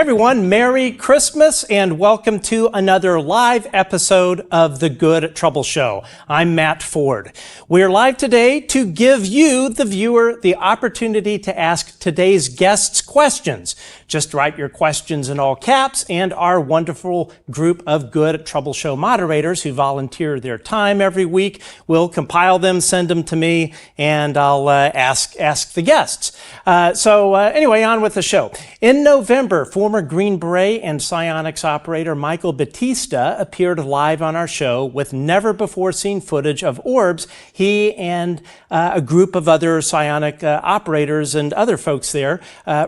everyone, Merry Christmas and welcome to another live episode of The Good Trouble Show. I'm Matt Ford. We're live today to give you, the viewer, the opportunity to ask today's guests questions. Just write your questions in all caps, and our wonderful group of Good Trouble Show moderators who volunteer their time every week will compile them, send them to me, and I'll ask the guests. Anyway, on with the show. In November, former Green Beret and Psionics operator Michael Battista appeared live on our show with never-before-seen footage of orbs he and a group of other psionic operators and other folks there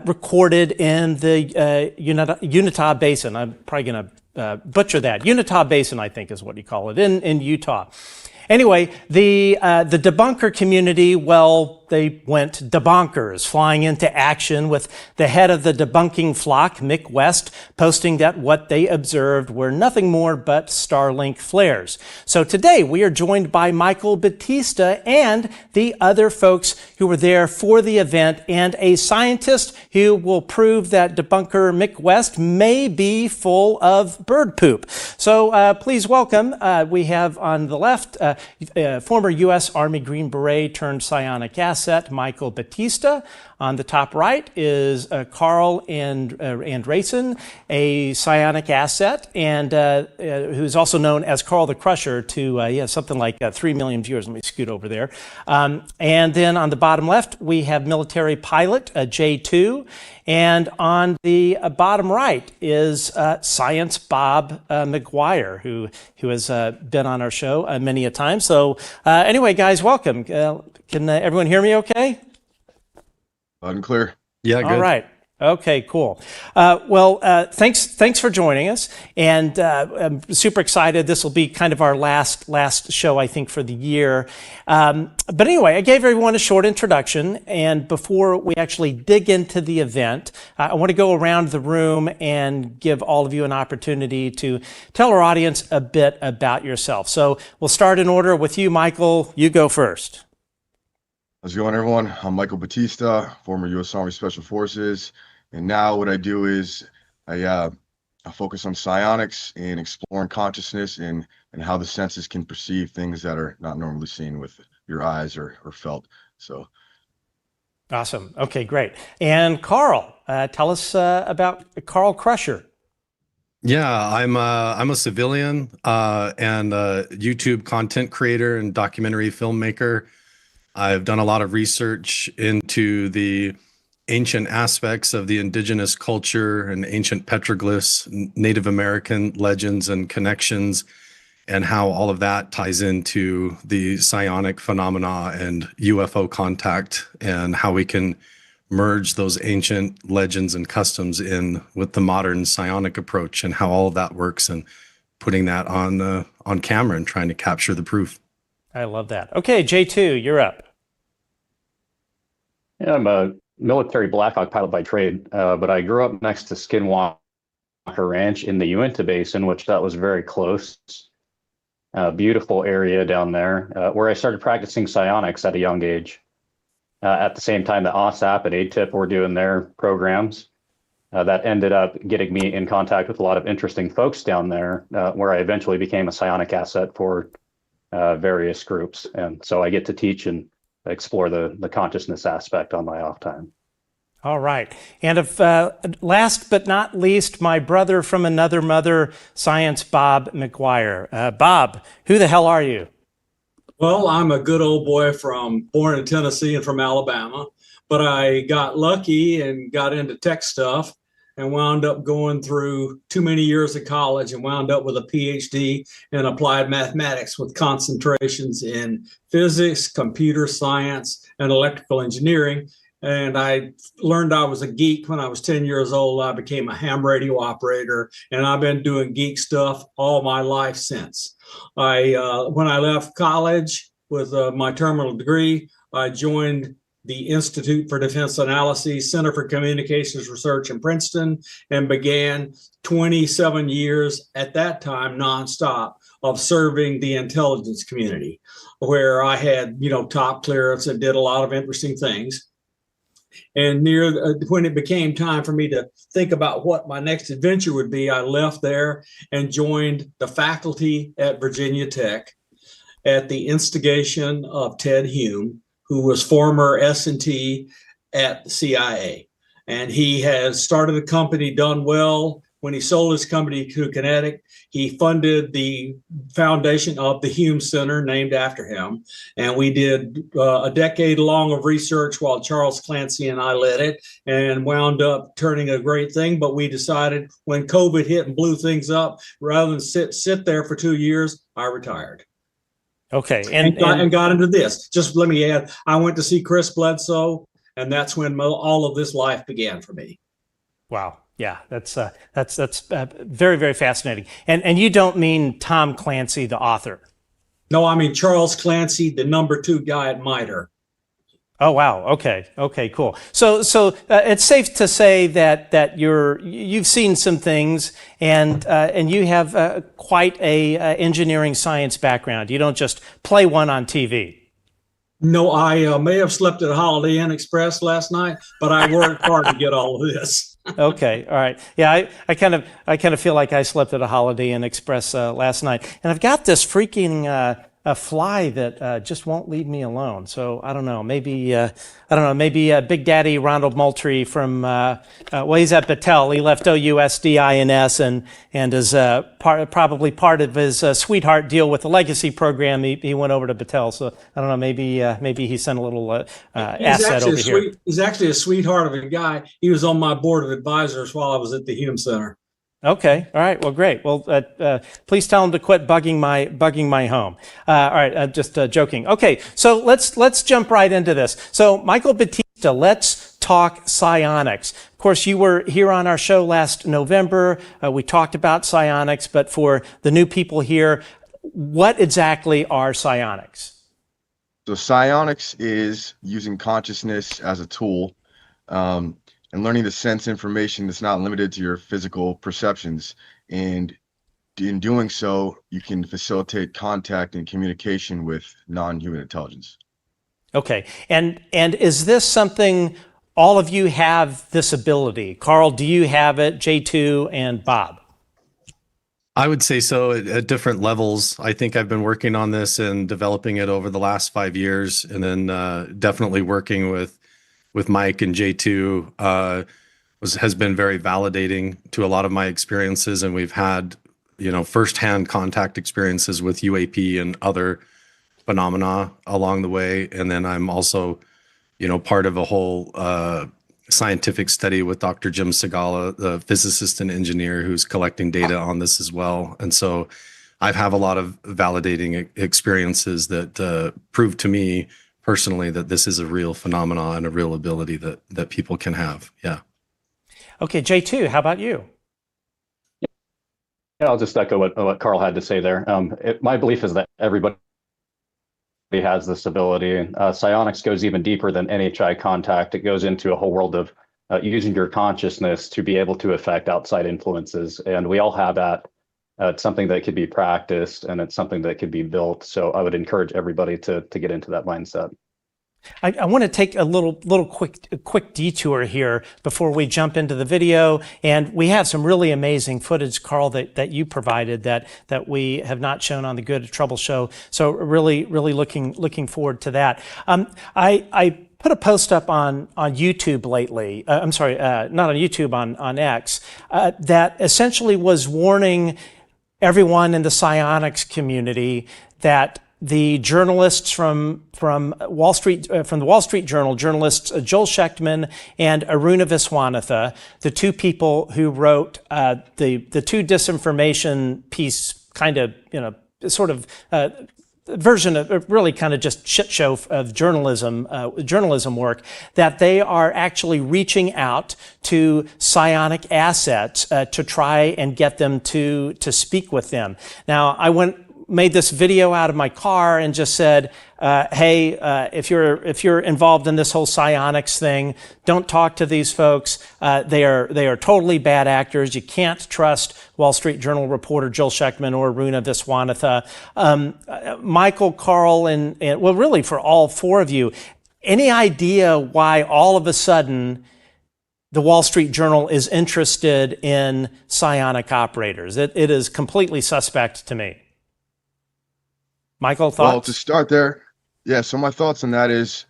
recorded in the Uintah Basin. I'm probably going to butcher that. Uintah Basin, I think, is what you call it, in Utah. Anyway, the debunker community, well, they went debunkers, flying into action with the head of the debunking flock, Mick West, posting that what they observed were nothing more but Starlink flares. So today we are joined by Michael Battista and the other folks who were there for the event, and a scientist who will prove that Debunker Mick West may be full of bird poop. So please welcome, we have on the left, former U.S. Army Green Beret turned psionic asset, Michael Battista. On the top right is Carl Andresen, a psionic asset, and who's also known as Carl the Crusher to, he has something like 3 million viewers. Let me scoot over there. And then on the bottom left, we have military pilot, J2. And on the bottom right is Science Bob McGwier, who has been on our show many a time. So anyway, guys, welcome. Can everyone hear me okay? Loud and clear. Yeah, good. All right. Okay, cool. Thanks for joining us, and I'm super excited. This will be kind of our last show, I think, for the year. But anyway, I gave everyone a short introduction, and before we actually dig into the event, I want to go around the room and give all of you an opportunity to tell our audience a bit about yourself. So we'll start in order with you, Michael. You go first. How's it going, everyone? I'm Michael Battista, former U.S. Army Special Forces, and now what I do is I focus on psionics and exploring consciousness and how the senses can perceive things that are not normally seen with your eyes or felt. So, awesome. Okay, great. And Carl, tell us about Carl Crusher. Yeah, I'm a civilian and a YouTube content creator and documentary filmmaker. I've done a lot of research into the ancient aspects of the indigenous culture and ancient petroglyphs, Native American legends and connections, and how all of that ties into the psionic phenomena and UFO contact, and how we can merge those ancient legends and customs in with the modern psionic approach, and how all of that works, and putting that on camera and trying to capture the proof. I love that. Okay, J2, you're up. Yeah, I'm a military Black Hawk pilot by trade, but I grew up next to Skinwalker Ranch in the Uintah Basin, which that was very close. Beautiful area down there, where I started practicing psionics at a young age. At the same time that OSAP and ATIP were doing their programs, that ended up getting me in contact with a lot of interesting folks down there, where I eventually became a psionic asset for various groups. And so I get to teach and explore the consciousness aspect on my off time. All right. And if, last but not least, my brother from another mother, Science Bob McGwier. Bob, who the hell are you? Well, I'm a good old boy born in Tennessee and from Alabama, but I got lucky and got into tech stuff and wound up going through too many years of college and wound up with a Ph.D. in applied mathematics with concentrations in physics, computer science, and electrical engineering. And I learned I was a geek when I was 10 years old. I became a ham radio operator, and I've been doing geek stuff all my life since. When I left college with my terminal degree, I joined the Institute for Defense Analyses Center for Communications Research in Princeton, and began 27 years at that time nonstop of serving the intelligence community, where I had, top clearance and did a lot of interesting things. And when it became time for me to think about what my next adventure would be, I left there and joined the faculty at Virginia Tech at the instigation of Ted Hume, who was former S&T at the CIA. And he has started a company, done well. When he sold his company to Kinetic, he funded the foundation of the Hume Center, named after him. And we did a decade long of research while Charles Clancy and I led it, and wound up turning a great thing. But we decided when COVID hit and blew things up, rather than sit there for 2 years, I retired. Okay. And got into this. Just let me add, I went to see Chris Bledsoe, and that's when all of this life began for me. Wow. Yeah, that's very, very fascinating. And you don't mean Tom Clancy, the author? No, I mean Charles Clancy, the #2 guy at MITRE. Oh wow. Okay. Okay. Cool. So it's safe to say that you've seen some things, and you have quite a engineering science background. You don't just play one on TV. No, I may have slept at a Holiday Inn Express last night, but I worked hard to get all of this. Okay, all right. Yeah, I kind of feel like I slept at a Holiday Inn Express last night, and I've got this freaking a fly that just won't leave me alone. So I don't know. Maybe Big Daddy Ronald Moultrie from well, he's at Battelle. He left OUSDINS and is probably part of his sweetheart deal with the legacy program. He went over to Battelle. So I don't know. Maybe he sent a little asset over here. He's actually a sweetheart of a guy. He was on my board of advisors while I was at the Hume Center. Okay. All right. Well, great. Well, please tell him to quit bugging my home. All right. Just joking. Okay. So let's jump right into this. So Michael Battista, let's talk psionics. Of course, you were here on our show last November. We talked about psionics, but for the new people here, what exactly are psionics? So psionics is using consciousness as a tool, and learning to sense information that's not limited to your physical perceptions. And in doing so, you can facilitate contact and communication with non-human intelligence. Okay. And is this something all of you have this ability? Carl, do you have it? J2 and Bob? I would say so at different levels. I think I've been working on this and developing it over the last 5 years, and then definitely working with Mike and J2 has been very validating to a lot of my experiences, and we've had firsthand contact experiences with UAP and other phenomena along the way. And then I'm also part of a whole scientific study with Dr. Jim Segala, the physicist and engineer, who's collecting data on this as well. And so I have a lot of validating experiences that prove to me personally that this is a real phenomenon and a real ability that people can have. Yeah. Okay, J2, how about you? Yeah, I'll just echo what Carl had to say there. My belief is that everybody has this ability. Psionics goes even deeper than NHI contact. It goes into a whole world of using your consciousness to be able to affect outside influences. And we all have that. It's something that could be practiced, and it's something that could be built. So I would encourage everybody to get into that mindset. I want to take a little quick detour here before we jump into the video, and we have some really amazing footage, Carl, that you provided that we have not shown on the Good Trouble show. So really looking forward to that. I put a post up on YouTube lately. I'm sorry, not on YouTube, on X, that essentially was warning everyone in the psionics community that the journalists from the Wall Street Journal, journalists Joel Schechtman and Aruna Viswanathan, the two people who wrote the two disinformation piece, kind of sort of version of really kind of just shit show of journalism work, that they are actually reaching out to psionic assets to try and get them to speak with them. Now, I made this video out of my car and just said, hey, if you're involved in this whole psionics thing, don't talk to these folks. They are totally bad actors. You can't trust Wall Street Journal reporter Joel Schechtman or Aruna Viswanathan. Michael, Carl, and well, really for all four of you, Any idea why all of a sudden the Wall Street Journal is interested in psionic operators? It is completely suspect to me. Michael, thoughts? Well, to start there, yeah, so my thoughts on that is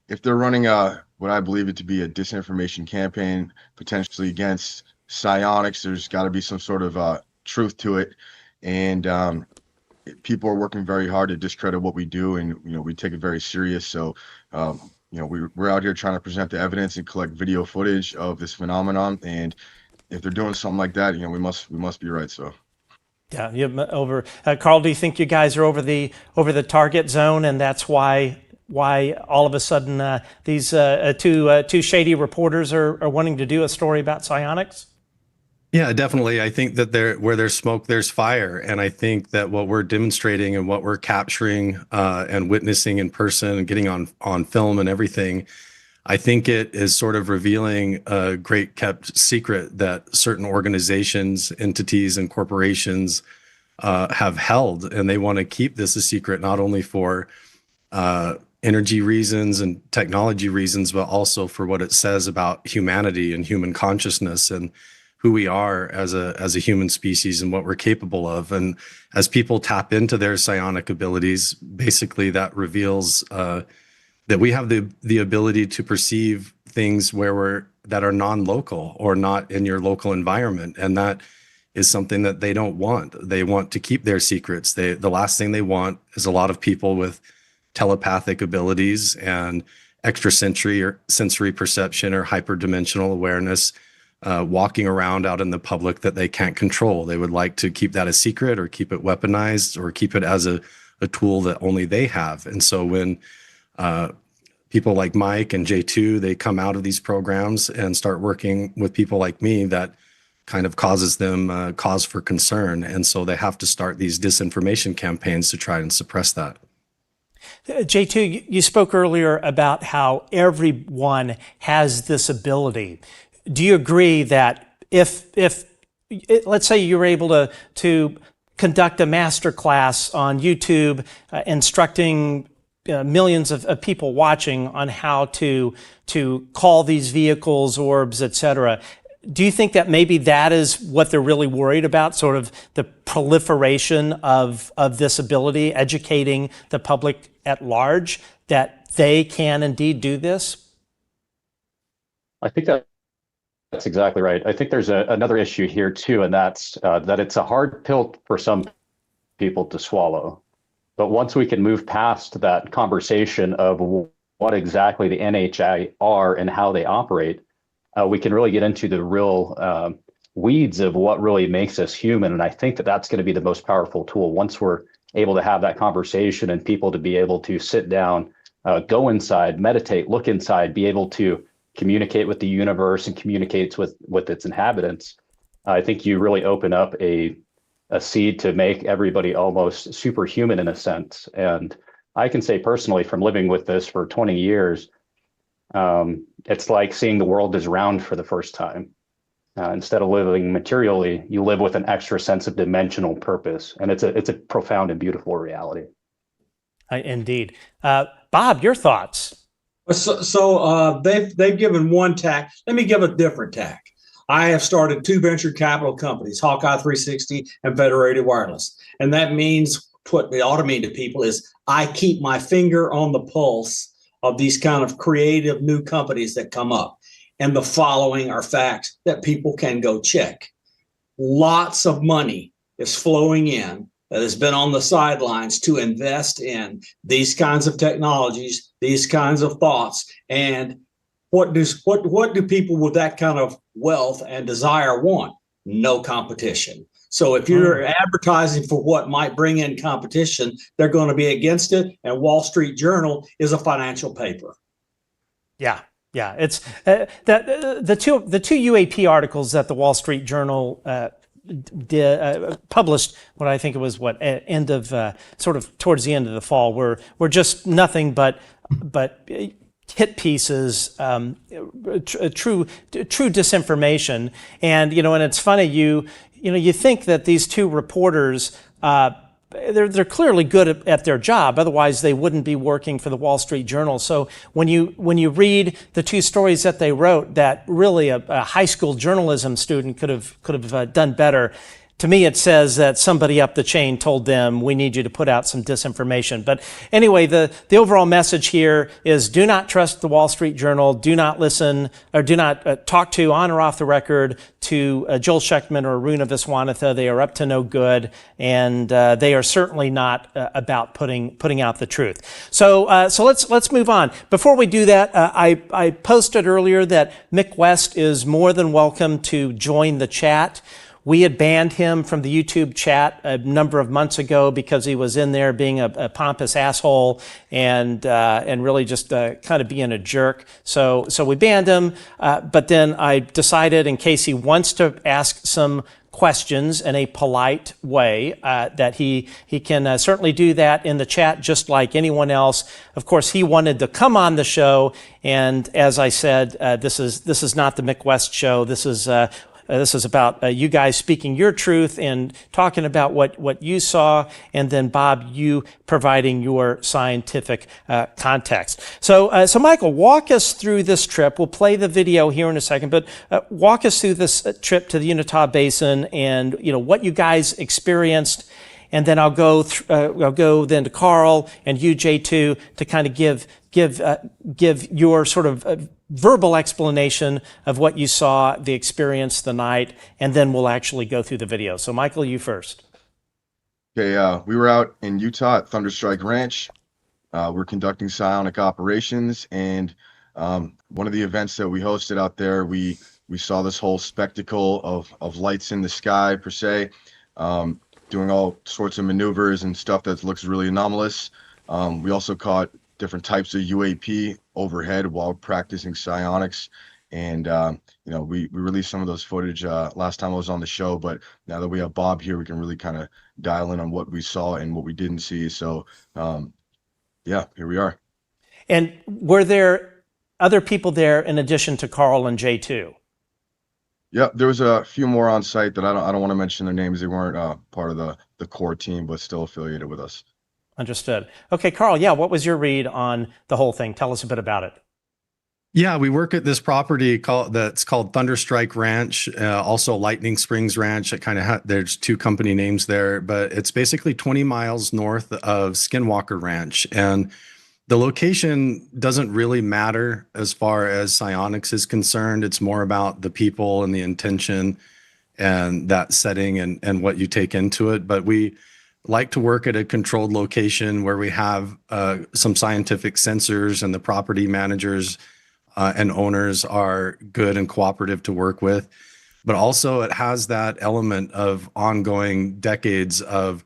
if they're running what I believe it to be a disinformation campaign, potentially against psionics, there's got to be some sort of truth to it. And people are working very hard to discredit what we do, and we take it very serious. So we're out here trying to present the evidence and collect video footage of this phenomenon. And if they're doing something like that, we must be right. So yeah, over Carl, do you think you guys are over the target zone, and that's why all of a sudden these two shady reporters are wanting to do a story about psionics? Yeah, definitely. I think that where there's smoke, there's fire. And I think that what we're demonstrating and what we're capturing and witnessing in person and getting on film and everything, I think it is sort of revealing a great kept secret that certain organizations, entities, and corporations have held. And they want to keep this a secret, not only for energy reasons and technology reasons, but also for what it says about humanity and human consciousness and who we are as a human species and what we're capable of. And as people tap into their psionic abilities, basically that reveals that we have the ability to perceive things that are non-local or not in your local environment. And that is something that they don't want. They want to keep their secrets. The last thing they want is a lot of people with telepathic abilities and extrasensory perception or hyperdimensional awareness walking around out in the public that they can't control. They would like to keep that a secret or keep it weaponized or keep it as a tool that only they have. And so when people like Mike and J2, they come out of these programs and start working with people like me, that kind of causes them cause for concern. And so they have to start these disinformation campaigns to try and suppress that. J2, you spoke earlier about how everyone has this ability. Do you agree that if let's say you were able to conduct a master class on YouTube instructing millions of people watching on how to call these vehicles orbs, etc., do you think that maybe that is what they're really worried about, sort of the proliferation of this ability, educating the public at large that they can indeed do this? I think that's exactly right. I think there's another issue here too, and that's that it's a hard pill for some people to swallow. But once we can move past that conversation of what exactly the NHI are and how they operate, we can really get into the real weeds of what really makes us human. And I think that that's going to be the most powerful tool once we're able to have that conversation and people to be able to sit down, go inside, meditate, look inside, be able to communicate with the universe and communicates with its inhabitants. I think you really open up a seed to make everybody almost superhuman in a sense. And I can say personally, from living with this for 20 years, it's like seeing the world is round for the first time. Instead of living materially, you live with an extra sense of dimensional purpose. And it's a profound and beautiful reality. Indeed. Bob, your thoughts? So they've given one tack. Let me give a different tack. I have started 2 venture capital companies, Hawkeye 360 and Federated Wireless. And that means, what they ought to mean to people is, I keep my finger on the pulse of these kind of creative new companies that come up. And the following are facts that people can go check. Lots of money is flowing in that has been on the sidelines to invest in these kinds of technologies, these kinds of thoughts. And what do people with that kind of wealth and desire want? No competition. So if you're advertising for what might bring in competition, they're going to be against it. And Wall Street Journal is a financial paper. Yeah. It's the two UAP articles that the Wall Street Journal published, what I think it was end of sort of towards the end of the fall, were just nothing but hit pieces, true disinformation. And and it's funny, you think that these 2 reporters they're clearly good at their job. Otherwise, they wouldn't be working for the Wall Street Journal. So when you read the two stories that they wrote, that really a high school journalism student could have done better. To me, it says that somebody up the chain told them, we need you to put out some disinformation. But anyway, the overall message here is do not trust the Wall Street Journal. Do not listen or do not talk to on or off the record to Joel Schechtman or Aruna Viswanathan. They are up to no good, and they are certainly not about putting out the truth. So let's move on. Before we do that, I posted earlier that Mick West is more than welcome to join the chat. We had banned him from the YouTube chat a number of months ago because he was in there being a pompous asshole and really just kind of being a jerk. So we banned him. But then I decided, in case he wants to ask some questions in a polite way, that he can certainly do that in the chat just like anyone else. Of course, he wanted to come on the show, and as I said, this is not the Mick West show. This is about you guys speaking your truth and talking about what you saw, and then Bob, you providing your scientific context. So Michael, walk us through this trip. We'll play the video here in a second, but walk us through this trip to the Uintah Basin and what you guys experienced, and then I'll go then to Carl and you, J2, to kind of give your sort of verbal explanation of what you saw, the experience, the night, and then we'll actually go through the video. So Michael, you first. Okay, we were out in Utah at Thunderstrike Ranch. We're conducting psionic operations, and one of the events that we hosted out there, we saw this whole spectacle of lights in the sky, per se, doing all sorts of maneuvers and stuff that looks really anomalous. We also caught different types of UAP overhead while practicing psionics, and we released some of those footage last time I was on the show, but now that we have Bob here, we can really kind of dial in on what we saw and what we didn't see. So yeah, here we are. And were there other people there in addition to Carl and J2? Yeah, there was a few more on site that I don't want to mention their names. They weren't part of the core team, but still affiliated with us. Understood. Okay, Carl, yeah, what was your read on the whole thing? Tell us a bit about it. Yeah, we work at this property that's called Thunderstrike Ranch, also Lightning Springs Ranch. It kind of there's two company names there, but it's basically 20 miles north of Skinwalker Ranch. And the location doesn't really matter as far as psionics is concerned. It's more about the people and the intention and that setting and what you take into it. But we like to work at a controlled location where we have some scientific sensors, and the property managers and owners are good and cooperative to work with. But also it has that element of ongoing decades of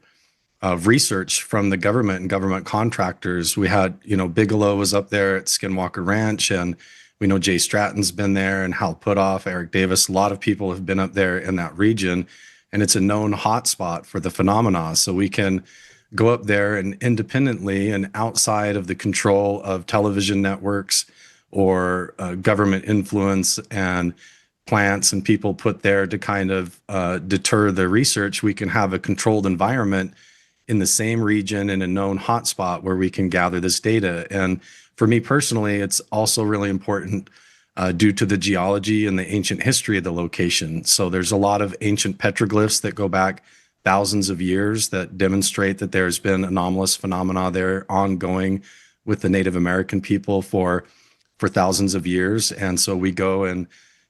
research from the government and government contractors. We had, Bigelow was up there at Skinwalker Ranch, and we know Jay Stratton's been there, and Hal Putoff, Eric Davis. A lot of people have been up there in that region, and it's a known hotspot for the phenomena. So we can go up there and independently and outside of the control of television networks or government influence and plants and people put there to kind of deter the research, we can have a controlled environment in the same region in a known hotspot where we can gather this data. And for me personally, it's also really important due to the geology and the ancient history of the location. So there's a lot of ancient petroglyphs that go back thousands of years that demonstrate that there's been anomalous phenomena there ongoing with the Native American people for thousands of years. And so we go and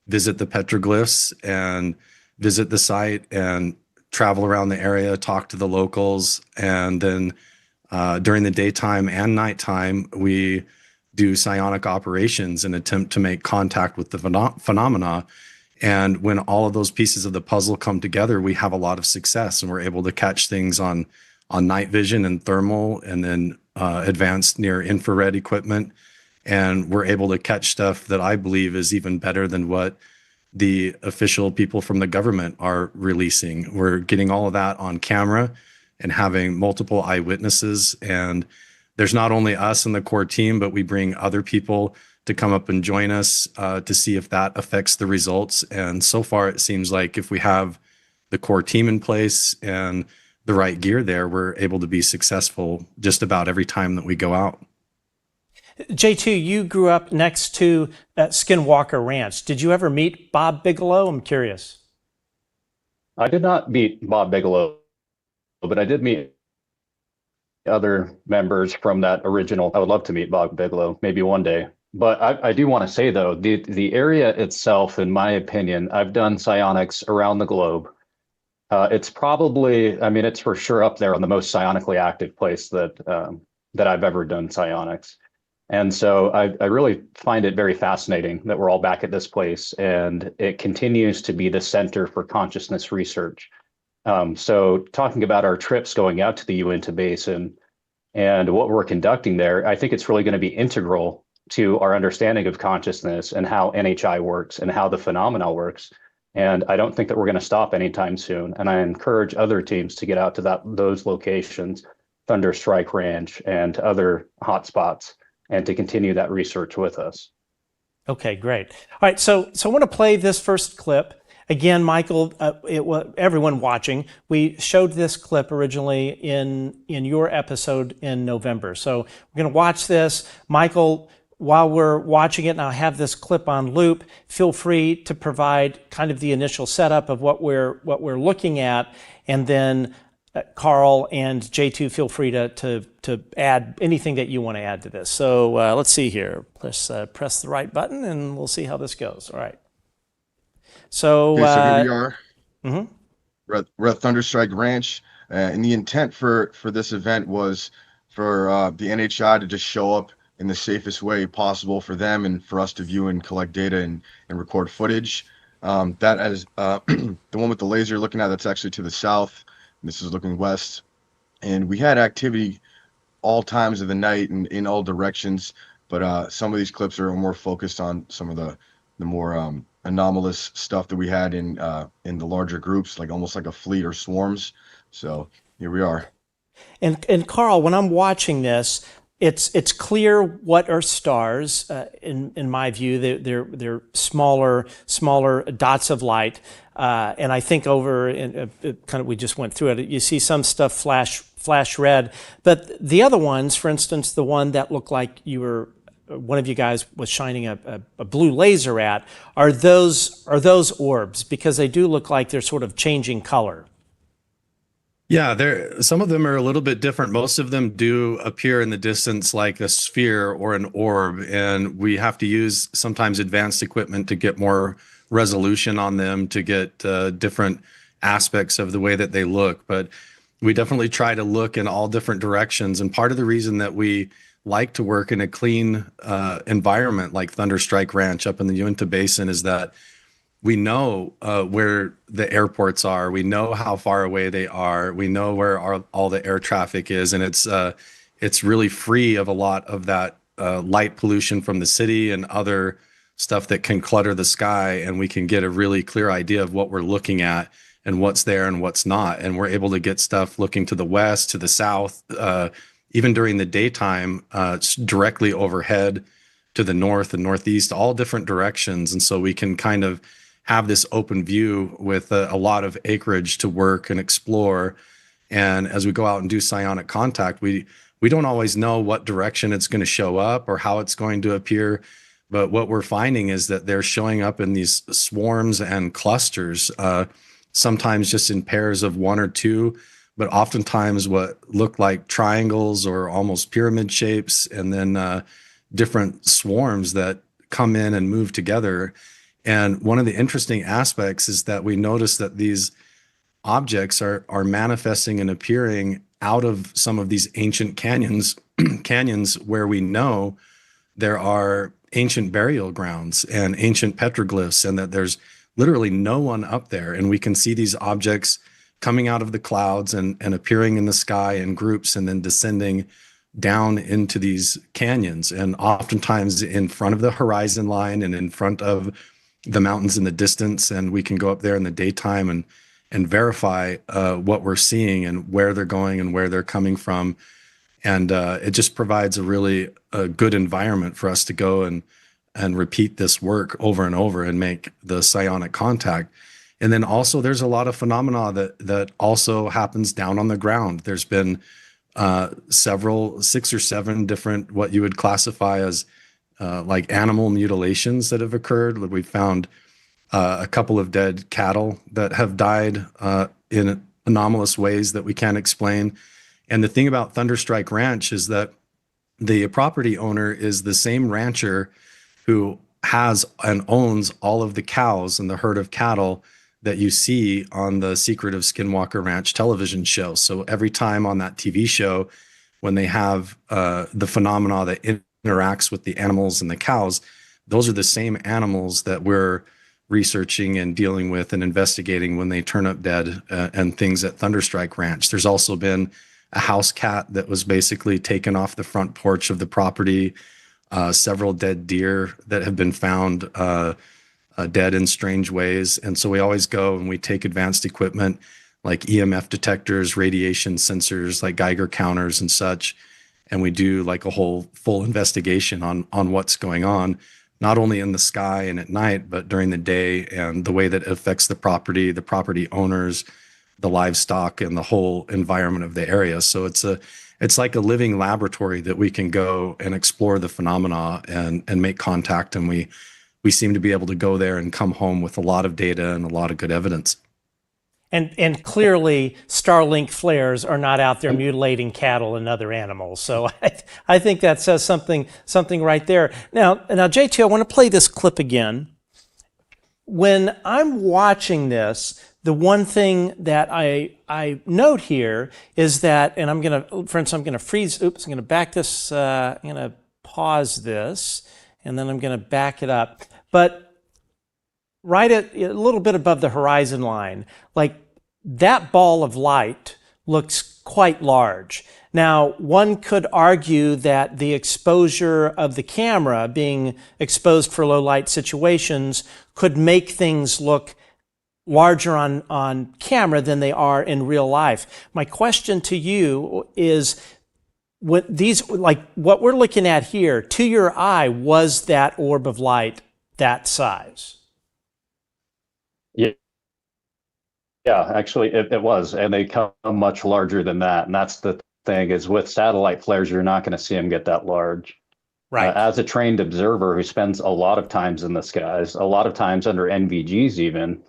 visit the petroglyphs and visit the site and travel around the area, talk to the locals, and then during the daytime and nighttime, we do psionic operations and attempt to make contact with the phenomena. And when all of those pieces of the puzzle come together, we have a lot of success, and we're able to catch things on night vision and thermal, and then advanced near infrared equipment. And we're able to catch stuff that I believe is even better than what the official people from the government are releasing. We're getting all of that on camera and having multiple eyewitnesses. And there's not only us and the core team, but we bring other people to come up and join us to see if that affects the results. And so far, it seems like if we have the core team in place and the right gear there, we're able to be successful just about every time that we go out. J2, you grew up next to Skinwalker Ranch. Did you ever meet Bob Bigelow? I'm curious. I did not meet Bob Bigelow, but I did meet other members from that original. I would love to meet Bob Bigelow, maybe one day. But I do want to say, though, the area itself, in my opinion, I've done psionics around the globe. It's probably, I mean, it's for sure up there on the most psionically active place that I've ever done psionics. And so I really find it very fascinating that we're all back at this place, and it continues to be the center for consciousness research. So talking about our trips going out to the Uintah Basin and what we're conducting there, I think it's really going to be integral to our understanding of consciousness and how NHI works and how the phenomena works. And I don't think that we're going to stop anytime soon. And I encourage other teams to get out to those locations, Thunderstrike Ranch and other hotspots, and to continue that research with us. Okay, great. All right, so I want to play this first clip. Again, Michael, everyone watching, we showed this clip originally in your episode in November. So we're going to watch this. Michael, while we're watching it, and I'll have this clip on loop, feel free to provide kind of the initial setup of what we're looking at, and then Carl and J2, feel free to add anything that you want to add to this. So let's see here. Press the right button, and we'll see how this goes. All right. So, okay, so here we are. Mm-hmm. We're at Thunderstrike Ranch, and the intent for this event was for the NHI to just show up in the safest way possible for them and for us to view and collect data and record footage. That is the one with the laser looking at, that's actually to the south. This is looking west. And we had activity all times of the night and in all directions, but some of these clips are more focused on some of the more anomalous stuff that we had in the larger groups, like almost like a fleet or swarms. So here we are. And Carl, when I'm watching this, it's clear what are stars. In my view, they're smaller dots of light. And I think over in kind of, we just went through it. You see some stuff flash red, but the other ones, for instance, the one that looked like one of you guys was shining a blue laser at, are those orbs? Because they do look like they're sort of changing color. Yeah, some of them are a little bit different. Most of them do appear in the distance like a sphere or an orb, and we have to use sometimes advanced equipment to get more resolution on them, to get different aspects of the way that they look. But we definitely try to look in all different directions. And part of the reason that we like to work in a clean environment like Thunderstrike Ranch up in the Uintah Basin is that we know where the airports are. We know how far away they are. We know where all the air traffic is, and it's really free of a lot of that light pollution from the city and other stuff that can clutter the sky. And we can get a really clear idea of what we're looking at and what's there and what's not. And we're able to get stuff looking to the west, to the south, even during the daytime, directly overhead to the north and northeast, all different directions. And so we can kind of have this open view with a lot of acreage to work and explore. And as we go out and do psionic contact, we don't always know what direction it's going to show up or how it's going to appear. But what we're finding is that they're showing up in these swarms and clusters, sometimes just in pairs of one or two, but oftentimes what look like triangles or almost pyramid shapes, and then different swarms that come in and move together. And one of the interesting aspects is that we notice that these objects are manifesting and appearing out of some of these ancient canyons where we know there are ancient burial grounds and ancient petroglyphs, and that there's literally no one up there. And we can see these objects coming out of the clouds and appearing in the sky in groups and then descending down into these canyons, and oftentimes in front of the horizon line and in front of the mountains in the distance. And we can go up there in the daytime and verify what we're seeing and where they're going and where they're coming from. And it just provides a really good environment for us to go and repeat this work over and over and make the psionic contact. And then also there's a lot of phenomena that also happens down on the ground. There's been several, 6 or 7 different, what you would classify as like animal mutilations that have occurred. We found a couple of dead cattle that have died in anomalous ways that we can't explain. And the thing about Thunderstrike Ranch is that the property owner is the same rancher who has and owns all of the cows and the herd of cattle that you see on the Secret of Skinwalker Ranch television show. So every time on that TV show, when they have the phenomena that interacts with the animals and the cows, those are the same animals that we're researching and dealing with and investigating when they turn up dead and things at Thunderstrike Ranch. There's also been a house cat that was basically taken off the front porch of the property, several dead deer that have been found dead in strange ways. And so we always go and we take advanced equipment like EMF detectors, radiation sensors, like Geiger counters and such. And we do like a whole full investigation on what's going on, not only in the sky and at night, but during the day, and the way that it affects the property owners, the livestock, and the whole environment of the area. So it's like a living laboratory that we can go and explore the phenomena and make contact. And we seem to be able to go there and come home with a lot of data and a lot of good evidence. And clearly, Starlink flares are not out there mutilating cattle and other animals. So I think that says something right there. Now, JT, I want to play this clip again. When I'm watching this, the one thing that I note here is that, and I'm going to freeze. Oops, I'm going to back this. I'm going to pause this, and then I'm going to back it up. But right at a little bit above the horizon line, like that ball of light looks quite large. Now, one could argue that the exposure of the camera being exposed for low light situations could make things look larger on camera than they are in real life. My question to you is, what we're looking at here, to your eye, was that orb of light that size? Yeah, actually it was, and they come much larger than that. And that's the thing, is with satellite flares, you're not going to see them get that large. Right. As a trained observer who spends a lot of times in the skies, a lot of times under NVGs even,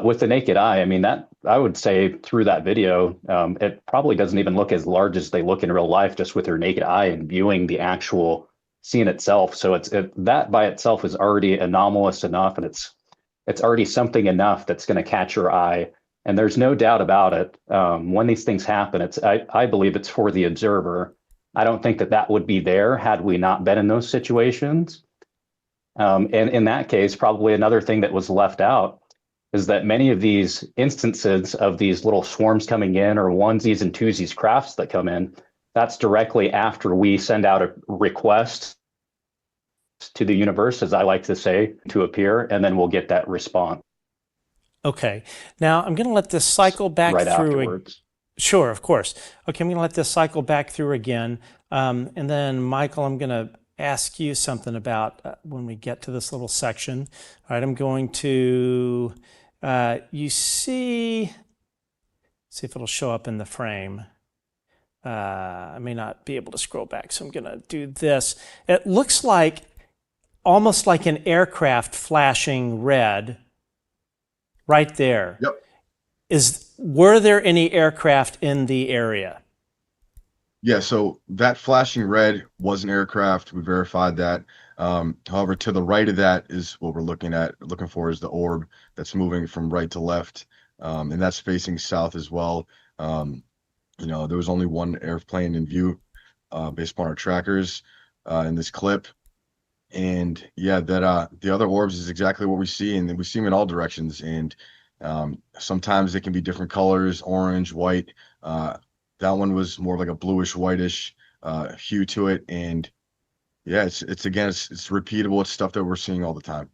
with the naked eye, I mean, that I would say through that video, it probably doesn't even look as large as they look in real life, just with your naked eye and viewing the actual scene itself. So that by itself is already anomalous enough, and it's already something enough that's going to catch your eye. And there's no doubt about it. When these things happen, I believe it's for the observer. I don't think that would be there had we not been in those situations. And in that case, probably another thing that was left out is that many of these instances of these little swarms coming in, or onesies and twosies crafts that come in, that's directly after we send out a request to the universe, as I like to say, to appear, and then we'll get that response. Okay. Now I'm going to let this cycle back right through. Afterwards. Sure, of course. Okay, I'm going to let this cycle back through again. And then, Michael, I'm going to ask you something about when we get to this little section. All right, I'm going to, you see if it'll show up in the frame. I may not be able to scroll back, so I'm going to do this. It looks like almost like an aircraft flashing red right there. Yep. Were there any aircraft in the area? Yeah, so that flashing red was an aircraft. We verified that. However, to the right of that is what we're looking for is the orb that's moving from right to left. And that's facing south as well. There was only one airplane in view based upon our trackers in this clip. And yeah, that the other orbs is exactly what we see, and we see them in all directions. And sometimes they can be different colors, orange, white. That one was more like a bluish, whitish hue to it. And yeah, it's repeatable. It's stuff that we're seeing all the time.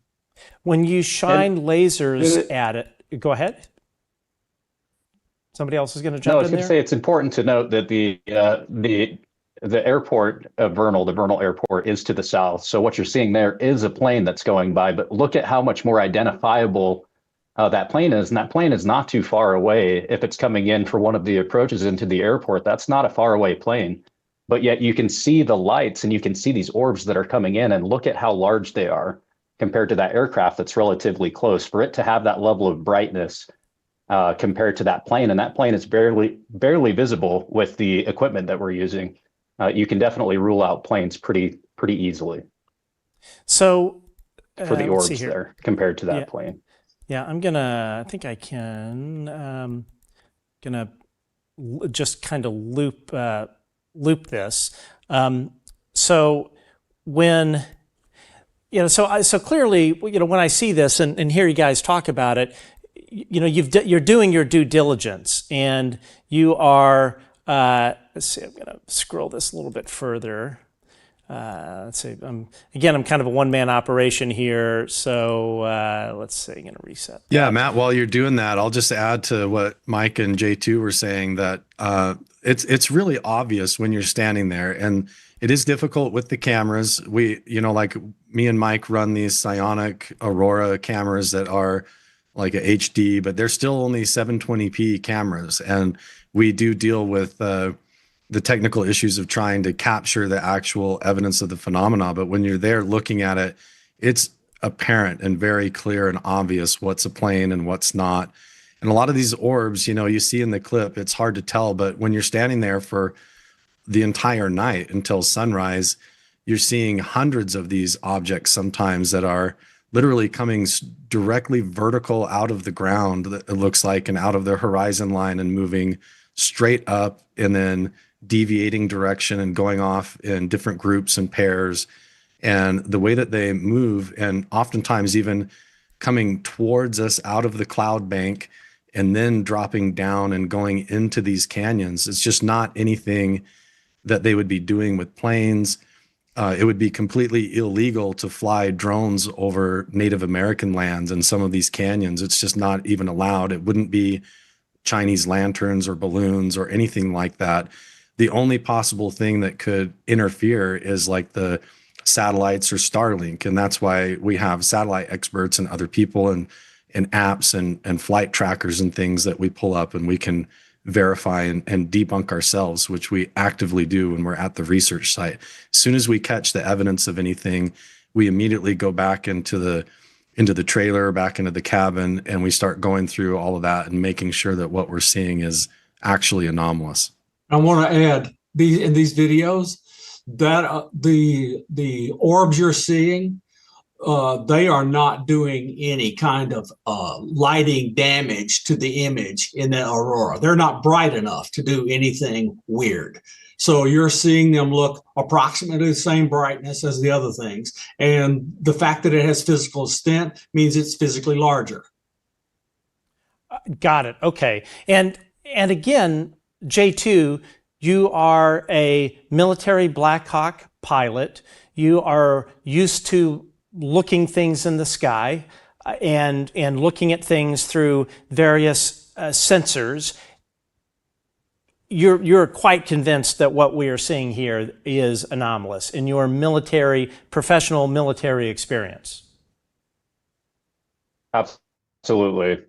When you shine lasers at it, go ahead. Somebody else is going to jump in there? No, I was going to say it's important to note that the airport of Vernal, the Vernal Airport, is to the south. So what you're seeing there is a plane that's going by, but look at how much more identifiable that plane is, and that plane is not too far away. If it's coming in for one of the approaches into the airport, that's not a far away plane. But yet you can see the lights and you can see these orbs that are coming in, and look at how large they are compared to that aircraft that's relatively close. For it to have that level of brightness compared to that plane, and that plane is barely visible with the equipment that we're using, you can definitely rule out planes pretty easily. So for the orbs there compared to that plane. Yeah, I think I can, gonna just kind of loop this. So when, so clearly, when I see this and hear you guys talk about it, you're doing your due diligence, and you are, let's see, I'm gonna scroll this a little bit further. Let's see, again, I'm kind of a one-man operation here, so let's see, I'm gonna reset that. Yeah, Matt, while you're doing that, I'll just add to what Mike and J2 were saying, that it's really obvious when you're standing there, and it is difficult with the cameras. We, like me and Mike run these Psionic Aurora cameras that are like a HD, but they're still only 720p cameras, and we do deal with the technical issues of trying to capture the actual evidence of the phenomena. But when you're there looking at it, it's apparent and very clear and obvious what's a plane and what's not. And a lot of these orbs, you see in the clip, it's hard to tell, but when you're standing there for the entire night until sunrise, you're seeing hundreds of these objects sometimes that are literally coming directly vertical out of the ground, it looks like, and out of the horizon line, and moving straight up and then deviating direction and going off in different groups and pairs. And the way that they move, and oftentimes even coming towards us out of the cloud bank and then dropping down and going into these canyons, it's just not anything that they would be doing with planes. It would be completely illegal to fly drones over Native American lands and some of these canyons. It's just not even allowed. It wouldn't be Chinese lanterns or balloons or anything like that. The only possible thing that could interfere is like the satellites or Starlink. And that's why we have satellite experts and other people and apps and flight trackers and things that we pull up, and we can verify and debunk ourselves, which we actively do when we're at the research site. As soon as we catch the evidence of anything, we immediately go back into the trailer, back into the cabin, and we start going through all of that and making sure that what we're seeing is actually anomalous. I want to add, in these videos, that the orbs you're seeing, they are not doing any kind of lighting damage to the image in the aurora. They're not bright enough to do anything weird. So you're seeing them look approximately the same brightness as the other things. And the fact that it has physical extent means it's physically larger. Got it. Okay. And again, J2, you are a military Black Hawk pilot. You are used to looking things in the sky and looking at things through various sensors. You're quite convinced that what we are seeing here is anomalous in your professional military experience. Absolutely.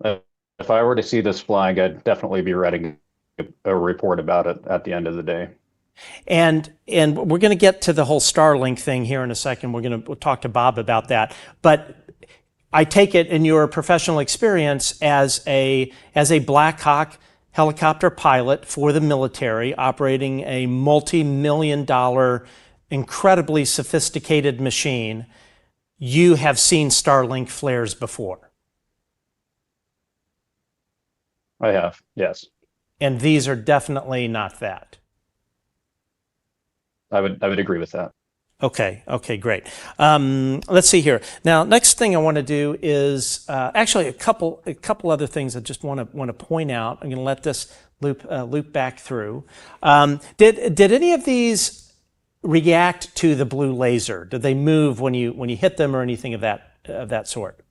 If I were to see this flying, I'd definitely be writing a report about it at the end of the day. And we're going to get to the whole Starlink thing here in a second. We'll talk to Bob about that. But I take it in your professional experience as a Black Hawk helicopter pilot for the military, operating a multi-million-dollar, incredibly sophisticated machine, you have seen Starlink flares before. I have, yes. And these are definitely not that. I would agree with that. Okay, great. Let's see here. Now, next thing I want to do is actually a couple other things I just want to point out. I'm going to let this loop back through. Did any of these react to the blue laser? Did they move when you hit them or anything of that sort?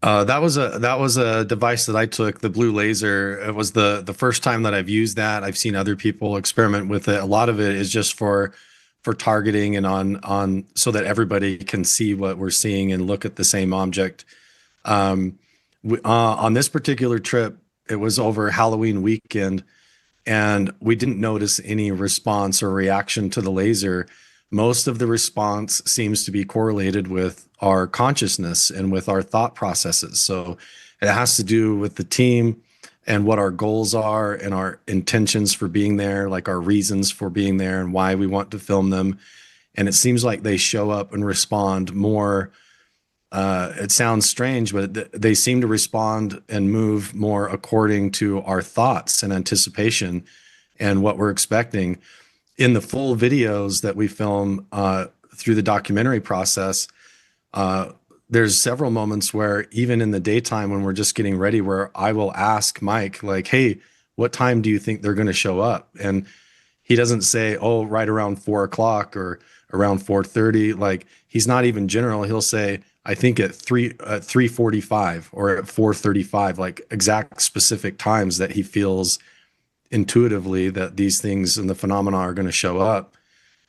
That was a device that I took, the blue laser. It was the first time that I've used that. I've seen other people experiment with it. A lot of it is just for targeting and on so that everybody can see what we're seeing and look at the same object. When On this particular trip, it was over Halloween weekend, and we didn't notice any response or reaction to the laser. Most of the response seems to be correlated with our consciousness and with our thought processes. So it has to do with the team and what our goals are and our intentions for being there, like our reasons for being there and why we want to film them. And it seems like they show up and respond more. It sounds strange, but they seem to respond and move more according to our thoughts and anticipation and what we're expecting. In the full videos that we film through the documentary process, there's several moments where even in the daytime when we're just getting ready, where I will ask Mike, like, hey, what time do you think they're going to show up? And he doesn't say, oh, right around 4 o'clock or around 4:30. Like, he's not even general. He'll say, I think at 3:45 or at 4:35, like exact specific times that he feels intuitively that these things and the phenomena are going to show up.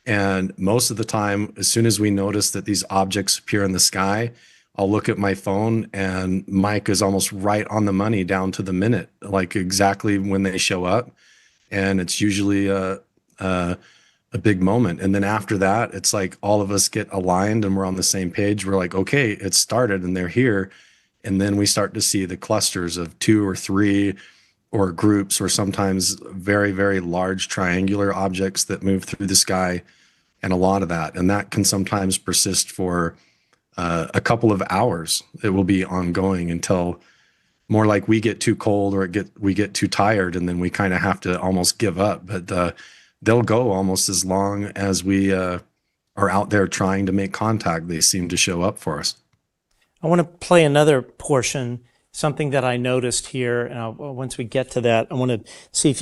And most of the time, as soon as we notice that these objects appear in the sky, I'll look at my phone and Mike is almost right on the money down to the minute, like exactly when they show up. And it's usually a big moment. And then after that, it's like all of us get aligned and we're on the same page. We're like, okay, it started and they're here. And then we start to see the clusters of 2 or 3 or groups, or sometimes very, very large triangular objects that move through the sky, and a lot of that. And that can sometimes persist for a couple of hours. It will be ongoing until more like we get too cold or we get too tired, and then we kind of have to almost give up. But they'll go almost as long as we are out there trying to make contact. They seem to show up for us. I want to play another portion, something that I noticed here. And once we get to that, I want to see if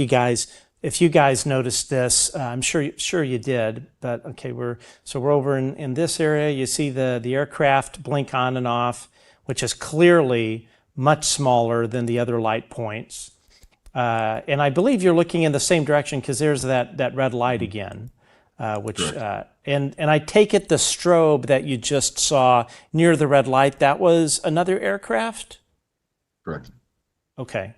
you guys noticed this. I'm sure you did. But okay, we're over in this area. You see the aircraft blink on and off, which is clearly much smaller than the other light points. And I believe you're looking in the same direction because there's that red light again, which and I take it the strobe that you just saw near the red light, that was another aircraft? Correct. Okay,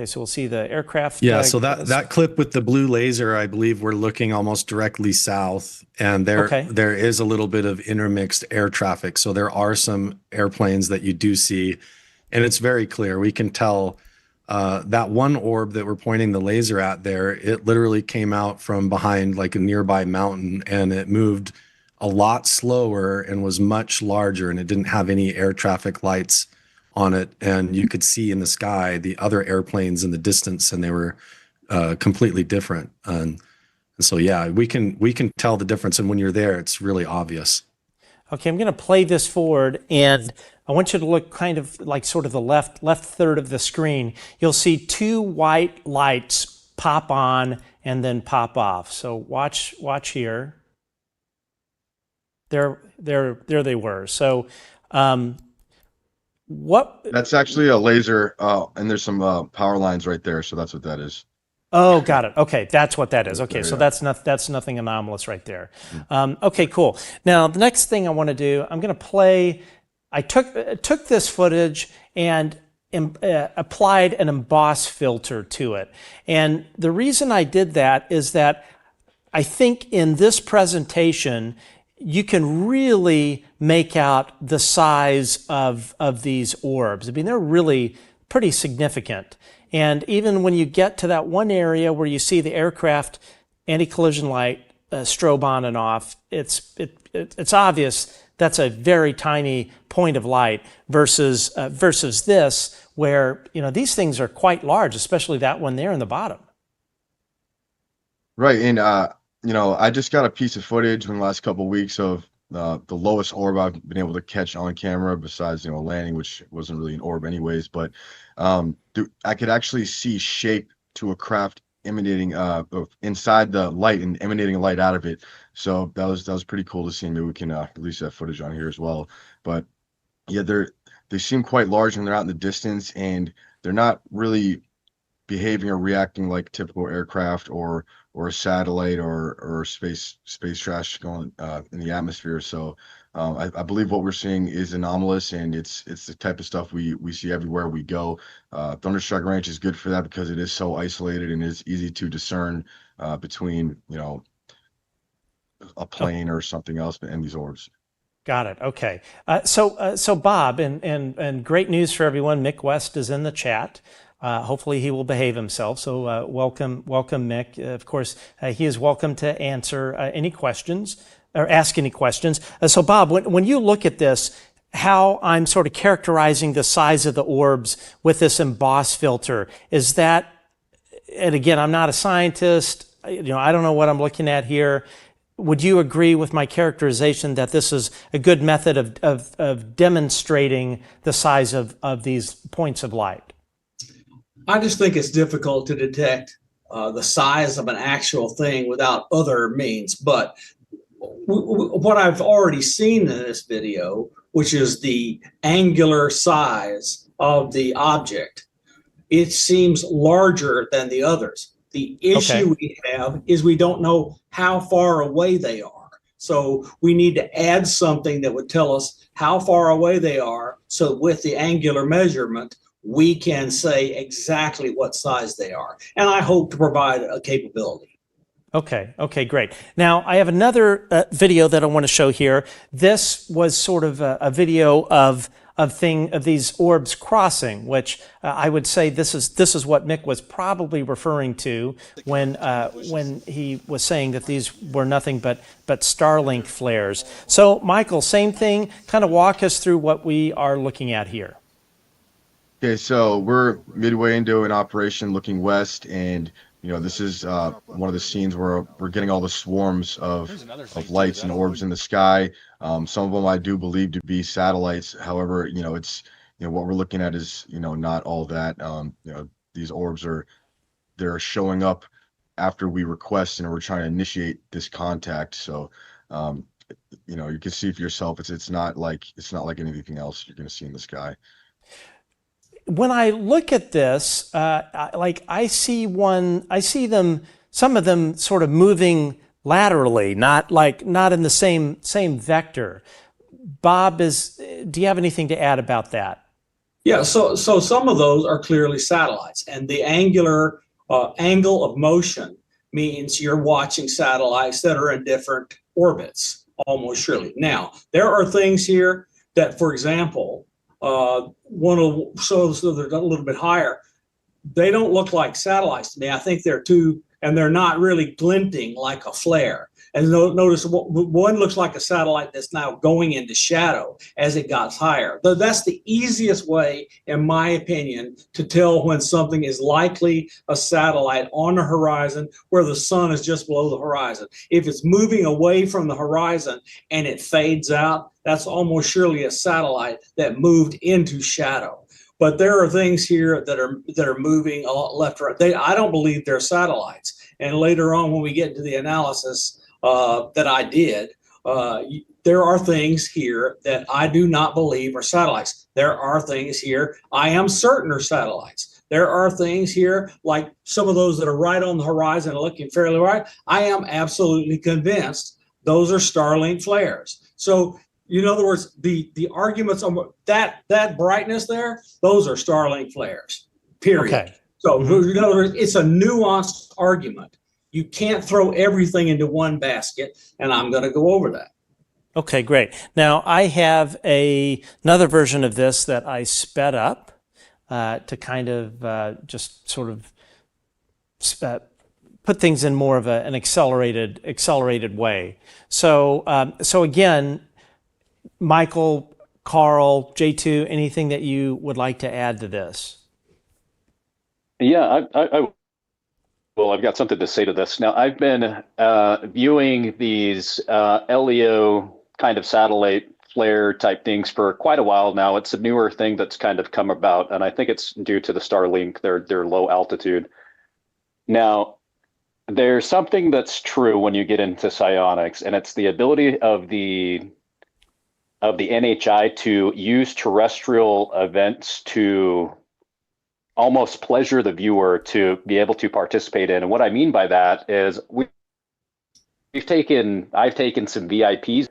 so we'll see the aircraft. Yeah, so that clip with the blue laser, I believe we're looking almost directly south, and there is a little bit of intermixed air traffic. So there are some airplanes that you do see, and it's very clear. We can tell that one orb that we're pointing the laser at there, it literally came out from behind like a nearby mountain, and it moved a lot slower and was much larger, and it didn't have any air traffic lights on it, and you could see in the sky the other airplanes in the distance, and they were completely different. And so yeah, we can tell the difference, and when you're there, it's really obvious. Okay, I'm going to play this forward, and I want you to look kind of like sort of the left third of the screen. You'll see 2 white lights pop on and then pop off. So watch here. There they were. So what? That's actually a laser, and there's some power lines right there, so that's what that is. Oh, got it. Okay, that's what that is. Okay, so that's nothing anomalous right there. Okay, cool. Now the next thing I want to do, I'm going to play. I took this footage and applied an emboss filter to it, and the reason I did that is that I think in this presentation you can really make out the size of these orbs. I mean, they're really pretty significant. And even when you get to that one area where you see the aircraft anti-collision light strobe on and off, it's obvious that's a very tiny point of light versus this, where these things are quite large, especially that one there in the bottom. Right, and I just got a piece of footage in the last couple of weeks of the lowest orb I've been able to catch on camera, besides landing, which wasn't really an orb anyways. But I could actually see shape to a craft emanating inside the light and emanating a light out of it. So that was pretty cool to see. Maybe we can release that footage on here as well. But yeah, they seem quite large when they're out in the distance, and they're not really behaving or reacting like typical aircraft or a satellite or space trash going in the atmosphere. So I believe what we're seeing is anomalous, and it's the type of stuff we see everywhere we go. Thunderstrike Ranch is good for that because it is so isolated and it's easy to discern between, you know, a plane or something else and these orbs. Got it. Okay. So Bob, and great news for everyone. Mick West is in the chat. Hopefully he will behave himself. So welcome, Mick. Of course, he is welcome to answer any questions or ask any questions. So Bob, when you look at this, how I'm sort of characterizing the size of the orbs with this emboss filter, is that, and again, I'm not a scientist, you know, I don't know what I'm looking at here. Would you agree with my characterization that this is a good method of demonstrating the size of these points of light? I just think it's difficult to detect the size of an actual thing without other means. But what I've already seen in this video, which is the angular size of the object, it seems larger than the others. The issue we have is we don't know how far away they are. So we need to add something that would tell us how far away they are. So with the angular measurement, we can say exactly what size they are. And I hope to provide a capability. Okay, great. Now, I have another video that I want to show here. This was sort of a video of these orbs crossing, which I would say this is what Mick was probably referring to when he was saying that these were nothing but Starlink flares. So, Michael, same thing. Kind of walk us through what we are looking at here. Okay, so we're midway into an operation looking west, and you know, this is one of the scenes where we're getting all the swarms of lights and orbs in the sky. Some of them I do believe to be satellites. However, you know, it's, you know, what we're looking at is, you know, not all that. You know, these orbs they're showing up after we request and we're trying to initiate this contact. So, you know, you can see for yourself, it's not like anything else you're going to see in the sky. When I look at this, I see them, some of them sort of moving laterally, not in the same vector. Bob, do you have anything to add about that? Yeah, so some of those are clearly satellites, and the angular angle of motion means you're watching satellites that are in different orbits, almost surely. Now, there are things here that, for example, so they're a little bit higher. They don't look like satellites to me. I think they're not really glinting like a flare. And notice one looks like a satellite that's now going into shadow as it got higher. That's the easiest way, in my opinion, to tell when something is likely a satellite on the horizon where the sun is just below the horizon. If it's moving away from the horizon and it fades out, that's almost surely a satellite that moved into shadow. But there are things here that are moving a lot left or right. I don't believe they're satellites. And later on, when we get into the analysis that I did, there are things here that I do not believe are satellites. There are things here I am certain are satellites. There are things here, like some of those that are right on the horizon and looking fairly right. I am absolutely convinced those are Starlink flares. So, in other words, the arguments on that brightness there, those are Starlink flares, period. Okay. So, in other words, it's a nuanced argument. You can't throw everything into one basket, and I'm going to go over that. Okay, great. Now, I have another version of this that I sped up to kind of just sort of put things in more of an accelerated way. So again, Michael, Carl, J2, anything that you would like to add to this? Yeah, well, I've got something to say to this. Now, I've been viewing these LEO kind of satellite flare type things for quite a while now. It's a newer thing that's kind of come about, and I think it's due to the Starlink, their low altitude. Now, there's something that's true when you get into psionics, and it's the ability of the NHI to use terrestrial events to almost pleasure the viewer to be able to participate in. And what I mean by that is I've taken some VIPs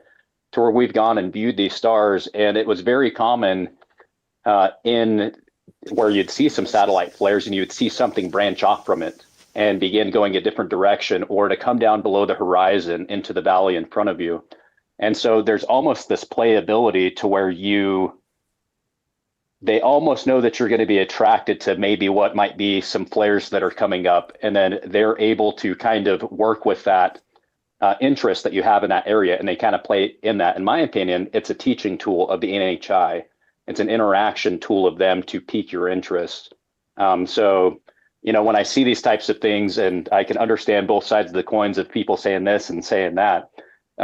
to where we've gone and viewed these stars, and it was very common in where you'd see some satellite flares and you'd see something branch off from it and begin going a different direction, or to come down below the horizon into the valley in front of you. And so there's almost this playability to where they almost know that you're going to be attracted to maybe what might be some flares that are coming up, and then they're able to kind of work with that interest that you have in that area, and they kind of play in that. In my opinion, it's a teaching tool of the NHI. It's an interaction tool of them to pique your interest. So, you know, when I see these types of things, and I can understand both sides of the coins of people saying this and saying that,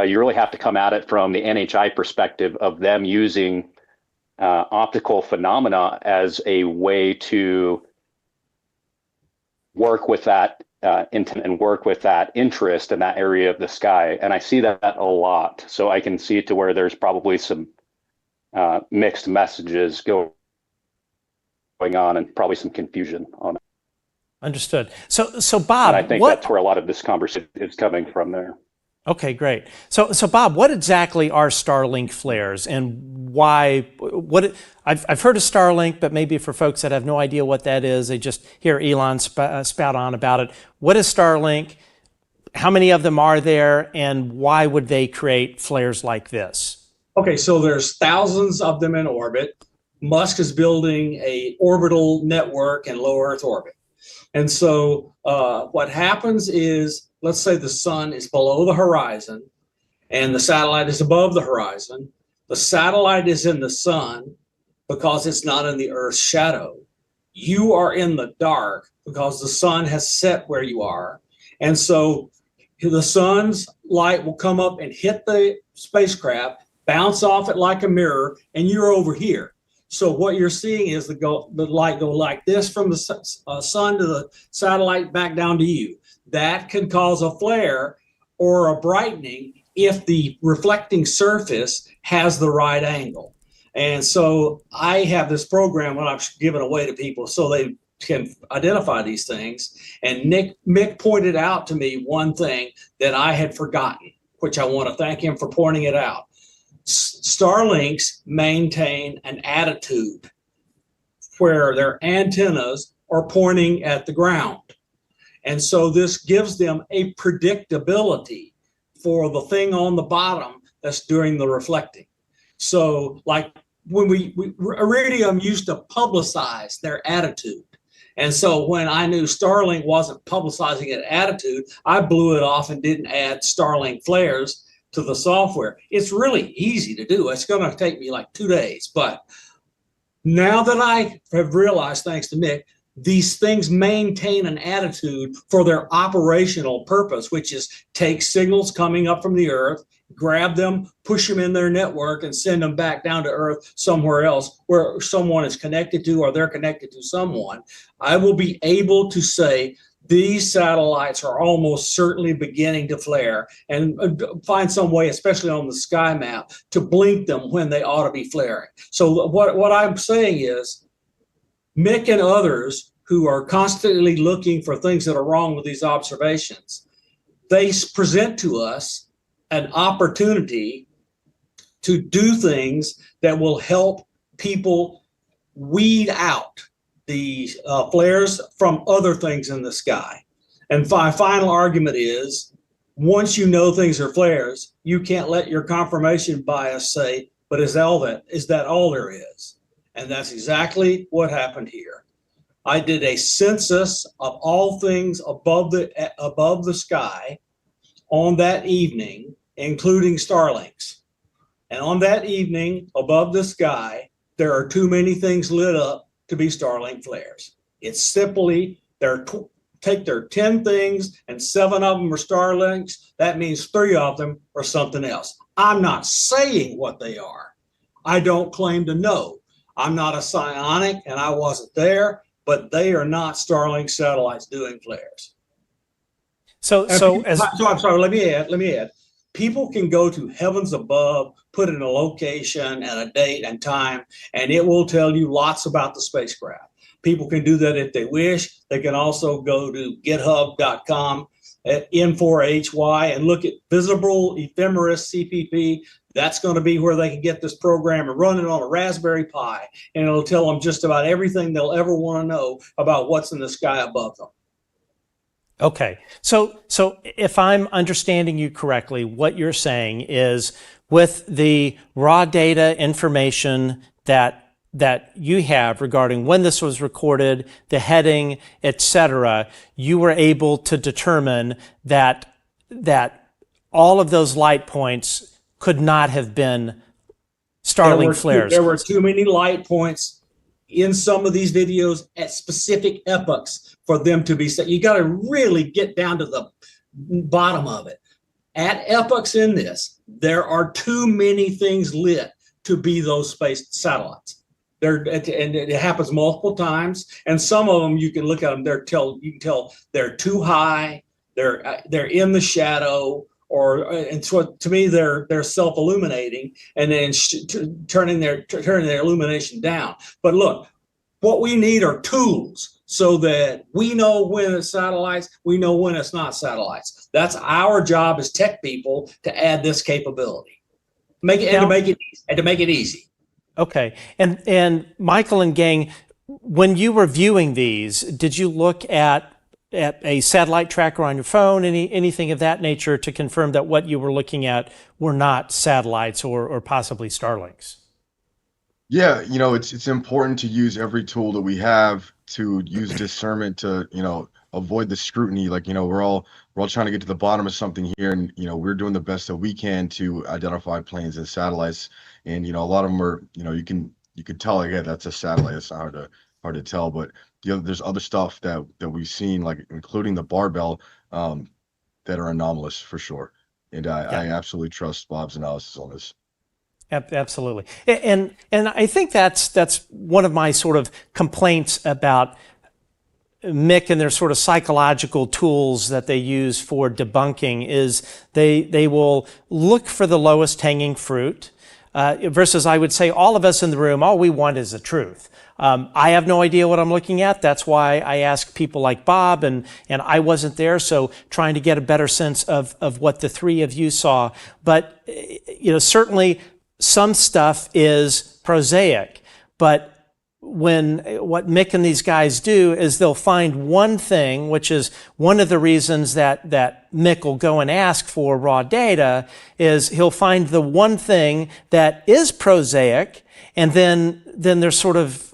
you really have to come at it from the NHI perspective of them using optical phenomena as a way to work with that intent and work with that interest in that area of the sky. And I see that a lot. So I can see it to where there's probably some mixed messages going on, and probably some confusion on it. Understood. So Bob, and I think that's where a lot of this conversation is coming from there. Okay, great. So Bob, what exactly are Starlink flares, and why? I've heard of Starlink, but maybe for folks that have no idea what that is, they just hear Elon spout on about it. What is Starlink? How many of them are there, and why would they create flares like this? Okay, so there's thousands of them in orbit. Musk is building a orbital network in low Earth orbit. And so what happens is, let's say the sun is below the horizon and the satellite is above the horizon. The satellite is in the sun because it's not in the Earth's shadow. You are in the dark because the sun has set where you are. And so the sun's light will come up and hit the spacecraft, bounce off it like a mirror, and you're over here. So what you're seeing is the light go like this from the sun to the satellite back down to you. That can cause a flare or a brightening if the reflecting surface has the right angle. And so I have this program when I'm giving away to people so they can identify these things. And Mick pointed out to me one thing that I had forgotten, which I want to thank him for pointing it out. Starlinks maintain an attitude where their antennas are pointing at the ground. And so this gives them a predictability for the thing on the bottom that's doing the reflecting. So like when Iridium used to publicize their attitude. And so when I knew Starlink wasn't publicizing an attitude, I blew it off and didn't add Starlink flares to the software. It's really easy to do. It's going to take me like 2 days. But now that I have realized, thanks to Mick, these things maintain an attitude for their operational purpose, which is take signals coming up from the Earth, grab them, push them in their network, and send them back down to Earth somewhere else where someone is connected to or they're connected to someone. I will be able to say these satellites are almost certainly beginning to flare, and find some way, especially on the sky map, to blink them when they ought to be flaring. So what I'm saying is, Mick and others who are constantly looking for things that are wrong with these observations, they present to us an opportunity to do things that will help people weed out the flares from other things in the sky. And my final argument is, once you know things are flares, you can't let your confirmation bias say, but is that all there is? And that's exactly what happened here. I did a census of all things above the sky on that evening, including Starlinks. And on that evening, above the sky, there are too many things lit up to be Starlink flares. It's simply, take their 10 things and 7 of them are Starlinks. That means 3 of them are something else. I'm not saying what they are. I don't claim to know. I'm not a psionic and I wasn't there, but they are not Starlink satellites doing flares. I'm sorry, let me add. People can go to heavens above, put in a location and a date and time, and it will tell you lots about the spacecraft. People can do that if they wish. They can also go to github.com at N4HY and look at visible ephemeris CPP. That's going to be where they can get this program and run it on a Raspberry Pi, and it'll tell them just about everything they'll ever want to know about what's in the sky above them. Okay, so if I'm understanding you correctly, what you're saying is with the raw data information that you have regarding when this was recorded, the heading, etc., you were able to determine that all of those light points could not have been Starlink flares. There were too many light points in some of these videos at specific epochs for them to be set. You got to really get down to the bottom of it. At epochs in this, there are too many things lit to be those space satellites. And it happens multiple times, and some of them you can look at them. You can tell they're too high. They're in the shadow, and so to me they're self-illuminating, and then turning their illumination down. But look, what we need are tools so that we know when it's satellites, we know when it's not satellites. That's our job as tech people, to add this capability, to make it easy. Okay, and Michael and gang, when you were viewing these, did you look at a satellite tracker on your phone, anything of that nature, to confirm that what you were looking at were not satellites or possibly Starlinks? Yeah, it's important to use every tool that we have to use discernment to, avoid the scrutiny. Like, we're all trying to get to the bottom of something here, and we're doing the best that we can to identify planes and satellites. And a lot of them are, you could tell, like, yeah, that's a satellite. It's not hard to tell, but there's other stuff that we've seen, like including the barbell, that are anomalous for sure. And I absolutely trust Bob's analysis on this. Absolutely, and I think that's one of my sort of complaints about Mick and their sort of psychological tools that they use for debunking is they will look for the lowest hanging fruit, versus I would say all of us in the room, all we want is the truth. I have no idea what I'm looking at. That's why I ask people like Bob, and I wasn't there, so trying to get a better sense of what the three of you saw. But certainly some stuff is prosaic, but what Mick and these guys do is they'll find one thing, which is one of the reasons that Mick will go and ask for raw data, is he'll find the one thing that is prosaic, and then there's sort of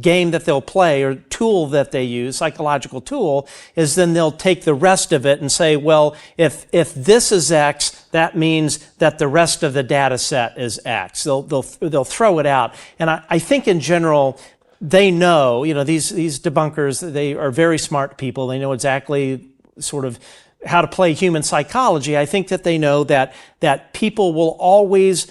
game that they'll play, or tool that they use, psychological tool, is then they'll take the rest of it and say, well, if this is X, that means that the rest of the data set is X. They'll throw it out. And I think in general, they know, these debunkers, they are very smart people. They know exactly sort of how to play human psychology. I think that they know that people will always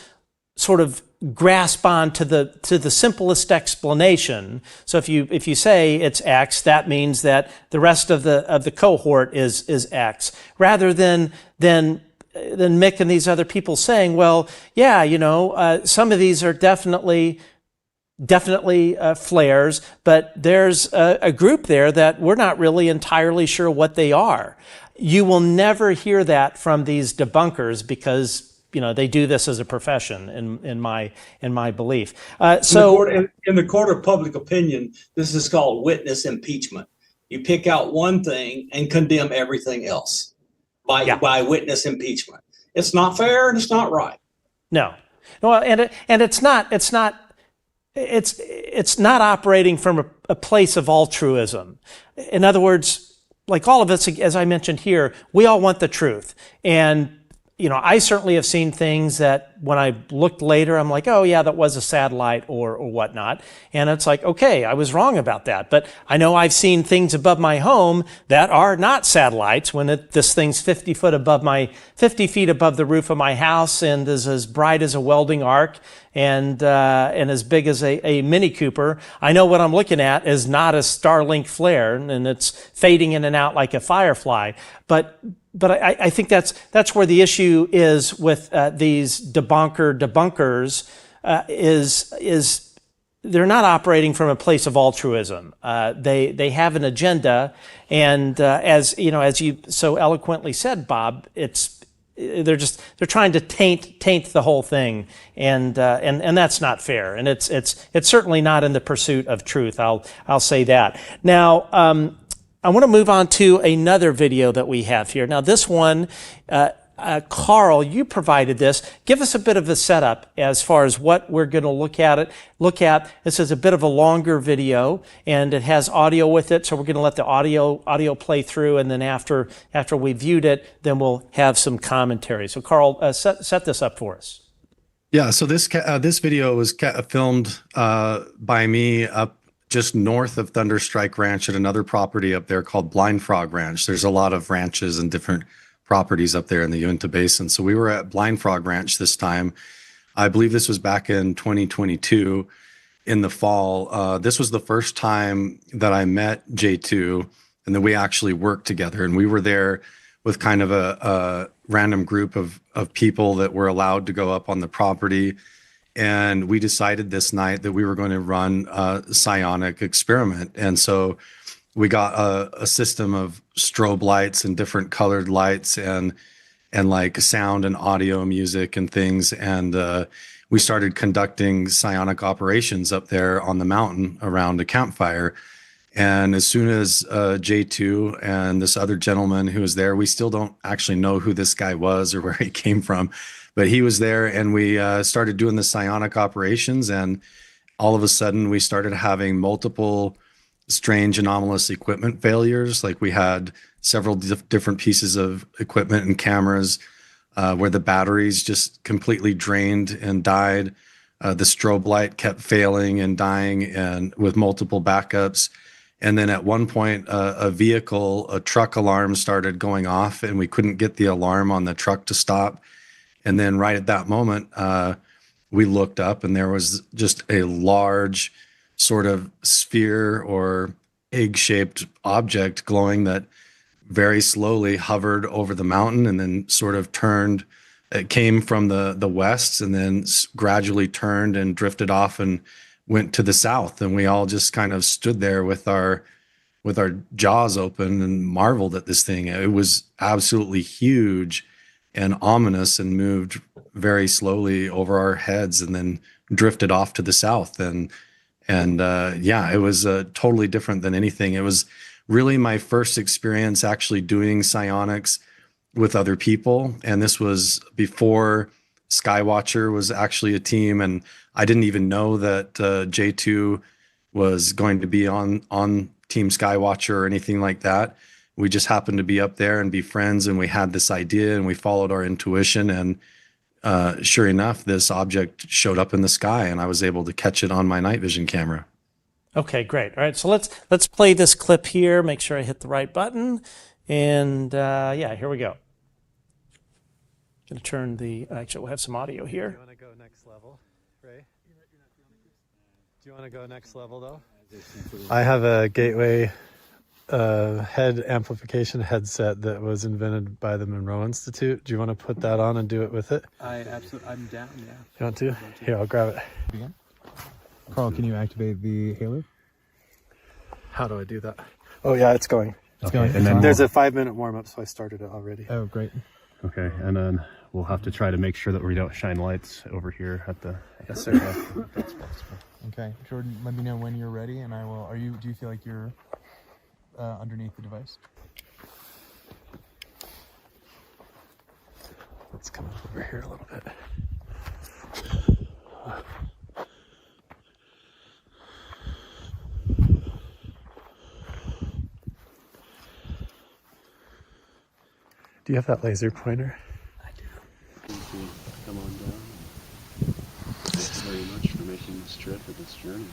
sort of grasp on to the simplest explanation. So if you say it's X, that means that the rest of the cohort is X, rather than Mick and these other people saying, well, yeah, some of these are definitely flares, but there's a group there that we're not really entirely sure what they are. You will never hear that from these debunkers, because they do this as a profession, in my belief. So in the court of public opinion, this is called witness impeachment. You pick out one thing and condemn everything else by witness impeachment. It's not fair and it's not right. No, and it's not operating from a place of altruism. In other words, like all of us, as I mentioned here, we all want the truth. And I certainly have seen things that when I looked later, I'm like, oh yeah, that was a satellite or whatnot. And it's like, okay, I was wrong about that. But I know I've seen things above my home that are not satellites, when this thing's 50 feet above the roof of my house, and is as bright as a welding arc, and as big as a Mini Cooper. I know what I'm looking at is not a Starlink flare, and it's fading in and out like a firefly. But I think that's where the issue is with these debunkers, is they're not operating from a place of altruism. They have an agenda, and as you so eloquently said, Bob, it's they're trying to taint the whole thing, and that's not fair, and it's certainly not in the pursuit of truth. I'll say that. Now, I want to move on to another video that we have here. Now, this one, Carl, you provided this. Give us a bit of a setup as far as what we're going to look at. This is a bit of a longer video, and it has audio with it, so we're going to let the audio play through, and then after we viewed it, then we'll have some commentary. So, Carl, set this up for us. Yeah, so this video was filmed by me up just north of Thunderstrike Ranch at another property up there called Blind Frog Ranch. There's a lot of ranches and different properties up there in the Uintah Basin. So we were at Blind Frog Ranch this time. I believe this was back in 2022 in the fall. This was the first time that I met J2, and then we actually worked together. And we were there with kind of a random group of people that were allowed to go up on the property. And we decided this night that we were going to run a psionic experiment. And so we got a system of strobe lights and different colored lights and like sound and audio music and things. And we started conducting psionic operations up there on the mountain around a campfire. And as soon as J2 and this other gentleman who was there, we still don't actually know who this guy was or where he came from, but he was there, and we started doing the psionic operations, and all of a sudden we started having multiple strange anomalous equipment failures. Like we had several different pieces of equipment and cameras where the batteries just completely drained and died. The strobe light kept failing and dying, and with multiple backups. And then at one point, a truck alarm started going off, and we couldn't get the alarm on the truck to stop. And then right at that moment, we looked up, and there was just a large sort of sphere or egg-shaped object glowing that very slowly hovered over the mountain and then sort of turned. It came from the west and then gradually turned and drifted off and went to the south. And we all just kind of stood there with our jaws open and marveled at this thing. It was absolutely huge and ominous and moved very slowly over our heads and then drifted off to the south. And yeah, it was totally different than anything. It was really my first experience actually doing psionics with other people. And this was before Skywatcher was actually a team. And I didn't even know that J2 was going to be on Team Skywatcher or anything like that. We just happened to be up there and be friends, and we had this idea and we followed our intuition, and sure enough, this object showed up in the sky, and I was able to catch it on my night vision camera. Okay, great. All right, so let's play this clip here. Make sure I hit the right button, and yeah, here we go. Going to turn the. Actually, we'll have some audio here. Do you want to go next level, Ray? Do you want to go next level though? I have a Gateway head amplification headset that was invented by the Monroe Institute. Do you want to put that on and do it with it? I'm down, yeah. You want to? Here, I'll grab it. Again? Carl, can you activate the halo? How do I do that? Oh yeah, it's going. It's going. And then There's a 5-minute warm-up, so I started it already. Oh, great. Okay, and then we'll have to try to make sure that we don't shine lights over here at the. Yes, sir. That's possible. Okay, Jordan, let me know when you're ready, and I will. Do you feel like you're underneath the device? Let's come over here a little bit. Do you have that laser pointer? I do. Come on down. Thanks very much for making this trip or this journey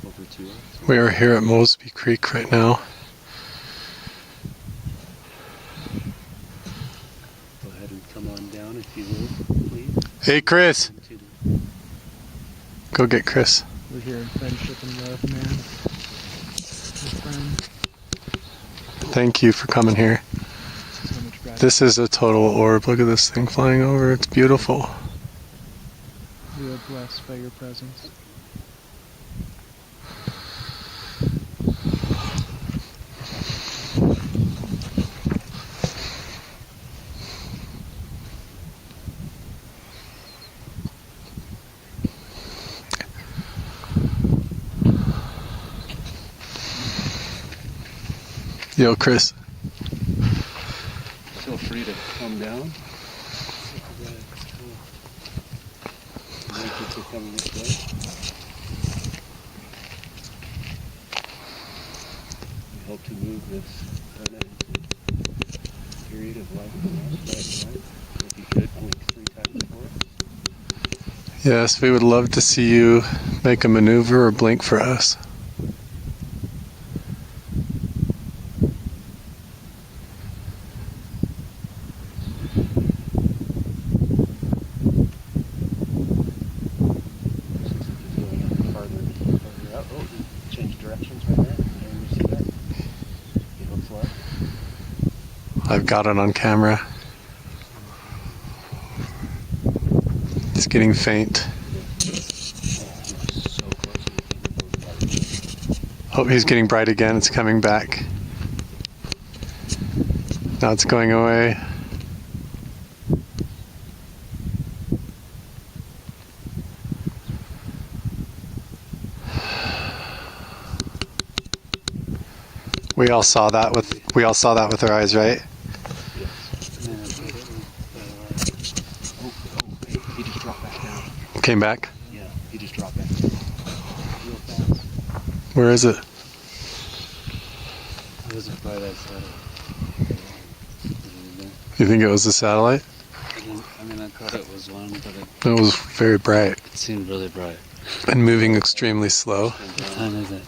over to us. We are here at Mosby Creek right now. Go ahead and come on down if you will, please. Hey, Chris. Go get Chris. We're here in friendship and love, man. Thank you for coming here. This is a total orb. Look at this thing flying over. It's beautiful. We are blessed by your presence. Yo, Chris. Feel free to come down. Thank you for coming this way. We hope to move this period of life and right. If you could, blink 3 times for us. Yes, we would love to see you make a maneuver or blink for us. I've got it on camera. It's getting faint. Oh, he's getting bright again. It's coming back. Now it's going away. We all saw that with our eyes, right? He just dropped back down. Came back? Yeah, he just dropped back down. Real fast. Where is it? It was by that side. You think it was the satellite? I mean, I thought it was one, but It was very bright it seemed really bright. and moving extremely slow. What time is it?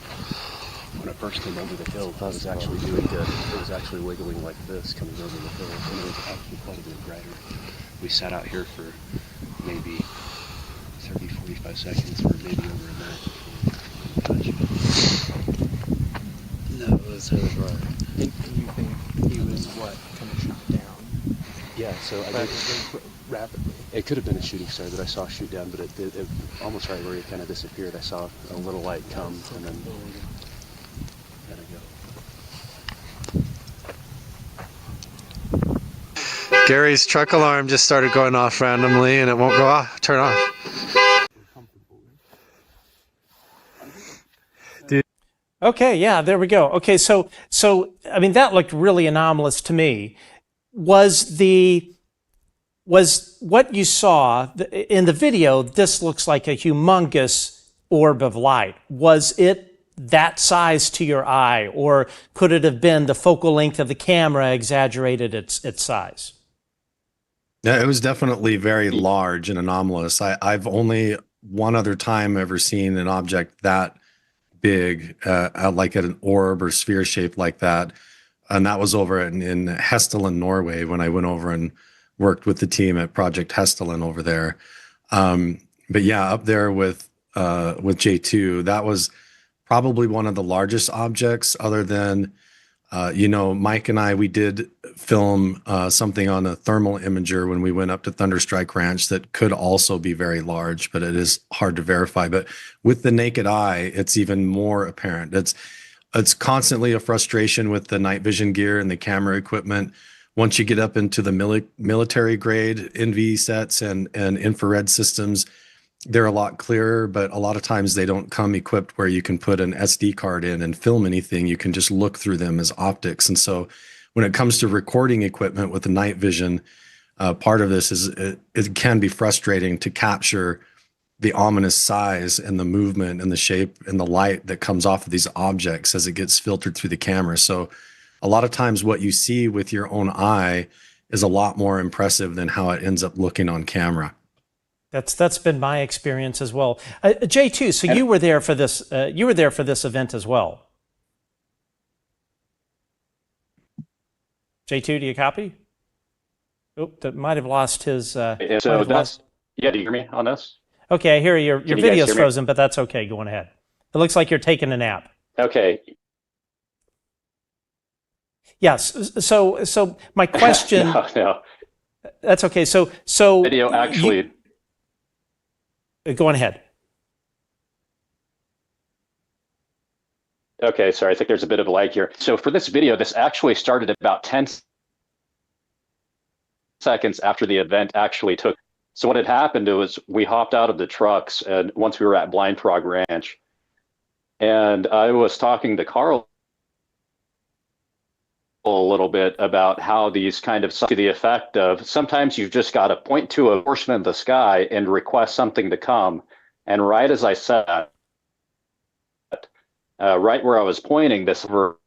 When it first came over the hill, it was actually doing good. It was actually wiggling like this coming over the hill, and it was actually quite a bit brighter. We sat out here for maybe 30, 45 seconds, or maybe over a minute before we touched. No, it was really bright. And you think he was what, kind of shot down? Yeah, so I did Rapidly. It could have been a shooting star that I saw shoot down, but it almost right where it kind of disappeared. I saw a little light come, and then let it go. Gary's truck alarm just started going off randomly and it won't go off, turn off. Okay, yeah, there we go. Okay, so I mean that looked really anomalous to me. Was what you saw in the video, this looks like a humongous orb of light. Was it that size to your eye, or could it have been the focal length of the camera exaggerated its size? Yeah, it was definitely very large and anomalous. I've only one other time ever seen an object that big, like an orb or sphere shape like that. And that was over in Hestelen, Norway, when I went over and worked with the team at Project Hestelen over there. But yeah, up there with J2, that was probably one of the largest objects other than, Mike and I, we did film something on a thermal imager when we went up to Thunderstrike Ranch that could also be very large, but it is hard to verify. But with the naked eye, it's even more apparent. It's constantly a frustration with the night vision gear and the camera equipment. Once you get up into the military grade NV sets and infrared systems, they're a lot clearer, but a lot of times they don't come equipped where you can put an SD card in and film anything. You can just look through them as optics. And so when it comes to recording equipment with the night vision, part of this is it can be frustrating to capture the ominous size and the movement and the shape and the light that comes off of these objects as it gets filtered through the camera. So a lot of times what you see with your own eye is a lot more impressive than how it ends up looking on camera. That's been my experience as well. J2, so you were there for this. You were there for this event as well. J2, do you copy? Oh, that might have lost his. So that's yeah. Do you hear me on this? Okay, I hear you. Your video's hear me? frozen, but that's okay. Going ahead. It looks like you're taking a nap. Okay. Yes. So my question. No. That's okay. So Video actually. Go on ahead. Okay, sorry. I think there's a bit of a lag here. So for this video, this actually started about 10 seconds after the event actually took. So what had happened was we hopped out of the trucks, and once we were at Blind Frog Ranch, and I was talking to Carl little bit about how these kind of to the effect of sometimes you've just got to point to a portion of the sky and request something to come. And right as I said, right where I was pointing this over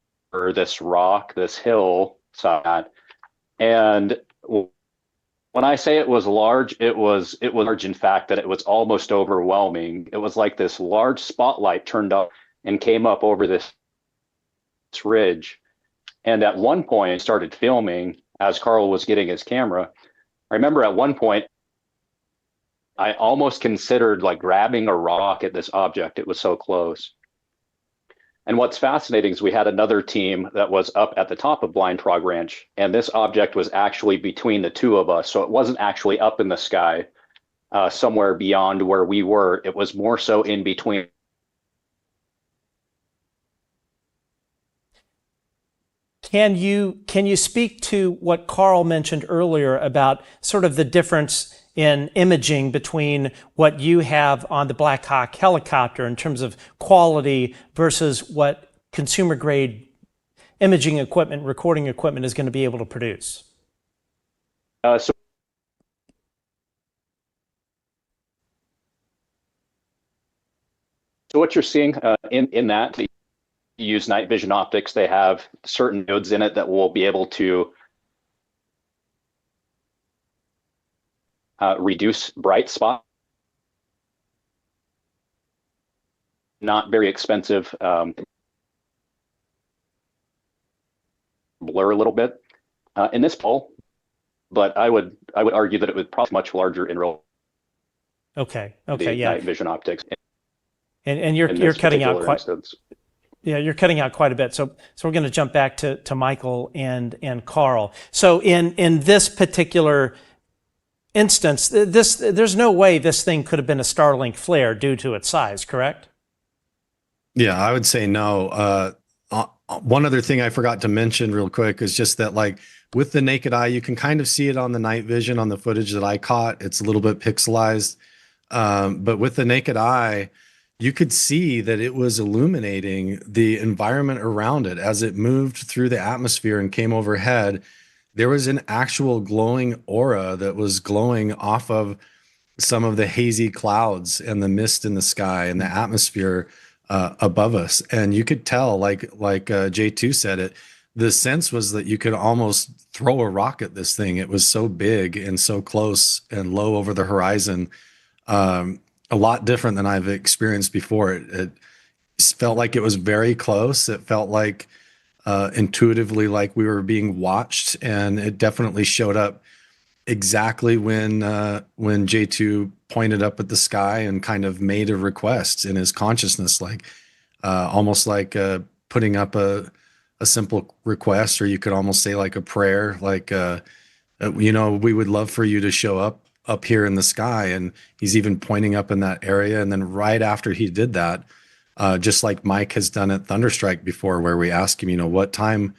this rock, this hill side, and when I say it was large, it was large in fact that it was almost overwhelming. It was like this large spotlight turned up and came up over this ridge. And at one point, I started filming as Carl was getting his camera. I remember at one point, I almost considered like grabbing a rock at this object. It was so close. And what's fascinating is we had another team that was up at the top of Blind Frog Ranch, and this object was actually between the two of us. So it wasn't actually up in the sky somewhere beyond where we were. It was more so in between. Can you speak to what Carl mentioned earlier about sort of the difference in imaging between what you have on the Black Hawk helicopter in terms of quality versus what consumer grade imaging equipment, recording equipment is going to be able to produce? So what you're seeing in that, you use night vision optics. They have certain nodes in it that will be able to reduce bright spot. Not very expensive. Blur a little bit in this poll, but I would argue that it would probably be much larger in real. Okay. Yeah. Night vision optics. And you're cutting out quite. Instance. Yeah, you're cutting out quite a bit. So we're going to jump back to Michael and Carl. So in this particular instance, there's no way this thing could have been a Starlink flare due to its size, correct? Yeah, I would say no. One other thing I forgot to mention real quick is just that, like, with the naked eye, you can kind of see it on the night vision on the footage that I caught. It's a little bit pixelized, but with the naked eye, you could see that it was illuminating the environment around it as it moved through the atmosphere and came overhead. There was an actual glowing aura that was glowing off of some of the hazy clouds and the mist in the sky and the atmosphere above us. And you could tell, like J2 said it, the sense was that you could almost throw a rock at this thing. It was so big and so close and low over the horizon. A lot different than I've experienced before. It felt like it was very close. It felt like intuitively like we were being watched, and it definitely showed up exactly when J2 pointed up at the sky and kind of made a request in his consciousness, like almost like putting up a simple request, or you could almost say like a prayer, like we would love for you to show up here in the sky. And he's even pointing up in that area. And then right after he did that, just like Mike has done at Thunderstrike before, where we ask him, what time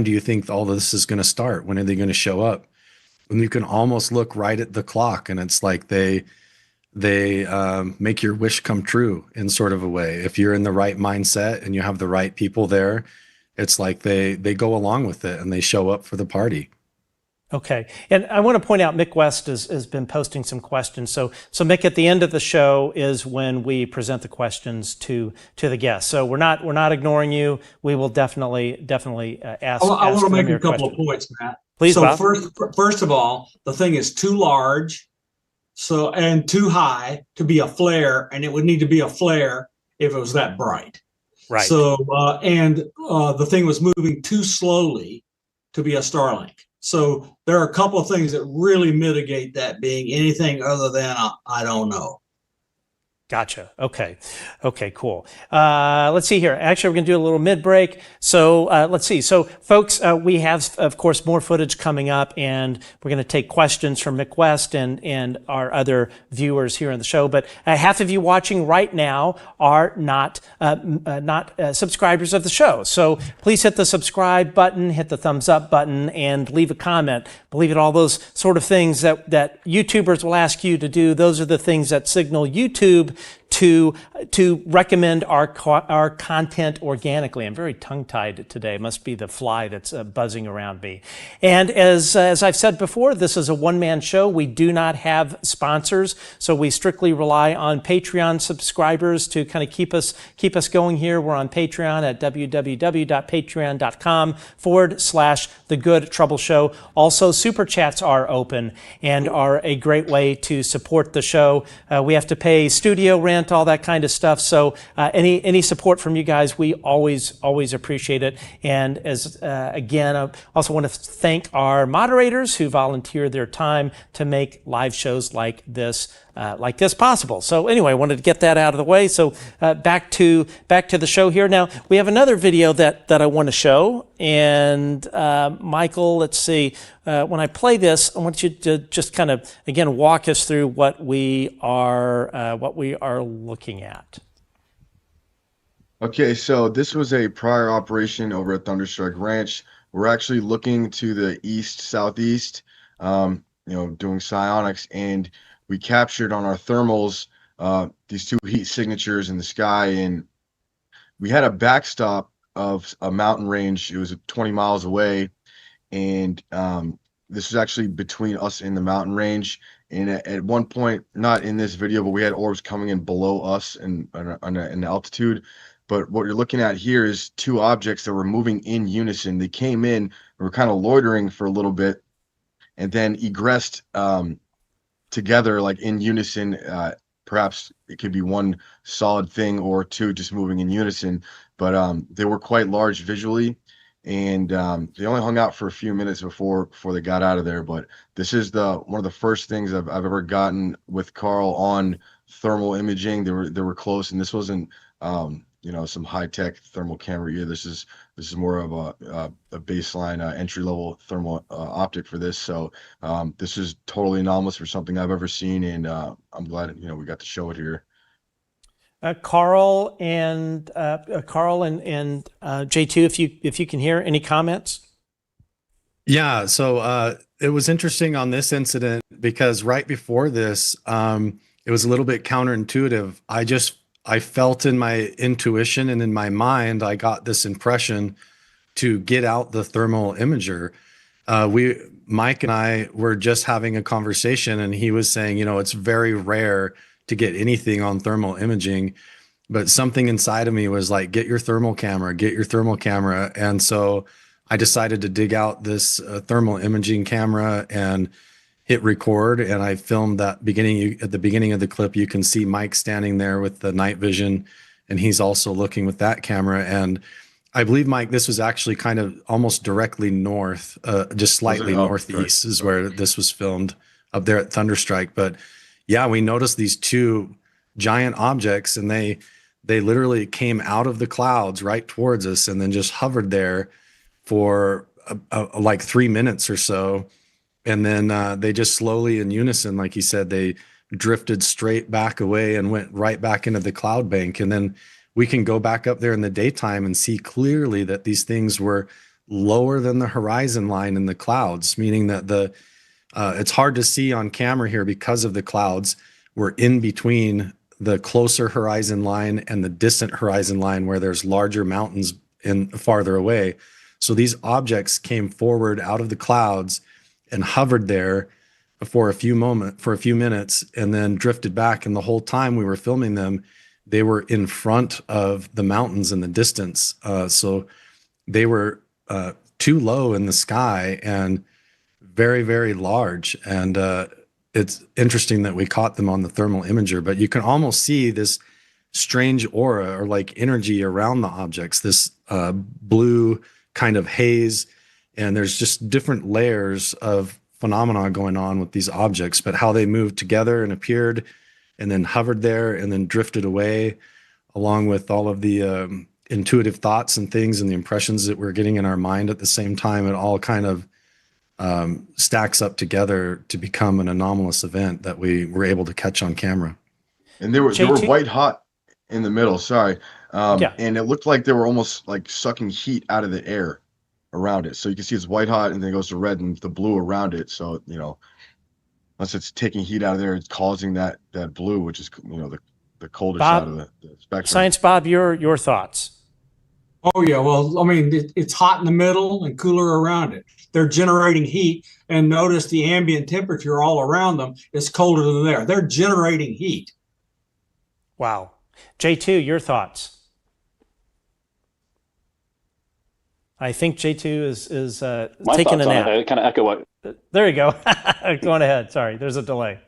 do you think all this is going to start? When are they going to show up? And you can almost look right at the clock, and it's like they make your wish come true in sort of a way. If you're in the right mindset and you have the right people there, it's like they go along with it and they show up for the party. Okay, and I want to point out Mick West has been posting some questions. So Mick, at the end of the show is when we present the questions to the guests. So we're not ignoring you. We will definitely ask. I want to make a couple questions. of points, Matt. Please, so Bob. first of all, the thing is too large, and too high to be a flare, and it would need to be a flare if it was that bright. Right. So the thing was moving too slowly to be a Starlink. So there are a couple of things that really mitigate that being anything other than I don't know. Gotcha. Okay, cool. Let's see here. Actually, we're going to do a little mid-break. So let's see. So folks, we have, of course, more footage coming up, and we're going to take questions from Mick West and our other viewers here on the show. But half of you watching right now are not subscribers of the show. So please hit the subscribe button, hit the thumbs up button, and leave a comment. Believe it, all those sort of things that YouTubers will ask you to do, those are the things that signal YouTube to to recommend our content organically. I'm very tongue-tied today. It must be the fly that's buzzing around me. And as I've said before, this is a one-man show. We do not have sponsors, so we strictly rely on Patreon subscribers to kind of keep us going here. We're on Patreon at www.patreon.com/The Good Trouble Show. Also, super chats are open and are a great way to support the show. We have to pay studio rent, all that kind of stuff. So any support from you guys, we always appreciate it. And as again, I also want to thank our moderators who volunteer their time to make live shows like this possible. So anyway, I wanted to get that out of the way. So back to the show here. Now we have another video that I want to show. And Michael, let's see. When I play this, I want you to just kind of again walk us through what we are looking at. Okay, so this was a prior operation over at Thunderstrike Ranch. We're actually looking to the east-southeast, doing psionics, and we captured on our thermals these two heat signatures in the sky, and we had a backstop of a mountain range. It was 20 miles away, and this was actually between us and the mountain range. And at one point, not in this video, but we had orbs coming in below us in altitude. But what you're looking at here is two objects that were moving in unison. They came in, were kind of loitering for a little bit, and then egressed together, like in unison. Perhaps it could be one solid thing or two just moving in unison, but they were quite large visually, and they only hung out for a few minutes before they got out of there. But this is one of the first things I've ever gotten with Carl on thermal imaging. They were close, and this wasn't some high-tech thermal camera either. This is more of a baseline entry-level thermal optic for this. So this is totally anomalous for something I've ever seen, and I'm glad we got to show it here. Carl and J2, if you can hear any comments. Yeah, so it was interesting on this incident because right before this, it was a little bit counterintuitive. I felt in my intuition and in my mind, I got this impression to get out the thermal imager. Mike and I were just having a conversation, and he was saying, it's very rare to get anything on thermal imaging, but something inside of me was like, get your thermal camera. And so I decided to dig out this thermal imaging camera and hit record, and I filmed that at the beginning of the clip. You can see Mike standing there with the night vision, and he's also looking with that camera. And I believe, Mike, this was actually kind of almost directly north, just slightly northeast is where this was filmed, up there at Thunderstrike. But yeah, we noticed these two giant objects, and they literally came out of the clouds right towards us and then just hovered there for like 3 minutes or so. And then they just slowly in unison, like he said, they drifted straight back away and went right back into the cloud bank. And then we can go back up there in the daytime and see clearly that these things were lower than the horizon line in the clouds, meaning that it's hard to see on camera here because of the clouds. We're in between the closer horizon line and the distant horizon line where there's larger mountains farther away. So these objects came forward out of the clouds and hovered there for a few minutes, and then drifted back. And the whole time we were filming them, they were in front of the mountains in the distance. So they were too low in the sky and very, very large. And it's interesting that we caught them on the thermal imager, but you can almost see this strange aura or like energy around the objects, this blue kind of haze. And there's just different layers of phenomena going on with these objects, but how they moved together and appeared and then hovered there and then drifted away, along with all of the intuitive thoughts and things and the impressions that we're getting in our mind at the same time, it all kind of stacks up together to become an anomalous event that we were able to catch on camera. And they were white hot in the middle, sorry. And it looked like they were almost like sucking heat out of the air around it. So you can see it's white hot, and then it goes to red and the blue around it. So, unless it's taking heat out of there, it's causing that blue, which is, the coldest side of the spectrum. Science Bob, your thoughts? Oh yeah, well, I mean, it's hot in the middle and cooler around it. They're generating heat, and notice the ambient temperature all around them is colder than there. They're generating heat. Wow. J2, your thoughts? I think J2 is taking a nap. Kind of echo what. There you go. Going ahead. Sorry, there's a delay.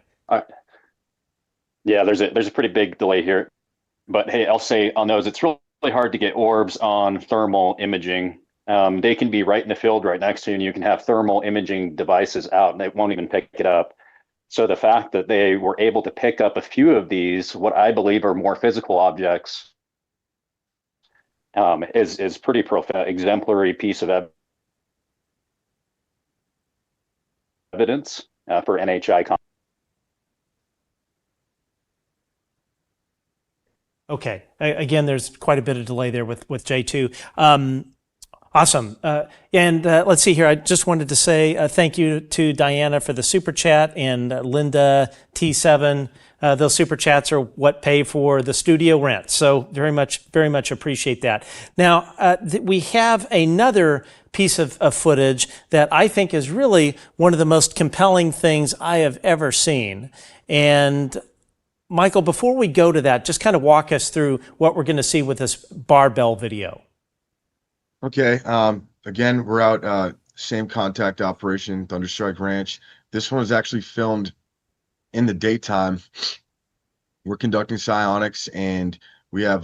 Yeah, there's a pretty big delay here, but hey, I'll say on those, it's really hard to get orbs on thermal imaging. They can be right in the field right next to you, and you can have thermal imaging devices out and they won't even pick it up. So the fact that they were able to pick up a few of these, what I believe are more physical objects, is pretty exemplary piece of evidence for NHI. Okay. Again, there's quite a bit of delay there with J2. Awesome. And let's see here. I just wanted to say thank you to Diana for the super chat and Linda T7. Those super chats are what pay for the studio rent. So very much appreciate that. Now, we have another piece of footage that I think is really one of the most compelling things I have ever seen. And Michael, before we go to that, just kind of walk us through what we're going to see with this barbell video. Okay. Again, we're out, same contact operation, Thunderstrike Ranch. This one was actually filmed in the daytime. We're conducting psionics, and we have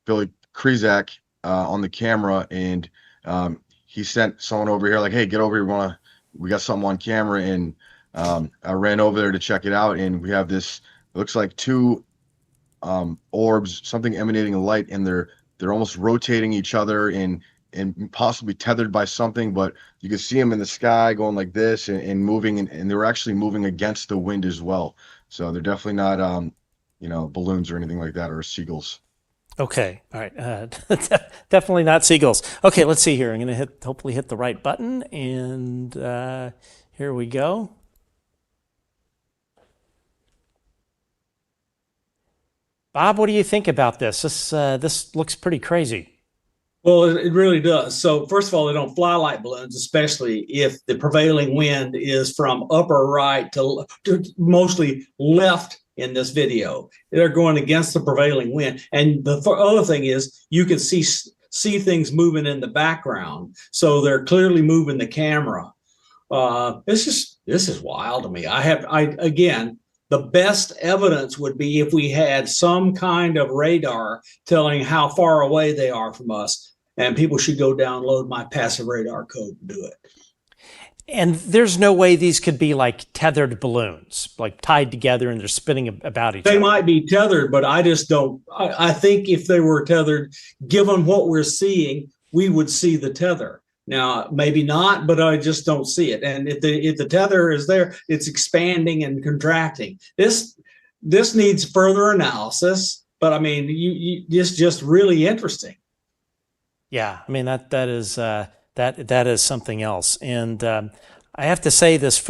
Billy Krizak on the camera, and he sent someone over here like, hey, get over here. We got something on camera, and I ran over there to check it out, and we have this, it looks like two orbs, something emanating a light, and they're almost rotating each other and possibly tethered by something, but you can see them in the sky going like this and moving, and they were actually moving against the wind as well. So they're definitely not, balloons or anything like that, or seagulls. Okay, all right, definitely not seagulls. Okay, let's see here. I'm going to hopefully hit the right button, and here we go. Bob, what do you think about this? This looks pretty crazy. Well, it really does. So first of all, they don't fly like balloons, especially if the prevailing wind is from upper right to mostly left in this video. They're going against the prevailing wind. And the other thing is you can see things moving in the background. So they're clearly moving the camera. This is wild to me. Again, the best evidence would be if we had some kind of radar telling how far away they are from us. And people should go download my passive radar code and do it. And there's no way these could be like tethered balloons, like tied together and they're spinning about each other. They might be tethered, but I just don't. I think if they were tethered, given what we're seeing, we would see the tether. Now, maybe not, but I just don't see it. And if the tether is there, it's expanding and contracting. This needs further analysis, but I mean, it's just really interesting. Yeah, I mean that is something else, and I have to say this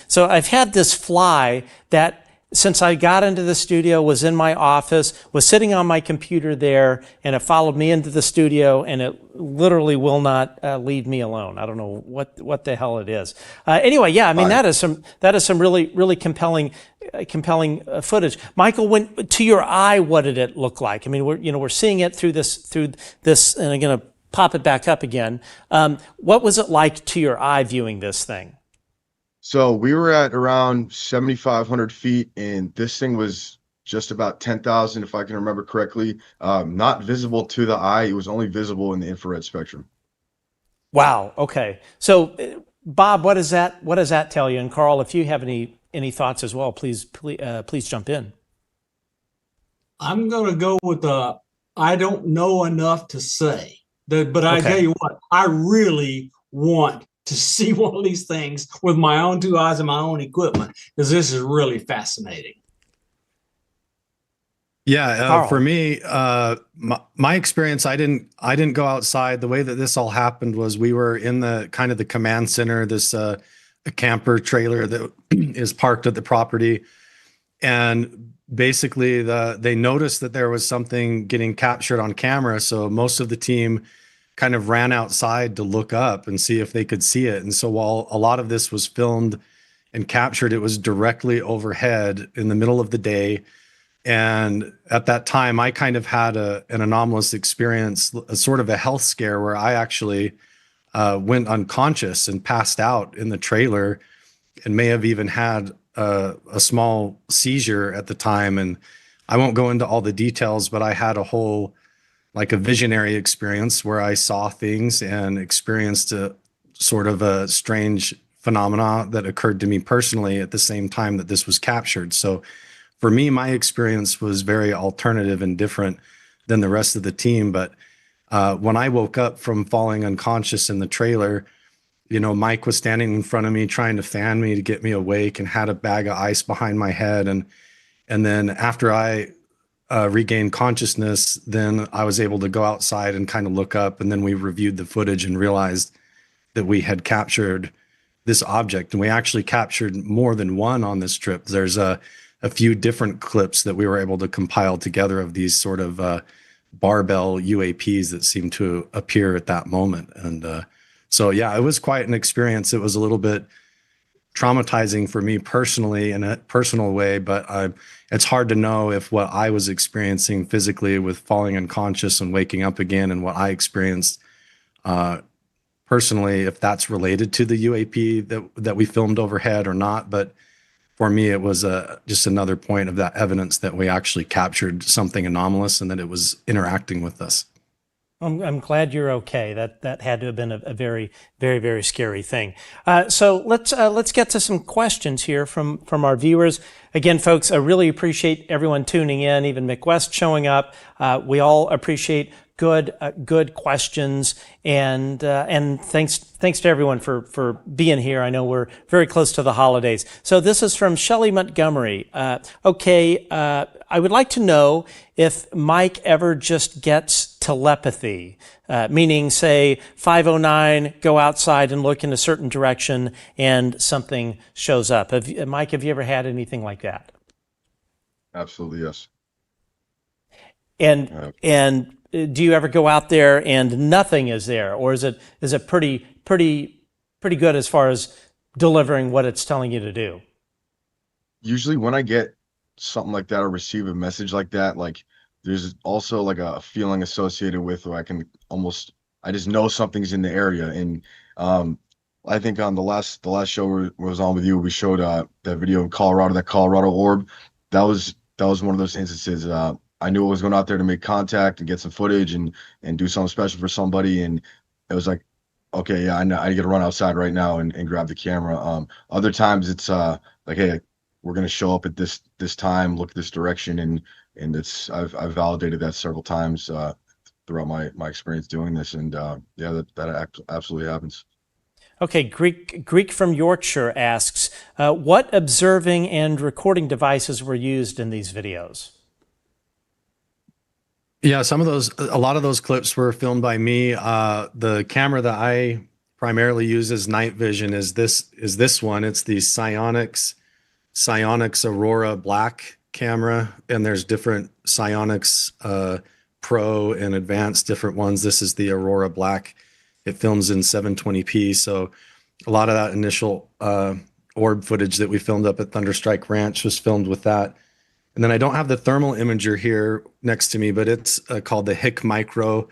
so I've had this fly that since I got into the studio was in my office, was sitting on my computer there, and it followed me into the studio, and it literally will not leave me alone. I don't know what the hell it is. Anyway, yeah, I mean that is some really compelling footage. Michael, to your eye, what did it look like? I mean, we're seeing it through this, and I'm going to pop it back up again. What was it like to your eye viewing this thing? So we were at around 7,500 feet, and this thing was just about 10,000, if I can remember correctly. Not visible to the eye; it was only visible in the infrared spectrum. Wow. Okay. So, Bob, what does that tell you? And Carl, if you have any thoughts as well, please jump in. I'm going to go with I don't know enough to say, but I tell you what, I really want to see one of these things with my own two eyes and my own equipment, because this is really fascinating. Yeah, for me, my experience, I didn't go outside. The way that this all happened was we were in the kind of the command center, this a camper trailer that is parked at the property, and basically they noticed that there was something getting captured on camera. So most of the team kind of ran outside to look up and see if they could see it. And so while a lot of this was filmed and captured, it was directly overhead in the middle of the day. And at that time, I kind of had an anomalous experience, a sort of a health scare where I actually went unconscious and passed out in the trailer and may have even had a small seizure at the time. And I won't go into all the details, but I had a whole, like a visionary experience where I saw things and experienced a sort of a strange phenomena that occurred to me personally at the same time that this was captured. So for me, my experience was very alternative and different than the rest of the team. But when I woke up from falling unconscious in the trailer, you know, Mike was standing in front of me trying to fan me to get me awake and had a bag of ice behind my head. And then after I regained consciousness, then I was able to go outside and kind of look up. And then we reviewed the footage and realized that we had captured this object. And we actually captured more than one on this trip. There's a few different clips that we were able to compile together of these sort of barbell UAPs that seemed to appear at that moment. And so, yeah, it was quite an experience. It was a little bit traumatizing for me personally in a personal way, but it's hard to know if what I was experiencing physically with falling unconscious and waking up again and what I experienced personally, if that's related to the UAP that we filmed overhead or not. But for me, it was just another point of that evidence that we actually captured something anomalous and that it was interacting with us. I'm glad you're okay. That had to have been a very, very, very scary thing. So let's get to some questions here from our viewers. Again, folks, I really appreciate everyone tuning in, even Mick West showing up. We all appreciate good questions, and thanks to everyone for being here. I know we're very close to the holidays. So this is from Shelley Montgomery. I would like to know if Mike ever just gets telepathy, meaning, say, 509, go outside and look in a certain direction and something shows up. Mike, have you ever had anything like that? Absolutely, yes. And do you ever go out there and nothing is there, or is it pretty good as far as delivering what it's telling you to do? Usually when I get something like that or receive a message like that, like there's also like a feeling associated with where I just know something's in the area. And I think on the last show we was on with you, we showed that video of Colorado, that Colorado orb. That was one of those instances. I knew I was going out there to make contact and get some footage and do something special for somebody. And it was like, okay, yeah, I got to run outside right now and grab the camera. Other times it's like, hey, we're going to show up at this time, look this direction. And I've validated that several times throughout my experience doing this. And yeah, that absolutely happens. Okay, Greek from Yorkshire asks, what observing and recording devices were used in these videos? Yeah, a lot of those clips were filmed by me. The camera that I primarily use as night vision is this one. It's the Psionics Aurora Black camera, and there's different Psionics Pro and Advanced, different ones. This is the Aurora Black. It films in 720p, so a lot of that initial orb footage that we filmed up at Thunderstrike Ranch was filmed with that. And then I don't have the thermal imager here next to me, but it's called the HIC Micro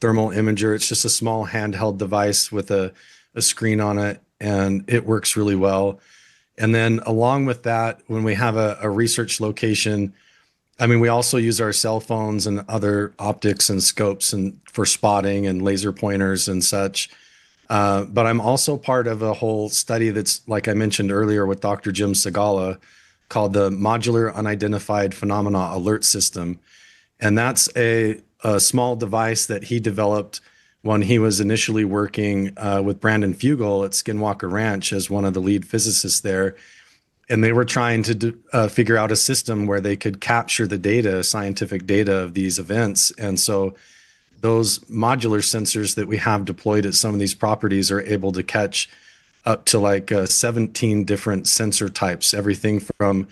thermal imager. It's just a small handheld device with a screen on it, and it works really well. And then along with that, when we have a research location, I mean, we also use our cell phones and other optics and scopes and for spotting and laser pointers and such. But I'm also part of a whole study that's, like I mentioned earlier, with Dr. Jim Segala, called the Modular Unidentified Phenomena Alert System. And that's a small device that he developed when he was initially working with Brandon Fugel at Skinwalker Ranch as one of the lead physicists there. And they were trying to figure out a system where they could capture the data, scientific data of these events. And so those modular sensors that we have deployed at some of these properties are able to catch up to like 17 different sensor types, everything from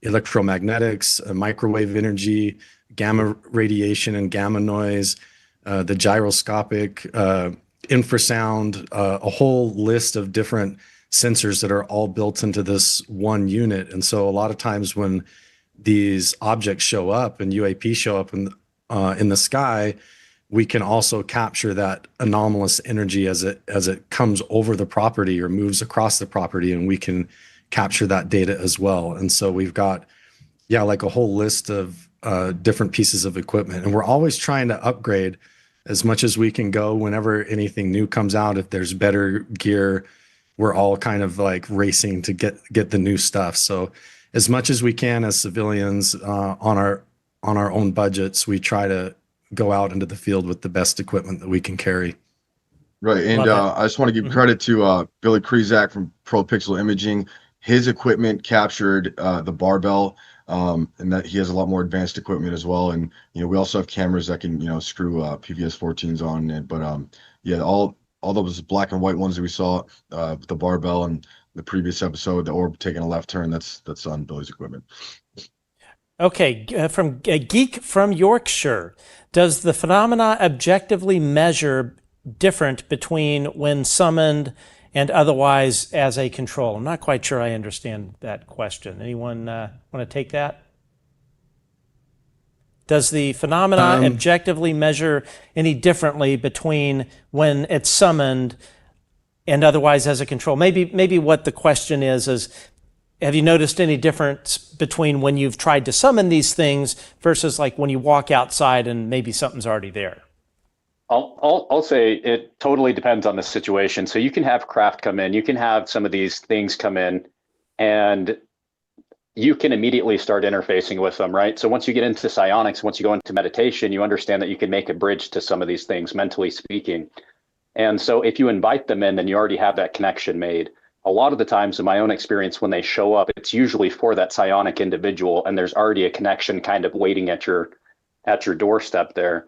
electromagnetics, microwave energy, gamma radiation and gamma noise, the gyroscopic, infrasound, a whole list of different sensors that are all built into this one unit. And so a lot of times when these objects show up and UAP show up in the sky, we can also capture that anomalous energy as it comes over the property or moves across the property, and we can capture that data as well. And so we've got, like a whole list of different pieces of equipment, and we're always trying to upgrade as much as we can go. Whenever anything new comes out, if there's better gear, we're all kind of like racing to get the new stuff. So as much as we can as civilians on our own budgets, we try to go out into the field with the best equipment that we can carry. Right. And I just want to give credit to Billy Krizak from Pro Pixel Imaging. His equipment captured the barbell, and that he has a lot more advanced equipment as well. And, we also have cameras that can, screw PVS 14s on it. But all those black and white ones that we saw with the barbell and the previous episode, the orb taking a left turn, that's on Billy's equipment. Okay, from a geek from Yorkshire, does the phenomena objectively measure different between when summoned and otherwise as a control? I'm not quite sure I understand that question. Anyone want to take that? Does the phenomena objectively measure any differently between when it's summoned and otherwise as a control? Maybe what the question is have you noticed any difference between when you've tried to summon these things versus like when you walk outside and maybe something's already there? I'll say it totally depends on the situation. So you can have craft come in, you can have some of these things come in, and you can immediately start interfacing with them, right? So once you get into psionics, once you go into meditation, you understand that you can make a bridge to some of these things, mentally speaking. And so if you invite them in, then you already have that connection made. A lot of the times in my own experience, when they show up, it's usually for that psionic individual, and there's already a connection kind of waiting at your doorstep there.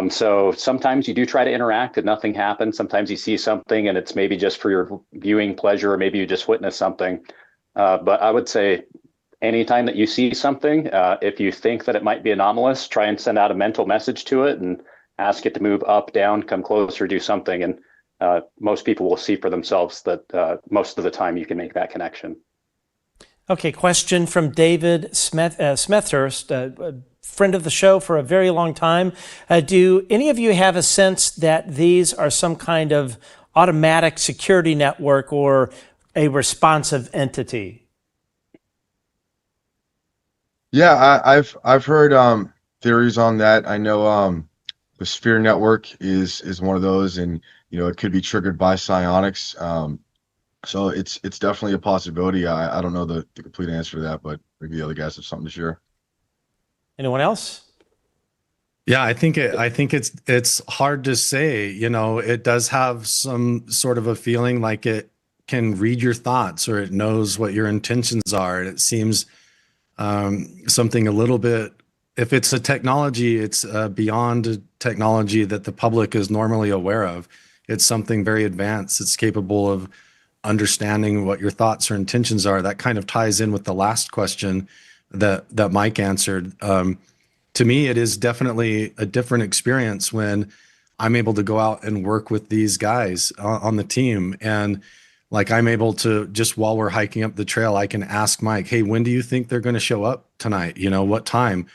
So sometimes you do try to interact and nothing happens. Sometimes you see something and it's maybe just for your viewing pleasure, or maybe you just witness something. But I would say anytime that you see something, if you think that it might be anomalous, try and send out a mental message to it and ask it to move up, down, come closer, do something. And most people will see for themselves that most of the time you can make that connection. Okay, question from David Smethurst, a friend of the show for a very long time. Do any of you have a sense that these are some kind of automatic security network or a responsive entity? Yeah, I've heard theories on that. I know the Sphere network is one of those, and it could be triggered by psionics. So it's definitely a possibility. I don't know the complete answer to that, but maybe the other guys have something to share. Anyone else? Yeah, I think it's hard to say. It does have some sort of a feeling like it can read your thoughts, or it knows what your intentions are. And it seems something a little bit, if it's a technology, it's beyond a technology that the public is normally aware of. It's something very advanced. It's capable of understanding what your thoughts or intentions are. That kind of ties in with the last question that Mike answered. To me, it is definitely a different experience when I'm able to go out and work with these guys on the team. And like, I'm able to, just while we're hiking up the trail, I can ask Mike, hey, when do you think they're going to show up tonight? What time?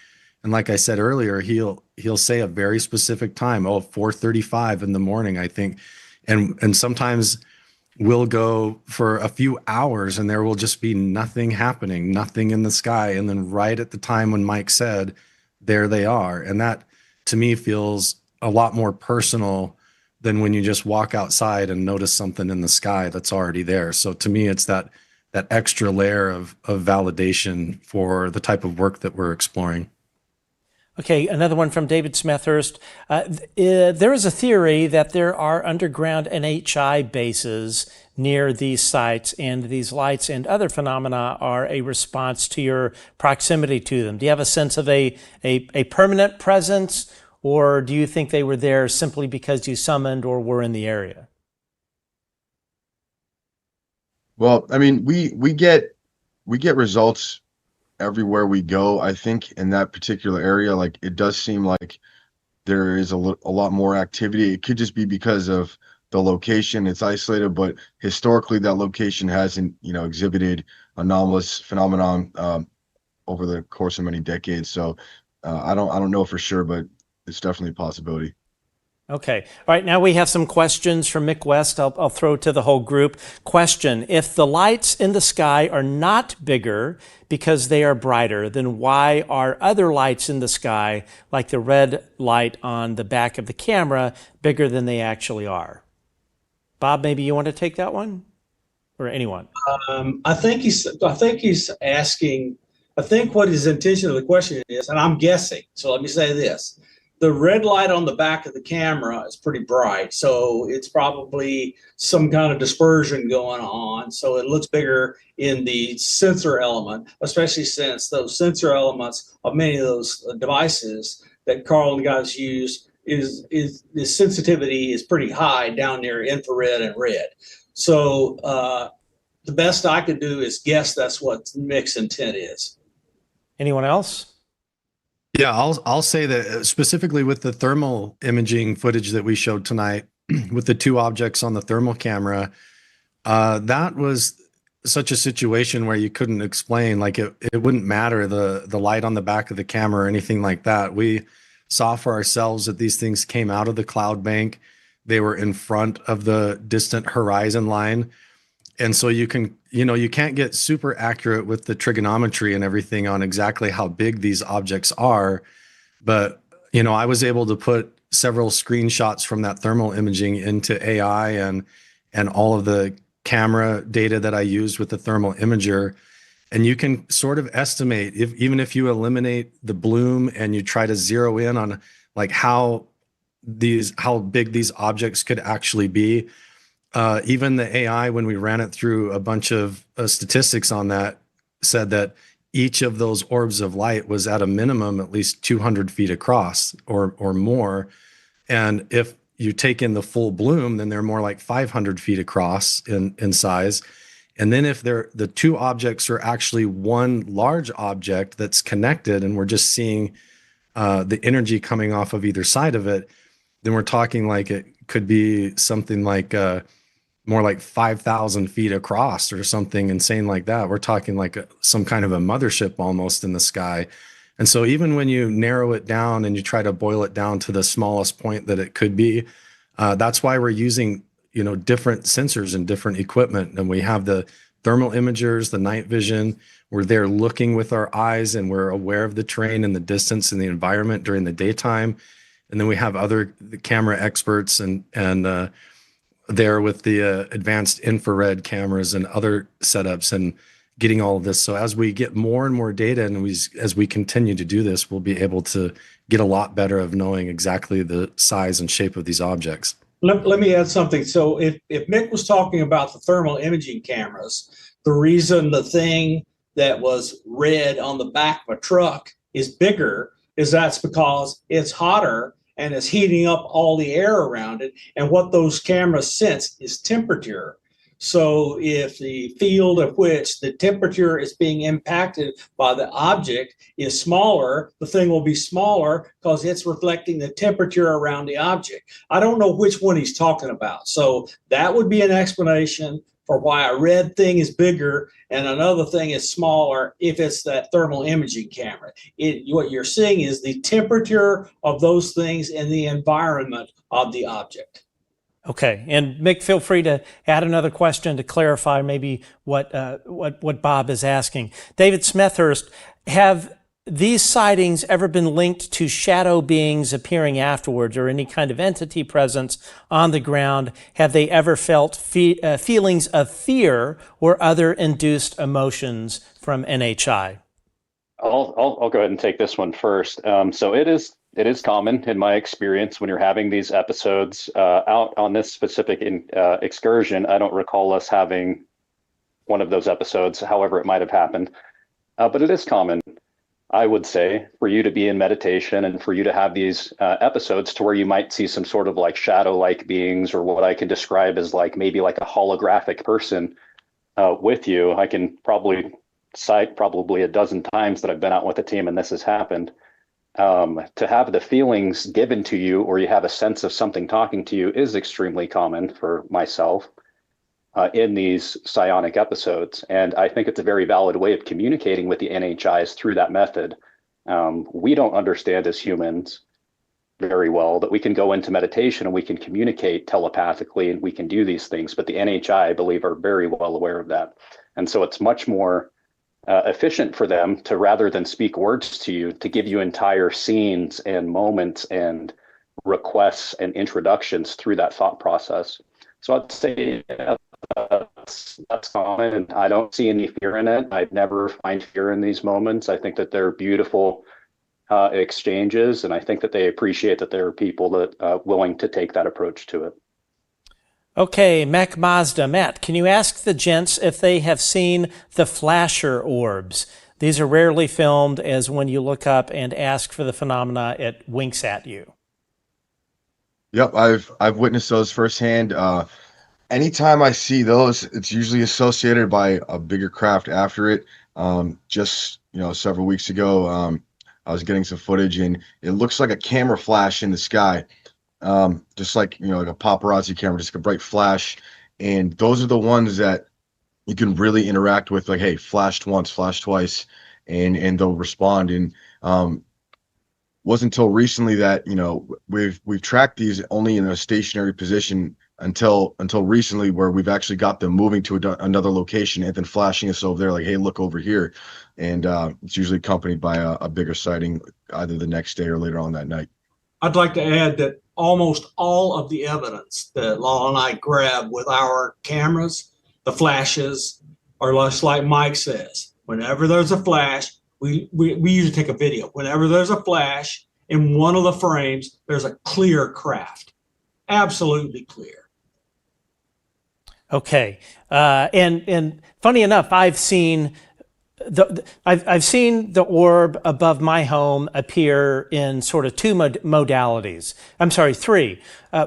And like I said earlier, he'll say a very specific time, 4:35 in the morning, I think. And sometimes we'll go for a few hours and there will just be nothing happening, nothing in the sky. And then right at the time when Mike said, there they are. And that, to me, feels a lot more personal than when you just walk outside and notice something in the sky that's already there. So to me, it's that extra layer of validation for the type of work that we're exploring. Okay, another one from David Smethurst. There is a theory that there are underground NHI bases near these sites, and these lights and other phenomena are a response to your proximity to them. Do you have a sense of a permanent presence, or do you think they were there simply because you summoned or were in the area? Well, I mean, we get results everywhere we go. I think in that particular area, like it does seem like there is a lot more activity. It could just be because of the location. It's isolated, but historically that location hasn't, exhibited anomalous phenomenon over the course of many decades. So I don't know for sure, but it's definitely a possibility. Okay. All right. Now we have some questions from Mick West. I'll throw to the whole group. Question: if the lights in the sky are not bigger because they are brighter, then why are other lights in the sky, like the red light on the back of the camera, bigger than they actually are? Bob, maybe you want to take that one, or anyone? I think he's asking. I think what his intention of the question is, and I'm guessing. So let me say this: the red light on the back of the camera is pretty bright, so it's probably some kind of dispersion going on. So it looks bigger in the sensor element, especially since those sensor elements of many of those devices that Carl and guys use is the sensitivity is pretty high down near infrared and red. So the best I could do is guess that's what Mick's intent is. Anyone else? Yeah, I'll say that specifically with the thermal imaging footage that we showed tonight, with the two objects on the thermal camera, that was such a situation where you couldn't explain, like it wouldn't matter the light on the back of the camera or anything like that. We saw for ourselves that these things came out of the cloud bank. They were in front of the distant horizon line. And so you can't get super accurate with the trigonometry and everything on exactly how big these objects are. But, I was able to put several screenshots from that thermal imaging into AI and all of the camera data that I used with the thermal imager. And you can sort of estimate, even if you eliminate the bloom and you try to zero in on like how big these objects could actually be. Even the AI, when we ran it through a bunch of statistics on that, said that each of those orbs of light was at a minimum at least 200 feet across or more. And if you take in the full bloom, then they're more like 500 feet across in size. And then if the two objects are actually one large object that's connected and we're just seeing the energy coming off of either side of it, then we're talking like it could be something like more like 5,000 feet across or something insane like that. We're talking like some kind of a mothership almost in the sky. And so even when you narrow it down and you try to boil it down to the smallest point that it could be, that's why we're using, different sensors and different equipment. And we have the thermal imagers, the night vision. We're there looking with our eyes and we're aware of the terrain and the distance and the environment during the daytime. And then we have other camera experts and there with the advanced infrared cameras and other setups and getting all of this. So as we get more and more data and as we continue to do this, we'll be able to get a lot better of knowing exactly the size and shape of these objects. Let me add something. So if Mick was talking about the thermal imaging cameras, the reason the thing that was red on the back of a truck is bigger is that's because it's hotter and it's heating up all the air around it. And what those cameras sense is temperature. So if the field of which the temperature is being impacted by the object is smaller, the thing will be smaller because it's reflecting the temperature around the object. I don't know which one he's talking about. So that would be an explanation for why a red thing is bigger and another thing is smaller if it's that thermal imaging camera. What you're seeing is the temperature of those things in the environment of the object. Okay, and Mick, feel free to add another question to clarify maybe what Bob is asking. David Smethurst, have these sightings ever been linked to shadow beings appearing afterwards or any kind of entity presence on the ground? Have they ever felt feelings of fear or other induced emotions from NHI? I'll go ahead and take this one first. So it is common in my experience when you're having these episodes out on this specific excursion. I don't recall us having one of those episodes, however it might have happened. But it is common, I would say, for you to be in meditation and for you to have these episodes to where you might see some sort of like shadow-like beings or what I can describe as like maybe like a holographic person with you. I can probably site probably a dozen times that I've been out with a team and this has happened. To have the feelings given to you, or you have a sense of something talking to you, is extremely common for myself in these psionic episodes. And I think it's a very valid way of communicating with the NHIs through that method. We don't understand as humans very well that we can go into meditation and we can communicate telepathically and we can do these things, but the NHI, I believe, are very well aware of that. And so it's much more efficient for them to, rather than speak words to you, to give you entire scenes and moments and requests and introductions through that thought process. So I'd say that's common, and I don't see any fear in it. I'd never find fear in these moments. I think that they're beautiful exchanges, and I think that they appreciate that there are people that are willing to take that approach to it. Okay, Mech Mazda. Matt, can you ask the gents if they have seen the flasher orbs? These are rarely filmed, as when you look up and ask for the phenomena, it winks at you. Yep, I've witnessed those firsthand. Anytime I see those, it's usually associated by a bigger craft after it. Just several weeks ago, I was getting some footage, and it looks like a camera flash in the sky. Just like like a paparazzi camera, just a bright flash. And those are the ones that you can really interact with, like, hey, flashed once, flashed twice, and they'll respond. And wasn't until recently that we've tracked these only in a stationary position until recently, where we've actually got them moving to another location and then flashing us over there, like, hey, look over here. And it's usually accompanied by a bigger sighting either the next day or later on that night. I'd like to add that almost all of the evidence that Law and I grab with our cameras, the flashes, are just like Mike says. Whenever there's a flash, we usually take a video. Whenever there's a flash in one of the frames, there's a clear craft, absolutely clear. Okay, and funny enough, I've seen the orb above my home appear in sort of two modalities. I'm sorry, three.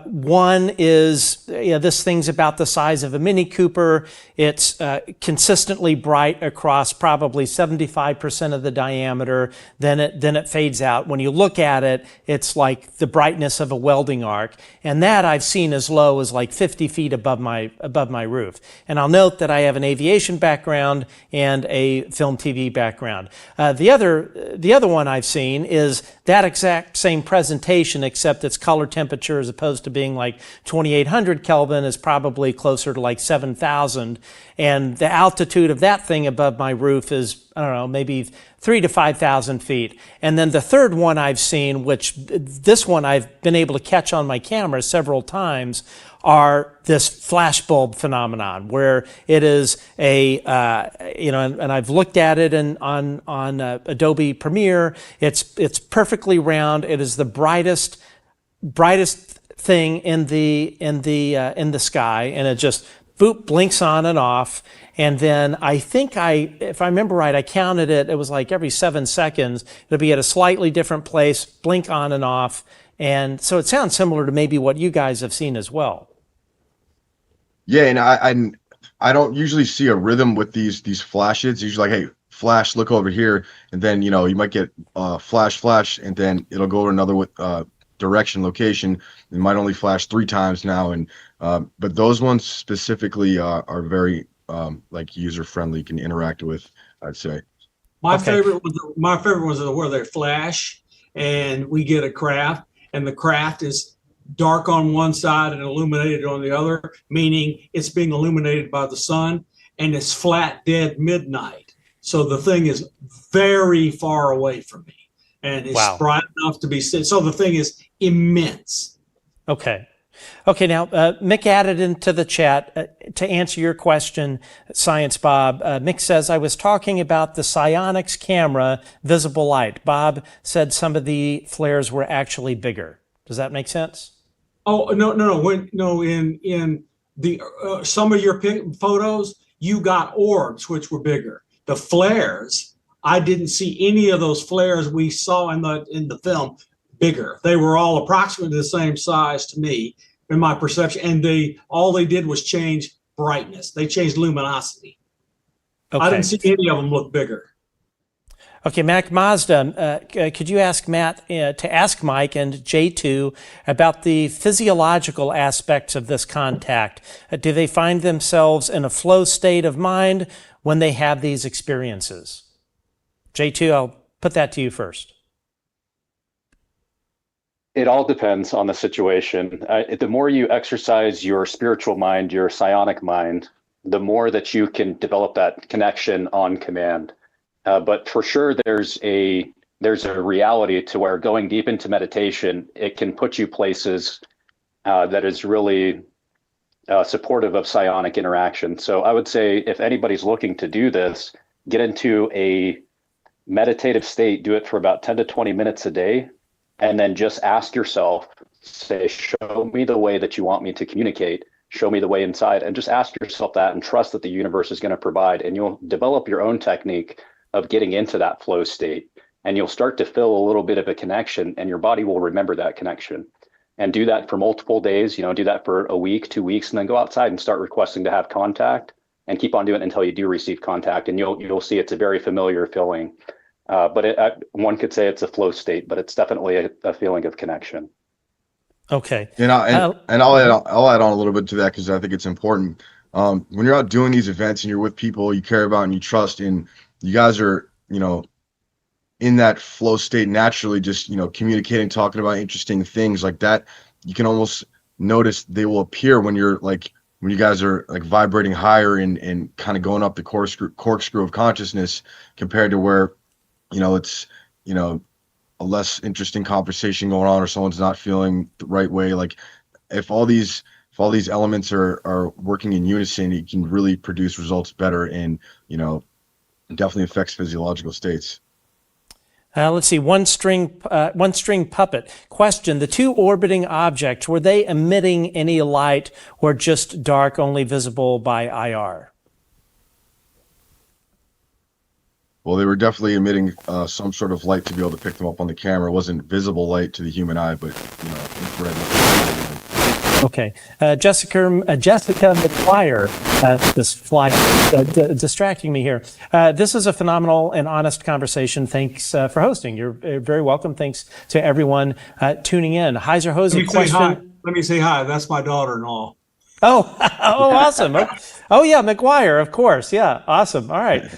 One is this thing's about the size of a Mini Cooper. It's consistently bright across probably 75% of the diameter. Then it fades out. When you look at it, it's like the brightness of a welding arc. And that I've seen as low as like 50 feet above my roof. And I'll note that I have an aviation background and a film TV background. The other one I've seen is that exact same presentation, except its color temperature, as opposed to being like 2800 Kelvin, is probably closer to like 7000. And the altitude of that thing above my roof is, I don't know, maybe 3,000 to 5,000 feet. And then the third one I've seen, which this one I've been able to catch on my camera several times, are this flashbulb phenomenon, where it is and I've looked at it on Adobe Premiere. It's perfectly round. It is the brightest thing in the sky, and it just boop, blinks on and off. And then I think if I remember right, I counted it. It was like every 7 seconds, it'll be at a slightly different place, blink on and off. And so it sounds similar to maybe what you guys have seen as well. Yeah, and I don't usually see a rhythm with these flashes. It's usually like, hey, flash, look over here, and then you might get flash, and then it'll go to another direction, location. It might only flash 3 times now, and but those ones specifically are very like user friendly, can interact with, I'd say. My favorite ones are where they flash and we get a craft, and the craft is dark on one side and illuminated on the other, meaning it's being illuminated by the sun, and it's flat dead midnight. So the thing is very far away from me, and it's bright enough to be seen. So the thing is immense. Okay, now Mick added into the chat to answer your question, Science Bob. Mick says, I was talking about the Psionics camera visible light. Bob said some of the flares were actually bigger. Does that make sense? Oh, no. In the some of your photos, you got orbs, which were bigger. The flares, I didn't see any of those flares we saw in the film bigger. They were all approximately the same size to me in my perception, and all they did was change brightness. They changed luminosity. I Okay. didn't see any of them look bigger. Okay, Mac Mazda, could you ask Matt to ask Mike and J2 about the physiological aspects of this contact? Do they find themselves in a flow state of mind when they have these experiences? J2, I'll put that to you first. It all depends on the situation. The more you exercise your spiritual mind, your psionic mind, the more that you can develop that connection on command. But for sure, there's a reality to where going deep into meditation, it can put you places that is really supportive of psionic interaction. So I would say if anybody's looking to do this, get into a meditative state, do it for about 10 to 20 minutes a day, and then just ask yourself, say, show me the way that you want me to communicate, show me the way inside, and just ask yourself that and trust that the universe is going to provide, and you'll develop your own technique of getting into that flow state, and you'll start to feel a little bit of a connection, and your body will remember that connection. And do that for multiple days, do that for a week, 2 weeks, and then go outside and start requesting to have contact, and keep on doing it until you do receive contact, and you'll see it's a very familiar feeling. But one could say it's a flow state, but it's definitely a feeling of connection. Okay. And I'll add on a little bit to that because I think it's important. When you're out doing these events and you're with people you care about and you trust, and you guys are, in that flow state naturally, just, communicating, talking about interesting things like that, you can almost notice they will appear when you're like, when you guys are like vibrating higher and kind of going up the corkscrew of consciousness compared to where, it's, a less interesting conversation going on or someone's not feeling the right way. Like if all these elements are working in unison, it can really produce results better and, definitely affects physiological states. Let's see, one string puppet. Question, the two orbiting objects, were they emitting any light or just dark only visible by IR? Well, they were definitely emitting some sort of light to be able to pick them up on the camera. It wasn't visible light to the human eye, but infrared. Okay, Jessica McGwier, this fly distracting me here. This is a phenomenal and honest conversation. Thanks for hosting. You're very welcome. Thanks to everyone tuning in. Heiser Hosey, question. Let me say hi. That's my daughter-in-law. Oh, awesome. Oh, yeah, McGwier, of course. Yeah, awesome. All right.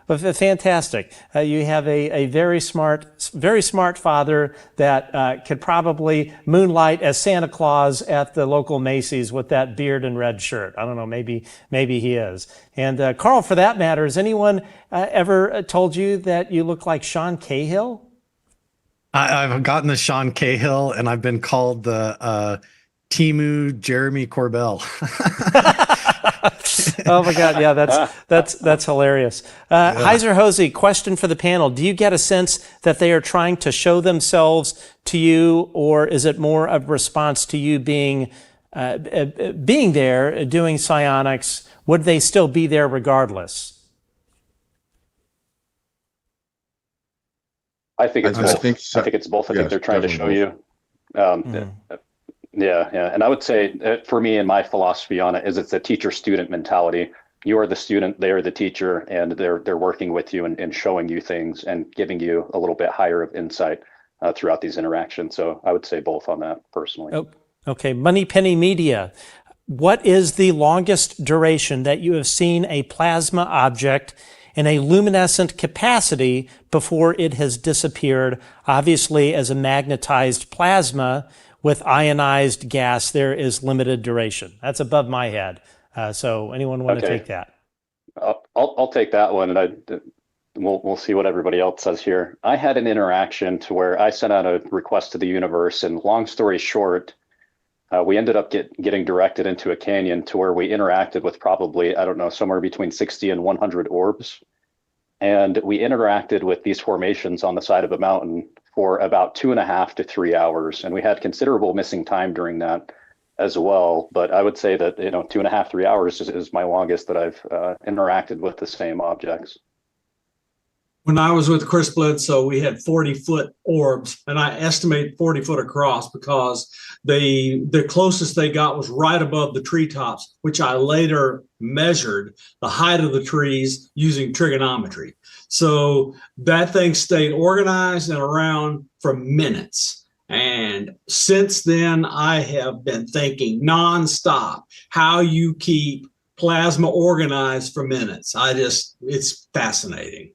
Fantastic. You have a very smart father that could probably moonlight as Santa Claus at the local Macy's with that beard and red shirt. I don't know, maybe he is. And Carl, for that matter, has anyone ever told you that you look like Sean Cahill? I've gotten the Sean Cahill, and I've been called the Timu Jeremy Corbell. Oh my God, yeah, that's hilarious. Heiser Hosey, question for the panel: do you get a sense that they are trying to show themselves to you, or is it more of a response to you being there doing psionics? Would they still be there regardless? I think it's both. I think it's both. I think they're trying to show you. Yeah. And I would say for me and my philosophy on it is it's a teacher-student mentality. You are the student, they are the teacher, and they're working with you and showing you things and giving you a little bit higher of insight throughout these interactions. So I would say both on that personally. Oh, okay. Moneypenny Media. What is the longest duration that you have seen a plasma object in a luminescent capacity before it has disappeared? Obviously, as a magnetized plasma, with ionized gas, there is limited duration. That's above my head. So anyone want to take that? I'll take that one, and we'll see what everybody else says here. I had an interaction to where I sent out a request to the universe, and long story short, we ended up getting directed into a canyon to where we interacted with probably, I don't know, somewhere between 60 and 100 orbs. And we interacted with these formations on the side of a mountain for about 2.5 to 3 hours. And we had considerable missing time during that as well. But I would say that, 2.5, 3 hours is my longest that I've interacted with the same objects. When I was with Chris Bledsoe, we had 40-foot orbs, and I estimate 40 foot across because the closest they got was right above the treetops, which I later measured the height of the trees using trigonometry. So that thing stayed organized and around for minutes. And since then, I have been thinking nonstop how you keep plasma organized for minutes. It's fascinating.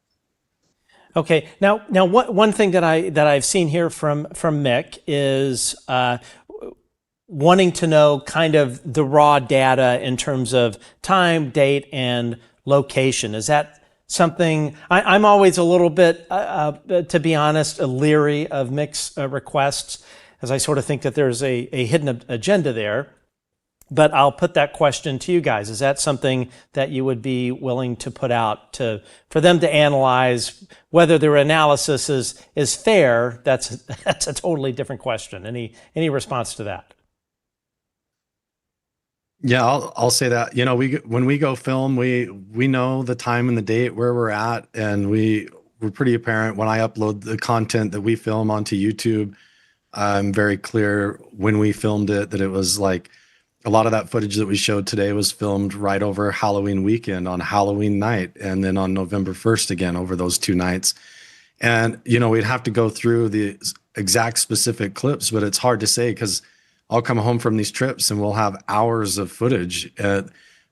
Okay. Now, one thing that I've seen here from Mick is wanting to know kind of the raw data in terms of time, date, and location. Is that something I'm always a little bit, to be honest, leery of Mick's requests, as I sort of think that there's a hidden agenda there. But I'll put that question to you guys. Is that something that you would be willing to put out for them to analyze whether their analysis is fair? That's a totally different question. Any response to that? Yeah, I'll say that. You know, when we go film, we know the time and the date where we're at, and we're pretty apparent when I upload the content that we film onto YouTube. I'm very clear when we filmed it that it was like a lot of that footage that we showed today was filmed right over Halloween weekend on Halloween night, and then on November 1st again over those 2 nights. And, you know, we'd have to go through the exact specific clips, but it's hard to say because I'll come home from these trips and we'll have hours of footage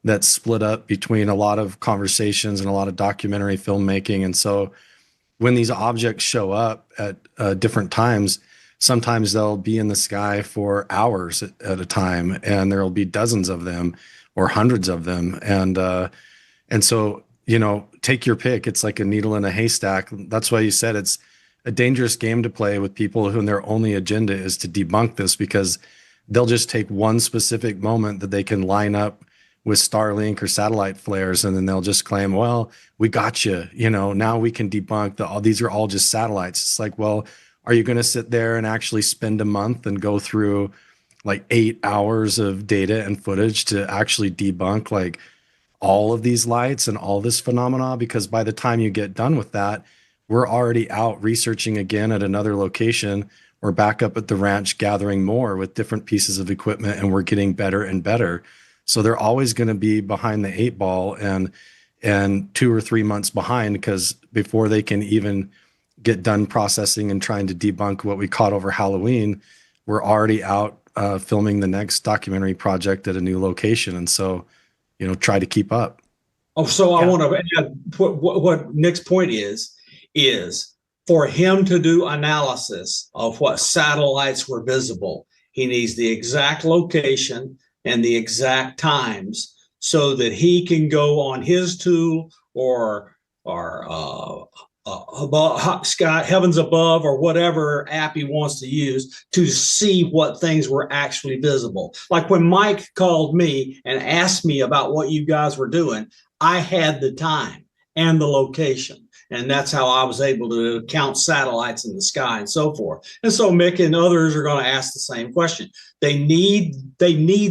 that's split up between a lot of conversations and a lot of documentary filmmaking. And so when these objects show up at different times, sometimes they'll be in the sky for hours at a time, and there'll be dozens of them or hundreds of them. And so, you know, take your pick. It's like a needle in a haystack. That's why you said it's a dangerous game to play with people who their only agenda is to debunk this, because they'll just take one specific moment that they can line up with Starlink or satellite flares, and then they'll just claim, well, we got you, you know, now we can debunk these are all just satellites. It's like, well, are you going to sit there and actually spend a month and go through like 8 hours of data and footage to actually debunk like all of these lights and all this phenomena? Because by the time you get done with that, we're already out researching again at another location or back up at the ranch gathering more with different pieces of equipment, and we're getting better and better. So they're always going to be behind the 8 ball and 2 or 3 months behind, because before they can even get done processing and trying to debunk what we caught over Halloween, we're already out filming the next documentary project at a new location. And so, you know, try to keep up. Oh, so I want to add what Nick's point is for him to do analysis of what satellites were visible, he needs the exact location and the exact times so that he can go on his tool or above, sky, heavens above, or whatever app he wants to use to see what things were actually visible. Like when Mike called me and asked me about what you guys were doing, I had the time and the location. And that's how I was able to count satellites in the sky and so forth. And so Mick and others are going to ask the same question. They need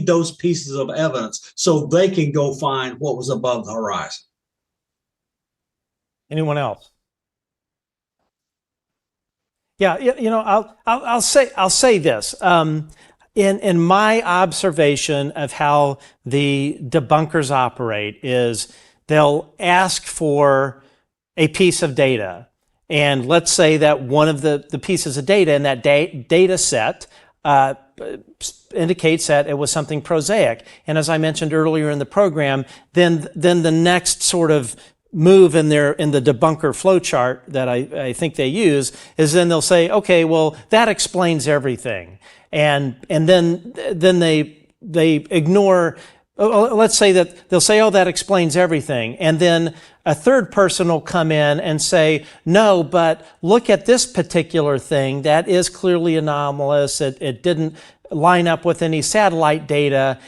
those pieces of evidence so they can go find what was above the horizon. Anyone else? Yeah, you know, I'll say this. In my observation of how the debunkers operate is they'll ask for a piece of data, and let's say that one of the pieces of data in that data set indicates that it was something prosaic. And as I mentioned earlier in the program, then the next sort of move in the debunker flowchart that I think they use is then they'll say, okay, well, that explains everything. And then they ignore, let's say that they'll say, oh, that explains everything. And then a third person will come in and say, no, but look at this particular thing. That is clearly anomalous. It didn't line up with any satellite data.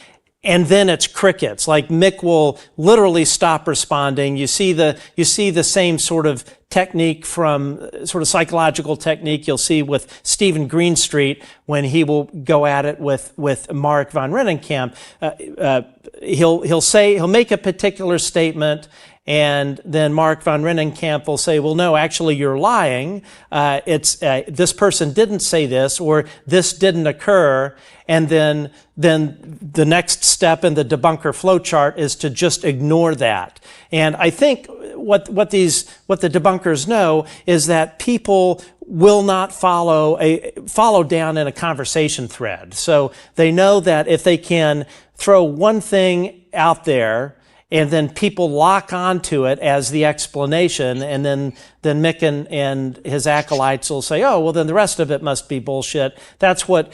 And then it's crickets. Like Mick will literally stop responding. You see the same sort of technique from sort of psychological technique you'll see with Stephen Greenstreet when he will go at it with Mark von Rennenkamp. He'll make a particular statement, and then Mark von Rennenkamp will say, well, no, actually you're lying. This person didn't say this, or this didn't occur. And then the next step in the debunker flowchart is to just ignore that. And I think what the debunkers know is that people will not follow down in a conversation thread. So they know that if they can throw one thing out there and then people lock onto it as the explanation, and then Mick and his acolytes will say, oh, well, then the rest of it must be bullshit. That's what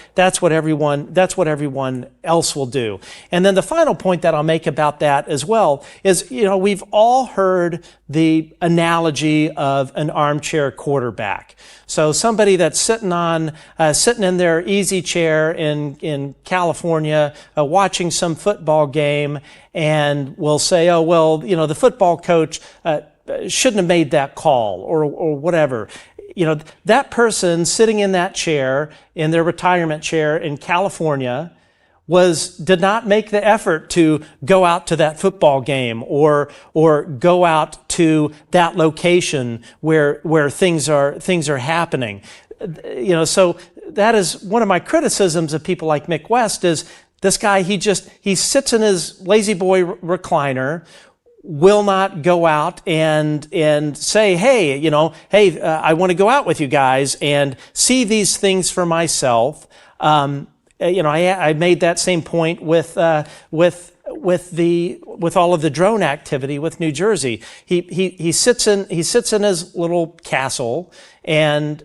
everyone else will do. And then the final point that I'll make about that as well is, we've all heard the analogy of an armchair quarterback. So somebody that's sitting in their easy chair in California, watching some football game, and will say, oh, well, the football coach shouldn't have made that call, or whatever. That person sitting in that chair, in their retirement chair in California, did not make the effort to go out to that football game or go out to that location where things are happening. So that is one of my criticisms of people like Mick West is this guy, he sits in his lazy boy recliner, will not go out and say, hey, I want to go out with you guys and see these things for myself. I made that same point with all of the drone activity with New Jersey. He sits in his little castle and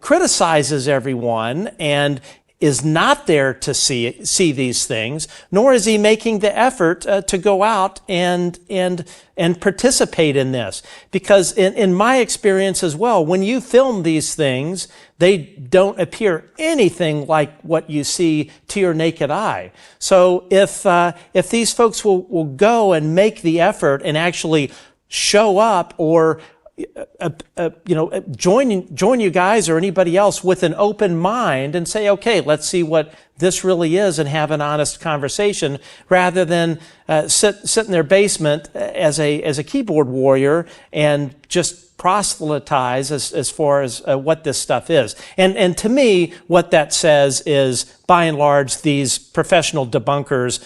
criticizes everyone and is not there to see these things, nor is he making the effort to go out and participate in this. Because in my experience as well, when you film these things, they don't appear anything like what you see to your naked eye. So if these folks will go and make the effort and actually show up or join you guys or anybody else with an open mind and say, okay, let's see what this really is and have an honest conversation, rather than sit in their basement as a keyboard warrior and just proselytize as far as what this stuff is. And to me, what that says is, by and large, these professional debunkers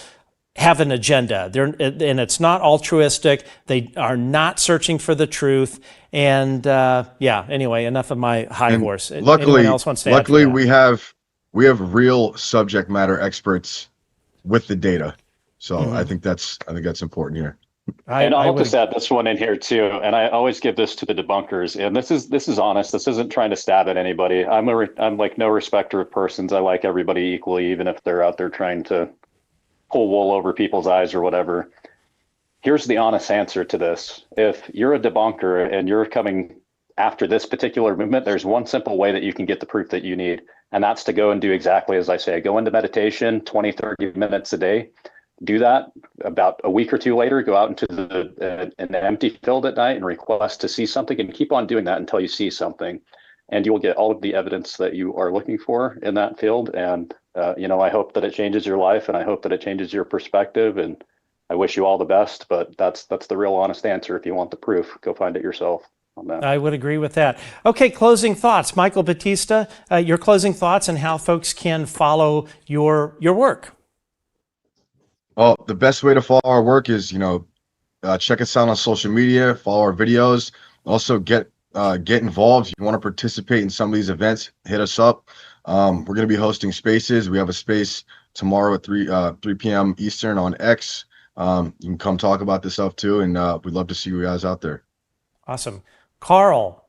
have an agenda. And it's not altruistic. They are not searching for the truth. And anyway, enough of my high horse. Luckily, else wants to add to that? we have real subject matter experts with the data. So I think that's important here. I'll just add this one in here too. And I always give this to the debunkers. And this is honest. This isn't trying to stab at anybody. I'm like no respecter of persons. I like everybody equally, even if they're out there trying to pull wool over people's eyes or whatever. Here's the honest answer to this. If you're a debunker and you're coming after this particular movement, there's one simple way that you can get the proof that you need. And that's to go and do exactly as I say. Go into meditation 20, 30 minutes a day. Do that. About a week or two later, go out into an empty field at night and request to see something, and keep on doing that until you see something. And you will get all of the evidence that you are looking for in that field. And I hope that it changes your life, and I hope that it changes your perspective, and I wish you all the best, but that's the real honest answer. If you want the proof, go find it yourself on that. I would agree with that. Okay, closing thoughts. Michael Battista, your closing thoughts and how folks can follow your work. Well, the best way to follow our work is, check us out on social media, follow our videos. Also get involved. If you want to participate in some of these events, hit us up. We're going to be hosting spaces. We have a space tomorrow at 3 p.m. Eastern on X. You can come talk about this stuff too, and we'd love to see you guys out there. Awesome. Carl.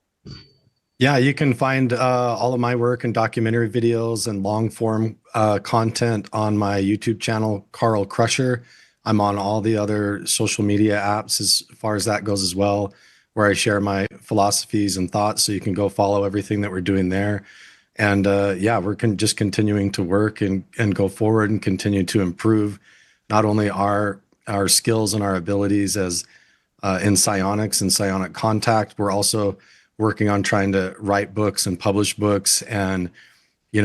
Yeah, you can find all of my work and documentary videos and long form content on my YouTube channel, Carl Crusher. I'm on all the other social media apps as far as that goes as well, where I share my philosophies and thoughts. So you can go follow everything that we're doing there. And we're just continuing to work and go forward and continue to improve not only our skills and our abilities as in psionics and psionic contact. We're also working on trying to write books and publish books and,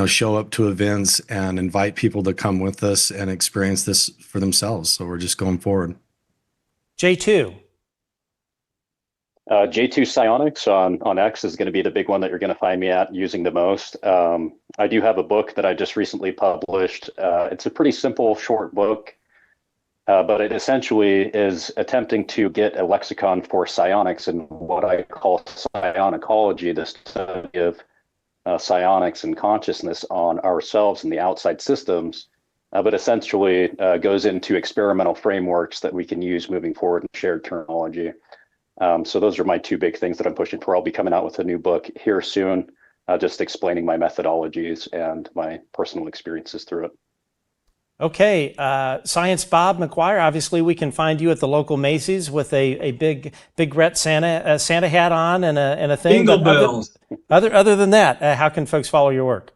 show up to events and invite people to come with us and experience this for themselves. So we're just going forward. J2. J2 Psionics on X is going to be the big one that you're going to find me at using the most. I do have a book that I just recently published. It's a pretty simple, short book, but it essentially is attempting to get a lexicon for psionics and what I call psionicology, the study of psionics and consciousness on ourselves and the outside systems, but essentially goes into experimental frameworks that we can use moving forward in shared terminology. So those are my two big things that I'm pushing for. I'll be coming out with a new book here soon, just explaining my methodologies and my personal experiences through it. Okay, Science Bob McGwier, obviously we can find you at the local Macy's with a big ret Santa hat on and a thing. Jingle bells. Other than that, how can folks follow your work?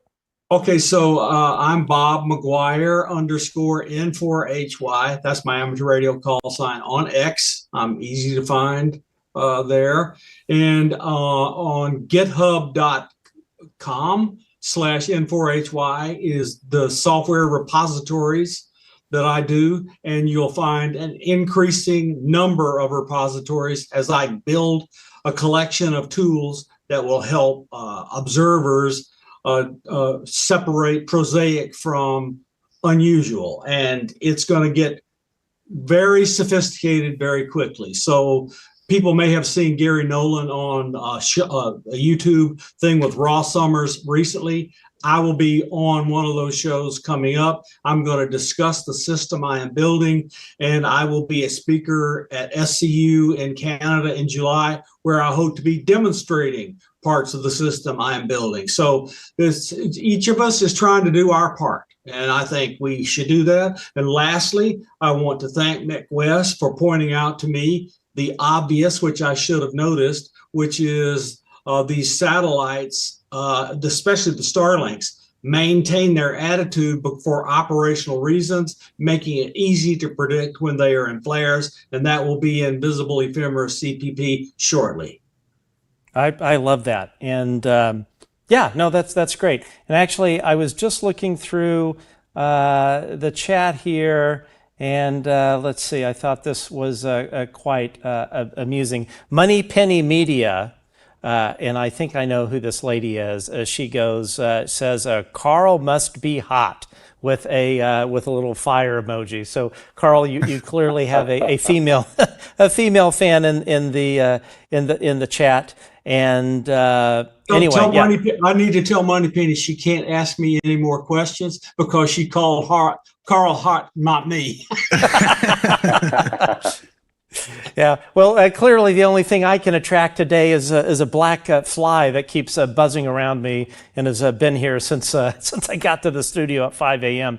Okay, so I'm Bob McGwier _N4HY. That's my amateur radio call sign on X. I'm easy to find there. And on github.com/N4HY is the software repositories that I do. And you'll find an increasing number of repositories as I build a collection of tools that will help observers separate prosaic from unusual, and it's going to get very sophisticated very quickly. So people may have seen Gary Nolan on a YouTube thing with Ross Summers recently. I will be on one of those shows coming up. I'm going to discuss the system I am building, and I will be a speaker at SCU in Canada in July, where I hope to be demonstrating parts of the system I am building. So each of us is trying to do our part, and I think we should do that. And lastly, I want to thank Mick West for pointing out to me the obvious, which I should have noticed, which is these satellites, especially the Starlinks, maintain their attitude for operational reasons, making it easy to predict when they are in flares, and that will be in Visible Ephemeris CPP shortly. I love that, and yeah, no, that's great. And actually, I was just looking through the chat here, and let's see. I thought this was quite amusing. Money Penny Media, and I think I know who this lady is. She goes says Carl must be hot with a little fire emoji. So Carl, you clearly have a female a female fan in the chat. And anyway, I need to tell Money Penny she can't ask me any more questions because she called Carl hot, not me. Yeah, well, clearly the only thing I can attract today is a black fly that keeps buzzing around me and has been here since I got to the studio at 5 a.m.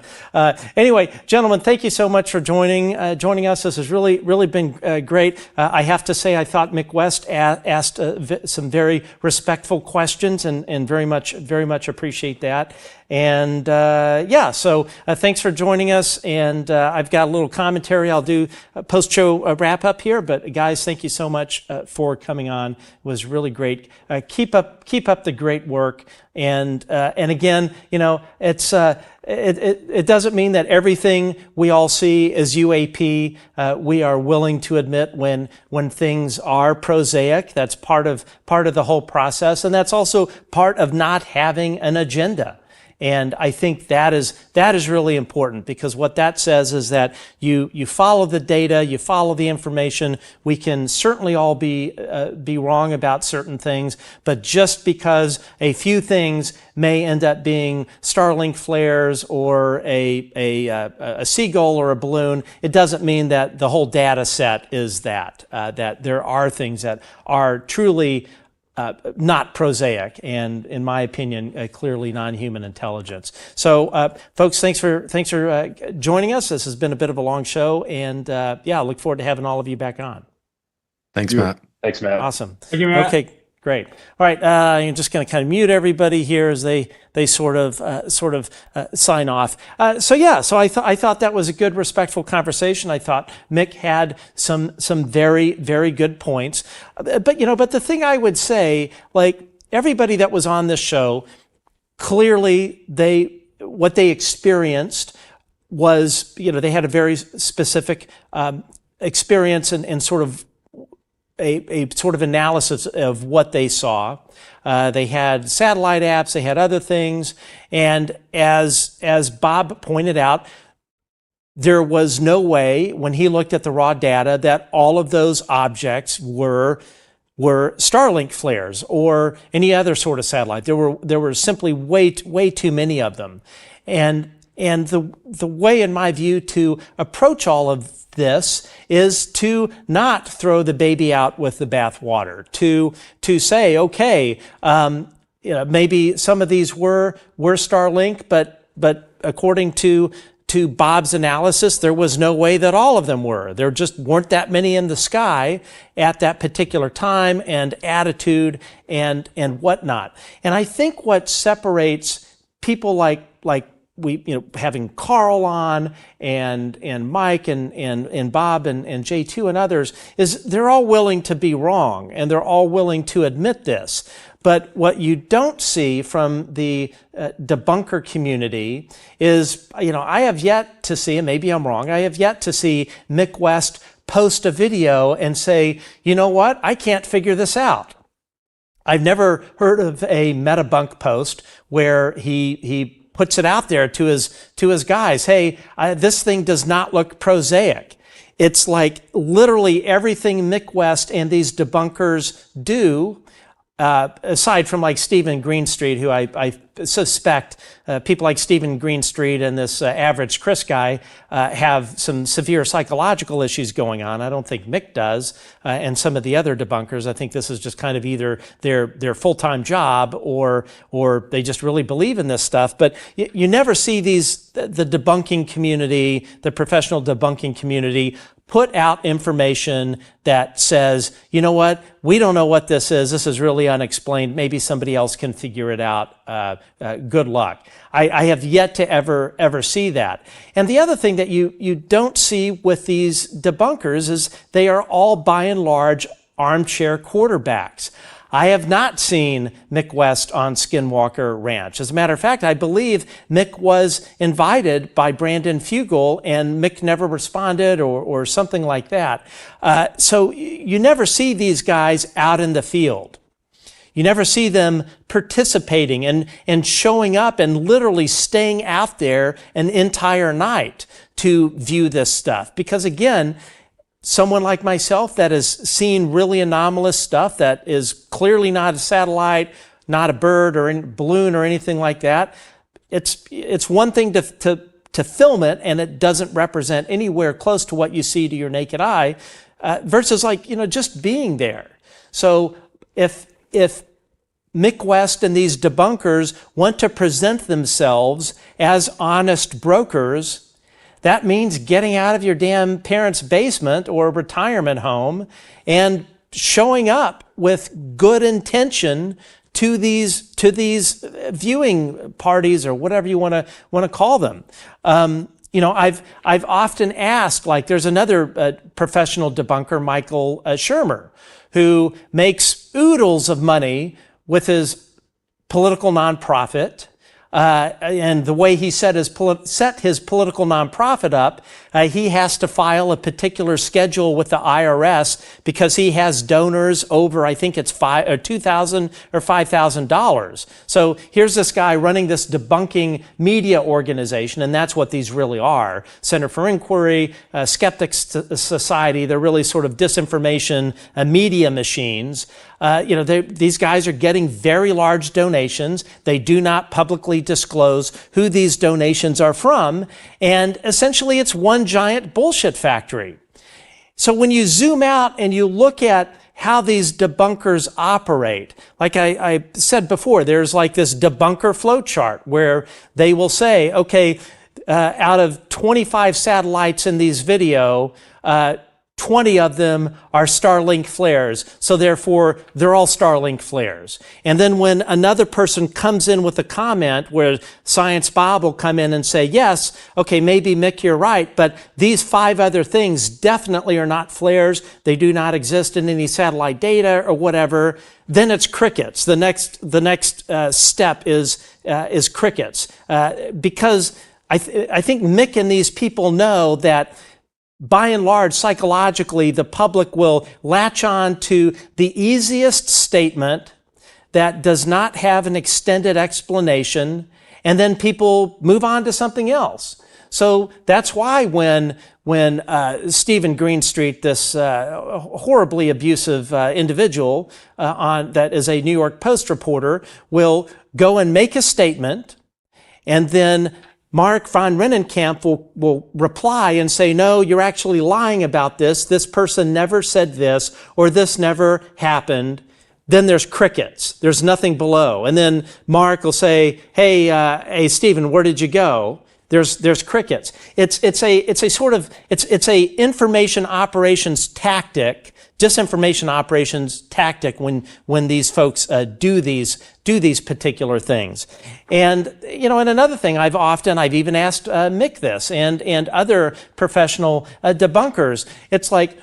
Anyway, gentlemen, thank you so much for joining us. This has really been great. I have to say, I thought Mick West asked some very respectful questions, and very much appreciate that. And yeah, so thanks for joining us. And I've got a little commentary. I'll do a post-show wrap up here. But guys, thank you so much for coming on. It was really great. Keep up the great work. And again, you know, it doesn't mean that everything we all see is UAP. We are willing to admit when things are prosaic. That's part of the whole process, and that's also part of not having an agenda. And I think that is really important, because what that says is that you follow the data, you follow the information. We can certainly all be wrong about certain things, but just because a few things may end up being Starlink flares or a seagull or a balloon, it doesn't mean that the whole data set is that there are things that are truly not prosaic, and in my opinion, clearly non-human intelligence. So, folks, thanks for joining us. This has been a bit of a long show, and yeah, I look forward to having all of you back on. Thanks, Matt. Thanks, Matt. Awesome. Thank you, Matt. Okay, great. All right, I'm just going to kind of mute everybody here as they sort of sign off. So yeah, so I thought that was a good, respectful conversation. I thought Mick had some very, very good points. But you know, but the thing I would say, like everybody that was on this show, clearly what they experienced was, you know, they had a very specific experience and sort of a sort of analysis of what they saw. They had satellite apps, they had other things, and as Bob pointed out, there was no way when he looked at the raw data that all of those objects were Starlink flares or any other sort of satellite. There were simply way too many of them, and the way, in my view, to approach all of this is to not throw the baby out with the bathwater. To say, okay, maybe some of these were Starlink, but according to Bob's analysis, there was no way that all of them were. There just weren't that many in the sky at that particular time and attitude and whatnot. And I think what separates people like having Carl on and Mike and Bob and J2 and others is they're all willing to be wrong and they're all willing to admit this. But what you don't see from the debunker community is, I have yet to see, and maybe I'm wrong, I have yet to see Mick West post a video and say, you know what, I can't figure this out. I've never heard of a Metabunk post where he puts it out there to his guys. Hey, this thing does not look prosaic. It's like literally everything Mick West and these debunkers do, aside from like Stephen Greenstreet, who I suspect people like Stephen Greenstreet and this average Chris guy have some severe psychological issues going on. I don't think Mick does, and some of the other debunkers. I think this is just kind of either their full-time job or they just really believe in this stuff. But you never see the debunking community, the professional debunking community, put out information that says, you know what, we don't know what this is. This is really unexplained. Maybe somebody else can figure it out. Good luck. I have yet to ever see that. And the other thing that you don't see with these debunkers is they are all by and large armchair quarterbacks. I have not seen Mick West on Skinwalker Ranch. As a matter of fact, I believe Mick was invited by Brandon Fugel and Mick never responded or something like that. So you never see these guys out in the field. You never see them participating and showing up and literally staying out there an entire night to view this stuff. Because again, someone like myself that has seen really anomalous stuff that is clearly not a satellite, not a bird or a balloon or anything like that, it's one thing to film it and it doesn't represent anywhere close to what you see to your naked eye, versus just being there. So if Mick West and these debunkers want to present themselves as honest brokers, that means getting out of your damn parents' basement or retirement home and showing up with good intention to these viewing parties or whatever you want to call them. I've often asked, like, there's another professional debunker, Michael Shermer, who makes oodles of money with his political nonprofit. And the way he set his political nonprofit up, he has to file a particular schedule with the IRS because he has donors over, I think it's $2,000 or $5,000. So here's this guy running this debunking media organization, and that's what these really are. Center for Inquiry, Skeptics Society, they're really sort of disinformation media machines. These guys are getting very large donations. They do not publicly disclose who these donations are from, and essentially it's one giant bullshit factory. So when you zoom out and you look at how these debunkers operate, like I said before, there's like this debunker flowchart where they will say, okay, out of 25 satellites in these video, 20 of them are Starlink flares, so therefore they're all Starlink flares. And then when another person comes in with a comment where Science Bob will come in and say, yes, okay, maybe Mick, you're right, but these 5 other things definitely are not flares. They do not exist in any satellite data or whatever. Then it's crickets. The next step is crickets, because I think Mick and these people know that by and large, psychologically, the public will latch on to the easiest statement that does not have an extended explanation, and then people move on to something else. So that's why when Stephen Greenstreet, this horribly abusive individual that is a New York Post reporter, will go and make a statement, and then Mark von Rennenkamp will reply and say, no, you're actually lying about this. This person never said this, or this never happened. Then there's crickets. There's nothing below. And then Mark will say, hey, Stephen, where did you go? There's crickets. It's a information operations tactic, disinformation operations tactic when these folks do these particular things. And and another thing I've even asked Mick this and other professional debunkers. It's like,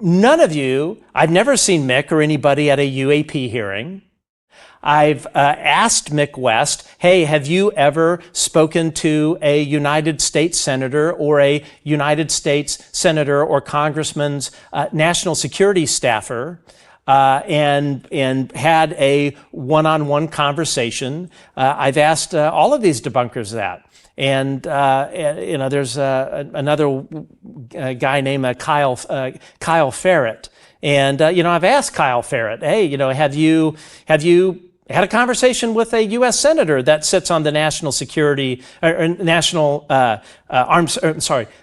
none of you, I've never seen Mick or anybody at a UAP hearing. I've asked Mick West, hey, have you ever spoken to a United States senator or a United States senator or congressman's national security staffer and had a one-on-one conversation? I've asked all of these debunkers that. And there's another guy named Kyle Ferret, and I've asked Kyle Ferret, hey, have you had a conversation with a U.S. senator that sits on the National Security or National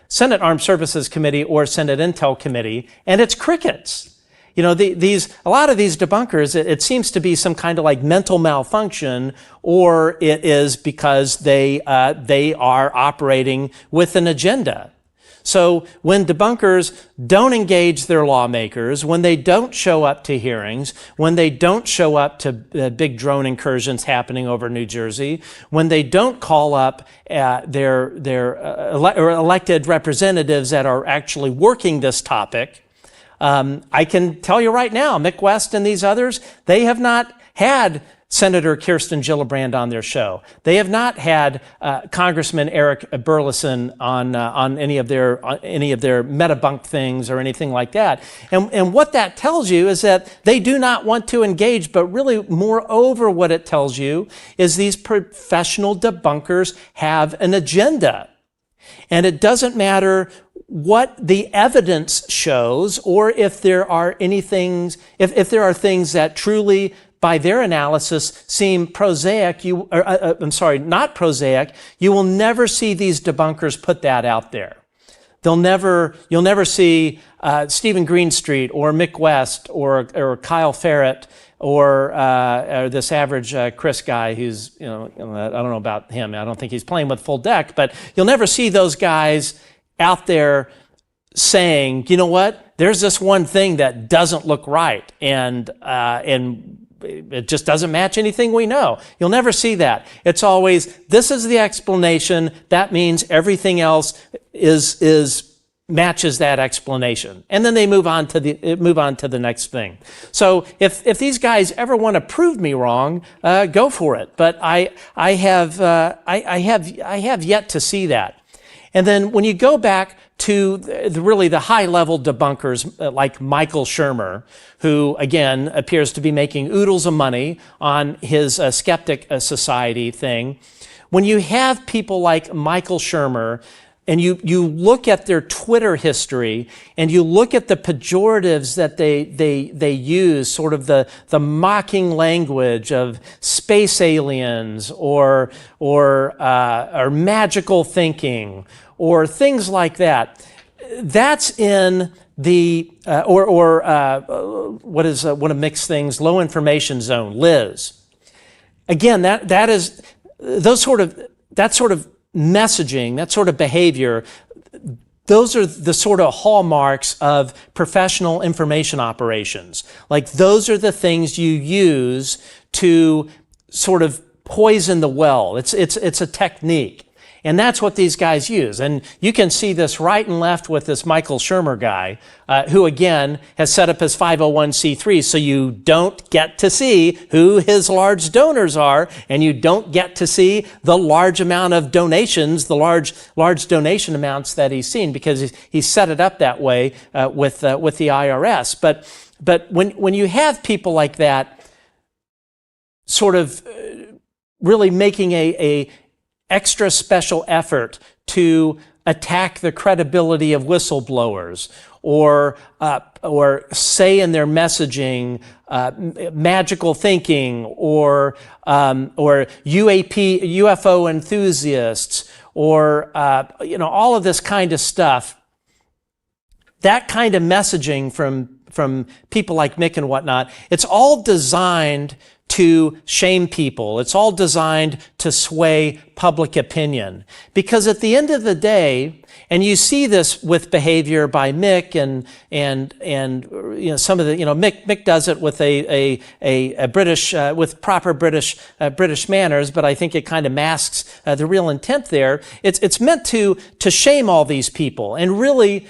Senate Armed Services Committee or Senate Intel Committee, and it's crickets. A lot of these debunkers, it seems to be some kind of like mental malfunction, or it is because they are operating with an agenda. So when debunkers don't engage their lawmakers, when they don't show up to hearings, when they don't show up to big drone incursions happening over New Jersey, when they don't call up their elected representatives that are actually working this topic, I can tell you right now, Mick West and these others, they have not had Senator Kirsten Gillibrand on their show. They have not had Congressman Eric Burleson on any of their metabunk things or anything like that. And what that tells you is that they do not want to engage, but really moreover what it tells you is these professional debunkers have an agenda. And it doesn't matter what the evidence shows, or if there are things that truly, by their analysis, seem prosaic. Not prosaic. You will never see these debunkers put that out there. You'll never see Stephen Greenstreet or Mick West or Kyle Ferret or this average Chris guy who's, I don't know about him. I don't think he's playing with full deck, but you'll never see those guys out there saying, you know what, there's this one thing that doesn't look right, and it just doesn't match anything we know. You'll never see that. It's always, this is the explanation. That means everything else matches that explanation. And then they move on to the next thing. So if these guys ever want to prove me wrong, go for it. But I have yet to see that. And then when you go back to the high-level debunkers like Michael Shermer, who, again, appears to be making oodles of money on his Skeptic Society thing, when you have people like Michael Shermer and you look at their Twitter history and you look at the pejoratives that they use, sort of the mocking language of space aliens or magical thinking or things like that, that's in the what is one of Mick's things, low information zone, Liz. Again, that is that sort of messaging, that sort of behavior, those are the sort of hallmarks of professional information operations. Like, those are the things you use to sort of poison the well. It's a technique. And that's what these guys use. And you can see this right and left with this Michael Shermer guy, who again has set up his 501c3, so you don't get to see who his large donors are, and you don't get to see the large amount of donations, the large donation amounts that he's seen, because he's set it up that way with the IRS. But when you have people like that, sort of really making a extra special effort to attack the credibility of whistleblowers, or say in their messaging magical thinking, or UFO enthusiasts, or all of this kind of stuff. That kind of messaging from people like Mick and whatnot, it's all designed to shame people. It's all designed to sway public opinion. Because at the end of the day, and you see this with behavior by Mick and some of the, Mick does it with a British, with proper British manners, but I think it kind of masks the real intent there. It's meant to shame all these people. And really,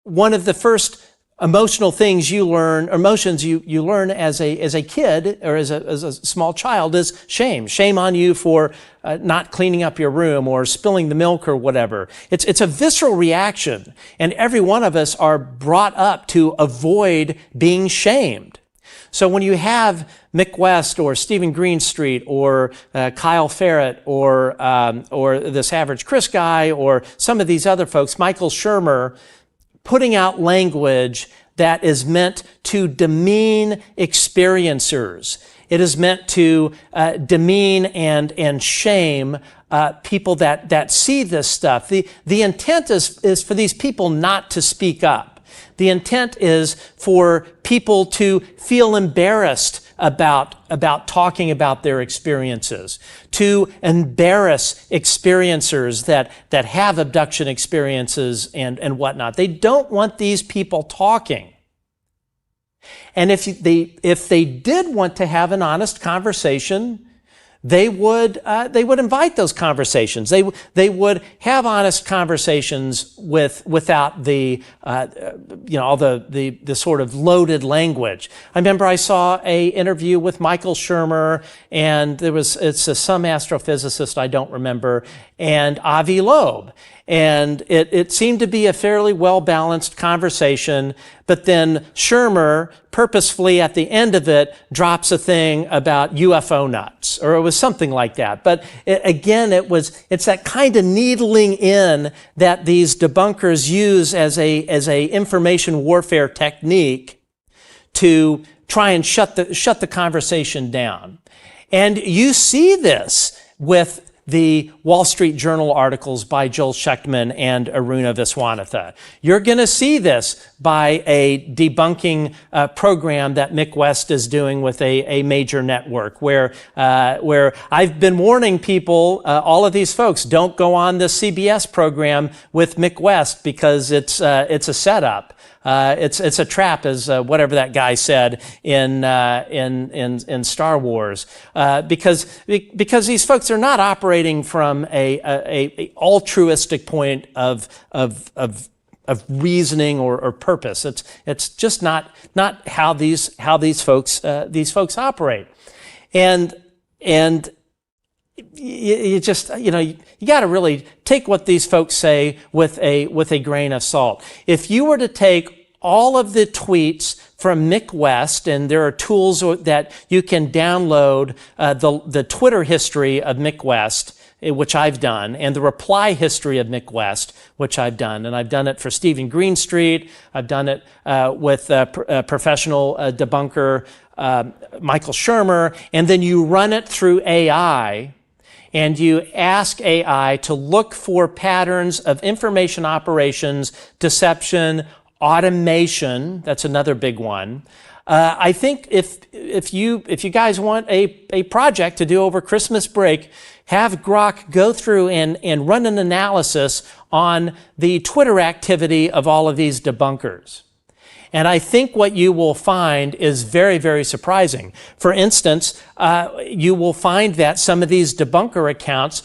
one of the first emotional things you learn, emotions you learn as a kid or as a small child, is shame. Shame on you for not cleaning up your room or spilling the milk or whatever. It's a visceral reaction, and every one of us are brought up to avoid being shamed. So when you have Mick West or Stephen Greenstreet or Kyle Ferret or this Average Chris guy or some of these other folks, Michael Shermer, putting out language that is meant to demean experiencers. It is meant to demean and shame people that see this stuff. The intent is for these people not to speak up. The intent is for people to feel embarrassed about talking about their experiences, to embarrass experiencers that have abduction experiences and whatnot. They don't want these people talking. And if they did want to have an honest conversation, they would invite those conversations. They would have honest conversations without the all the sort of loaded language. I remember I saw a interview with Michael Shermer, and it's some astrophysicist, I don't remember, and Avi Loeb. And it seemed to be a fairly well-balanced conversation, but then Shermer purposefully at the end of it drops a thing about UFO nuts, or it was something like that. But it's that kind of needling in that these debunkers use as a information warfare technique to try and shut the conversation down. And you see this with the Wall Street Journal articles by Joel Schechtman and Aruna Viswanathan. You're going to see this by a debunking program that Mick West is doing with a major network, where I've been warning people, all of these folks, don't go on the CBS program with Mick West because it's a setup. It's a trap, as whatever that guy said in Star Wars, because these folks are not operating from a altruistic point of reasoning or purpose. It's just not how these folks operate, and you just you got to really take what these folks say with a grain of salt. If you were to take all of the tweets from Mick West, and there are tools that you can download, the Twitter history of Mick West, which I've done, and the reply history of Mick West, which I've done. And I've done it for Stephen Greenstreet. I've done it with professional debunker Michael Shermer. And then you run it through AI, and you ask AI to look for patterns of information operations, deception, automation. That's another big one. I think if you guys want a project to do over Christmas break, have Grok go through and run an analysis on the Twitter activity of all of these debunkers. And I think what you will find is very, very surprising. For instance, you will find that some of these debunker accounts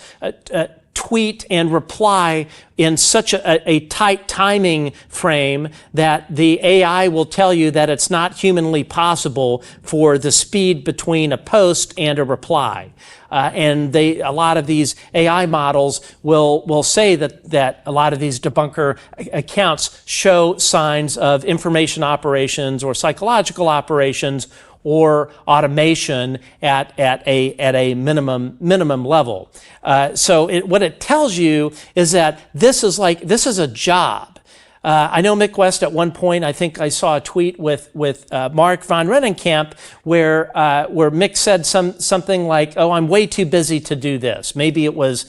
tweet and reply in such a tight timing frame that the AI will tell you that it's not humanly possible for the speed between a post and a reply. And a lot of these AI models will say that a lot of these debunker accounts show signs of information operations or psychological operations or automation at a minimum level. So what it tells you is that this is a job. I know Mick West at one point, I think I saw a tweet with Mark von Rennenkamp where Mick said something like, "Oh, I'm way too busy to do this." Maybe it was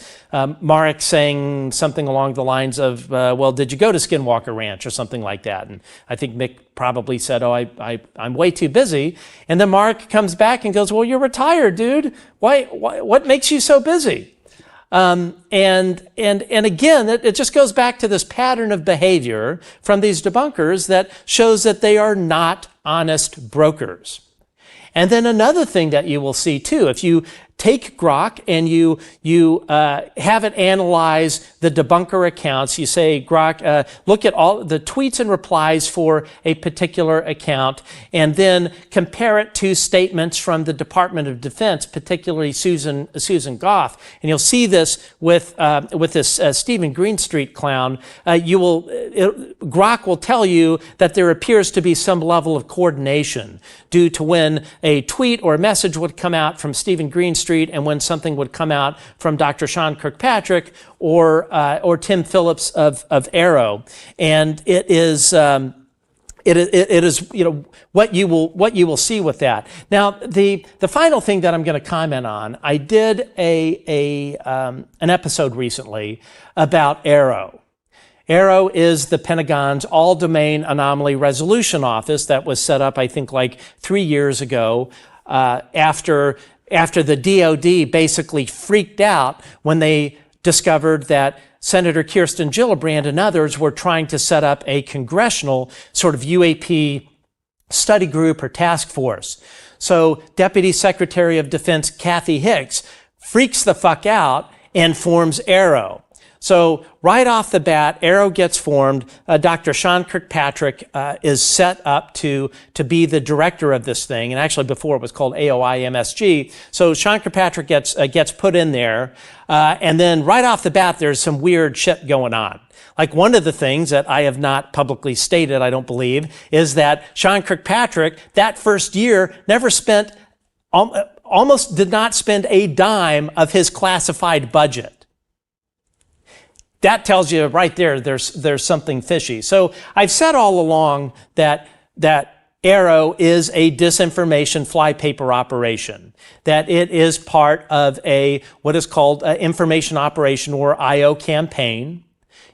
Mark saying something along the lines of, "Well, did you go to Skinwalker Ranch?" or something like that. And I think Mick probably said, "Oh, I'm way too busy." And then Mark comes back and goes, "Well, you're retired, dude. What makes you so busy?" And again, it just goes back to this pattern of behavior from these debunkers that shows that they are not honest brokers. And then another thing that you will see too, if you take Grok and you have it analyze the debunker accounts, you say, Grok, look at all the tweets and replies for a particular account, and then compare it to statements from the Department of Defense, particularly Susan Goff. And you'll see this with this Stephen Greenstreet clown. Grok will tell you that there appears to be some level of coordination due to when a tweet or a message would come out from Stephen Greenstreet and when something would come out from Dr. Sean Kirkpatrick or Tim Phillips of Arrow. And it is what you will see with that. Now the final thing that I'm going to comment on, I did an episode recently about Arrow. Arrow is the Pentagon's all-domain anomaly resolution office that was set up, I think, like 3 years ago, after the DOD basically freaked out when they discovered that Senator Kirsten Gillibrand and others were trying to set up a congressional sort of UAP study group or task force. So Deputy Secretary of Defense Kathy Hicks freaks the fuck out and forms Arrow. So right off the bat, Arrow gets formed. Dr. Sean Kirkpatrick is set up to be the director of this thing. And actually before it was called AOI MSG. So Sean Kirkpatrick gets put in there. And then right off the bat, there's some weird shit going on. Like one of the things that I have not publicly stated, I don't believe, is that Sean Kirkpatrick, that first year, never spent, almost did not spend a dime of his classified budget. That tells you right there, there's something fishy. So I've said all along that Arrow is a disinformation flypaper operation, that it is part of what is called an information operation or IO campaign.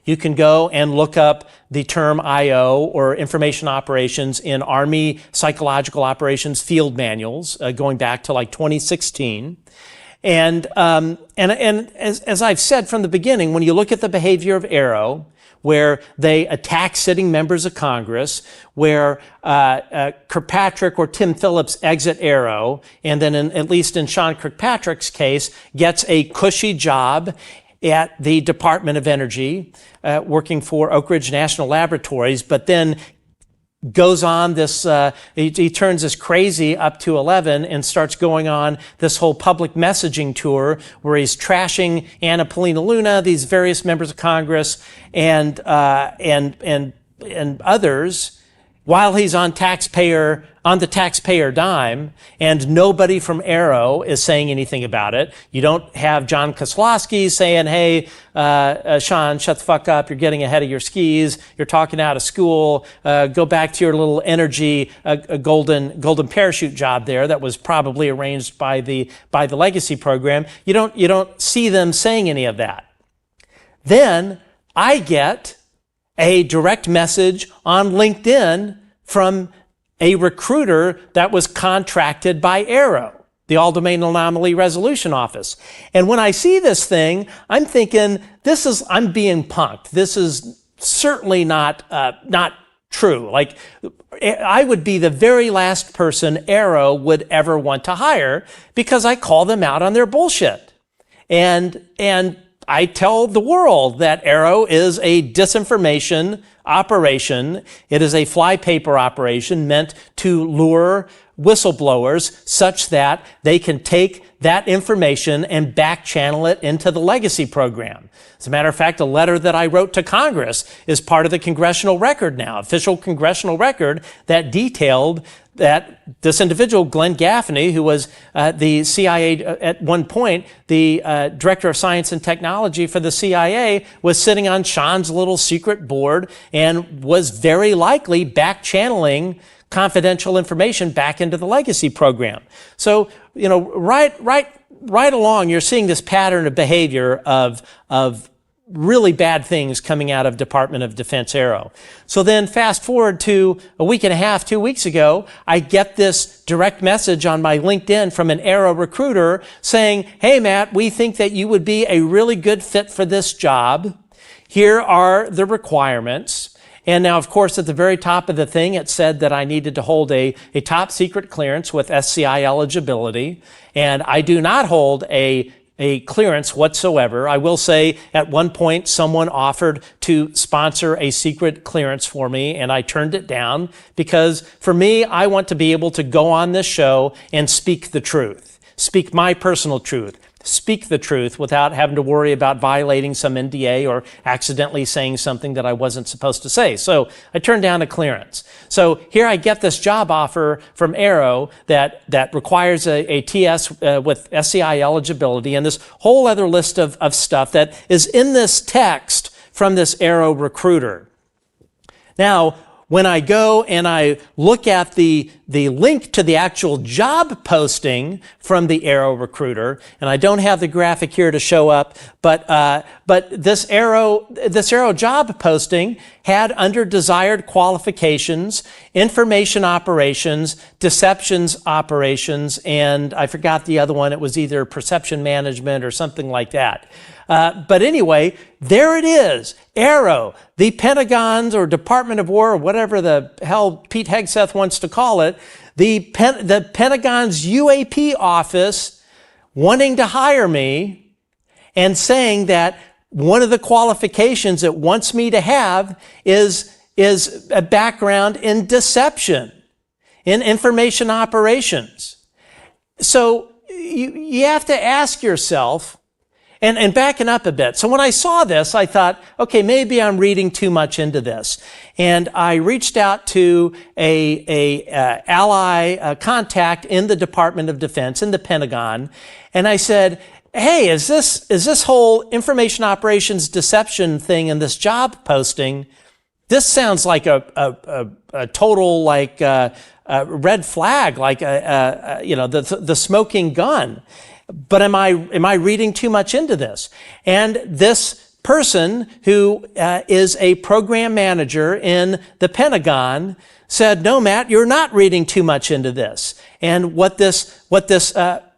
You can go and look up the term IO or information operations in Army psychological operations field manuals going back to like 2016. And as I've said from the beginning, when you look at the behavior of Arrow, where they attack sitting members of Congress, where Kirkpatrick or Tim Phillips exit Arrow, and then at least in Sean Kirkpatrick's case, gets a cushy job at the Department of Energy, working for Oak Ridge National Laboratories, but then goes on this, he turns this crazy up to 11 and starts going on this whole public messaging tour where he's trashing Anna Paulina Luna, these various members of Congress and others, while he's on the taxpayer dime, and nobody from Arrow is saying anything about it. You don't have John Kozlowski saying, hey, Sean, shut the fuck up. You're getting ahead of your skis. You're talking out of school. Go back to your little energy, golden parachute job there that was probably arranged by the legacy program. You don't see them saying any of that. Then I get a direct message on LinkedIn from a recruiter that was contracted by Arrow, the All-Domain Anomaly Resolution Office. And when I see this thing, I'm thinking, I'm being punked. This is certainly not true. Like, I would be the very last person Arrow would ever want to hire because I call them out on their bullshit. And I tell the world that Arrow is a disinformation operation. It is a flypaper operation meant to lure whistleblowers such that they can take that information and back channel it into the legacy program. As a matter of fact, a letter that I wrote to Congress is part of the congressional record now, official congressional record, that detailed that this individual, Glenn Gaffney, who was the CIA at one point, the director of science and technology for the CIA, was sitting on Sean's little secret board and was very likely back channeling confidential information back into the legacy program. So, you know, right along, you're seeing this pattern of behavior of really bad things coming out of Department of Defense Arrow. So then fast forward to a week and a half, 2 weeks ago, I get this direct message on my LinkedIn from an Arrow recruiter saying, "Hey, Matt, we think that you would be a really good fit for this job. Here are the requirements." And now, of course, at the very top of the thing, it said that I needed to hold a top secret clearance with SCI eligibility. And I do not hold a clearance whatsoever. I will say at one point someone offered to sponsor a secret clearance for me, and I turned it down because for me, I want to be able to go on this show and speak the truth, speak my personal truth, speak the truth without having to worry about violating some NDA or accidentally saying something that I wasn't supposed to say. So I turned down a clearance. So here I get this job offer from Arrow that requires a TS with SCI eligibility and this whole other list of stuff that is in this text from this Arrow recruiter. Now, when I go and I look at the link to the actual job posting from the Arrow recruiter, and I don't have the graphic here to show up, but this Arrow job posting had under desired qualifications, information operations, deceptions operations, and I forgot the other one. It was either perception management or something like that. But anyway, there it is. Arrow, the Pentagon's or Department of War, or whatever the hell Pete Hegseth wants to call it, the Pentagon's UAP office wanting to hire me and saying that one of the qualifications it wants me to have is a background in deception, in information operations. So you have to ask yourself, and backing up a bit. So when I saw this, I thought, okay, maybe I'm reading too much into this. And I reached out to a ally contact in the Department of Defense, in the Pentagon, and I said, hey, is this whole information operations deception thing in this job posting, this sounds like a total red flag, like the smoking gun. But am I reading too much into this? And this person who is a program manager in the Pentagon said, no, Matt, you're not reading too much into this. And what this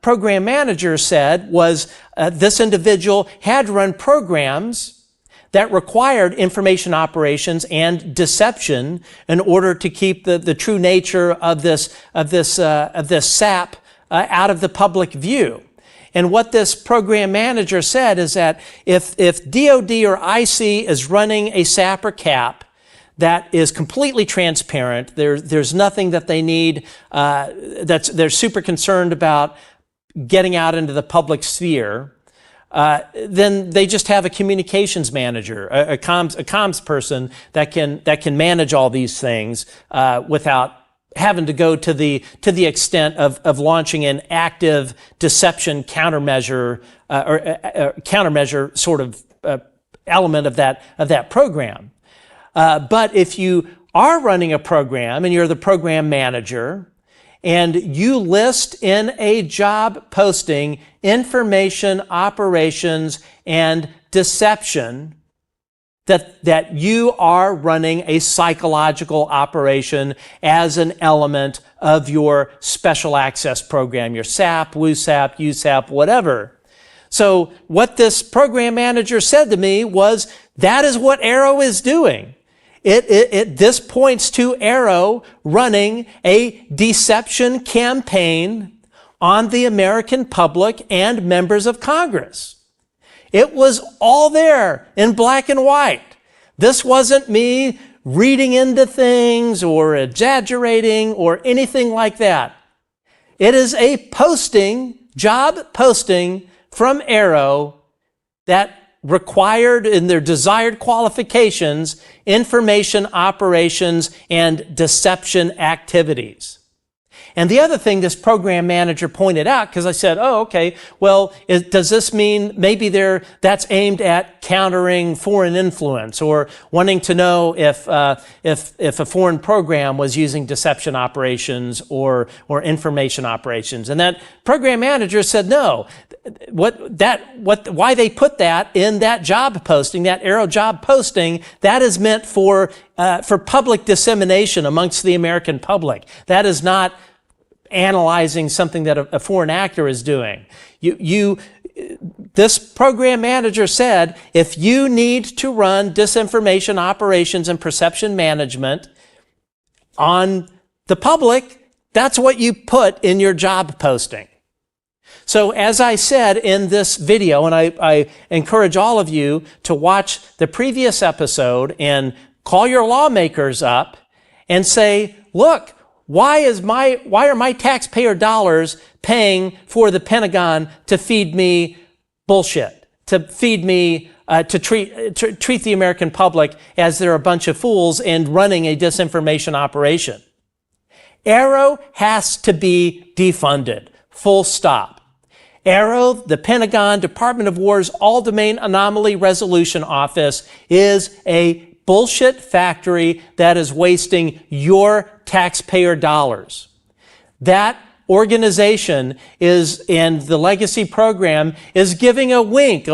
program manager said was this individual had run programs that required information operations and deception in order to keep the true nature of this SAP out of the public view. And what this program manager said is that if DOD or IC is running a SAP or CAP that is completely transparent, there's nothing that they need, they're super concerned about getting out into the public sphere, then they just have a communications manager, a comms person that can manage all these things without having to go to the extent of launching an active deception countermeasure or countermeasure sort of element of that program. But if you are running a program and you're the program manager and you list in a job posting information operations and deception, that you are running a psychological operation as an element of your special access program, your SAP, WUSAP, USAP, whatever. So what this program manager said to me was, that is what Arrow is doing. This points to Arrow running a deception campaign on the American public and members of Congress. It was all there in black and white. This wasn't me reading into things or exaggerating or anything like that. It is a posting, job posting from Arrow that required in their desired qualifications, information operations and deception activities. And the other thing this program manager pointed out, because I said, oh, okay, well, does this mean maybe that's aimed at countering foreign influence or wanting to know if a foreign program was using deception operations or information operations? And that program manager said, no. Why they put that in that job posting, that Arrow job posting, that is meant for public dissemination amongst the American public. That is not analyzing something that a foreign actor is doing. This program manager said, if you need to run disinformation operations and perception management on the public, that's what you put in your job posting. So as I said in this video, and I encourage all of you to watch the previous episode and call your lawmakers up and say, look, why are my taxpayer dollars paying for the Pentagon to feed me bullshit, to feed me, to treat the American public as they're a bunch of fools and running a disinformation operation? Arrow has to be defunded, full stop. Arrow, the Pentagon, Department of War's All-Domain Anomaly Resolution Office is a bullshit factory that is wasting your taxpayer dollars. That organization and the legacy program is giving a wink,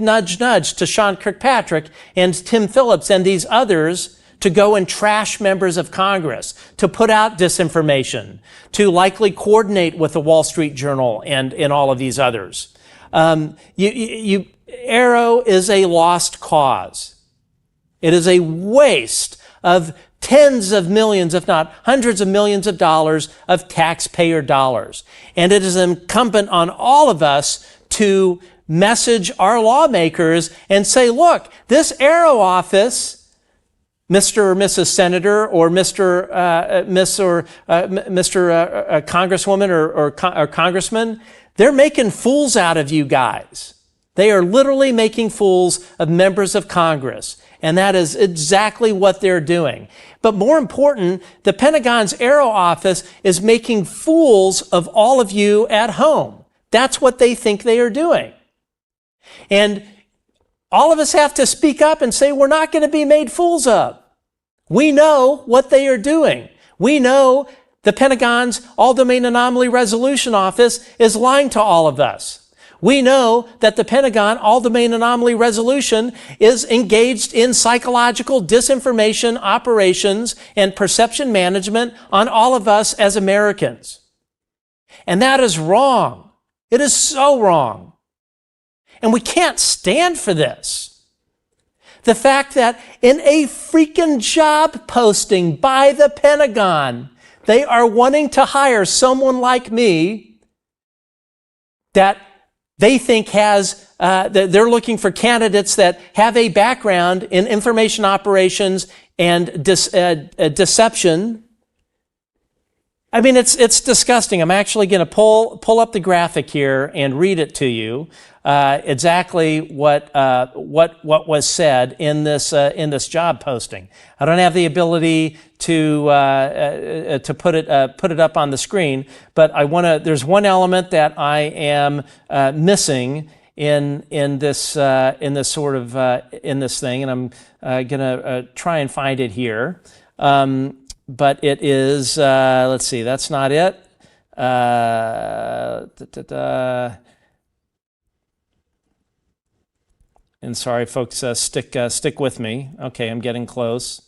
nudge, nudge to Sean Kirkpatrick and Tim Phillips and these others to go and trash members of Congress, to put out disinformation, to likely coordinate with the Wall Street Journal and all of these others. Arrow is a lost cause. It is a waste of tens of millions, if not hundreds of millions of dollars of taxpayer dollars. And it is incumbent on all of us to message our lawmakers and say, look, this Arrow office, Mr. or Mrs. Senator or Mr. Congresswoman or Congressman, they're making fools out of you guys. They are literally making fools of members of Congress. And that is exactly what they're doing. But more important, the Pentagon's Arrow office is making fools of all of you at home. That's what they think they are doing. And all of us have to speak up and say, we're not going to be made fools of. We know what they are doing. We know the Pentagon's All-Domain Anomaly Resolution Office is lying to all of us. We know that the Pentagon All-Domain Anomaly Resolution is engaged in psychological disinformation operations and perception management on all of us as Americans. And that is wrong. It is so wrong. And we can't stand for this. The fact that in a freaking job posting by the Pentagon, they are wanting to hire someone like me that they think they're looking for candidates that have a background in information operations and deception. I mean, it's disgusting. I'm actually going to pull up the graphic here and read it to you. Exactly what was said in this job posting. I don't have the ability to put it up on the screen, but there's one element that I am missing in this thing, and I'm gonna try and find it here. But it is let's see, that's not it. And sorry, folks, stick with me. Okay, I'm getting close.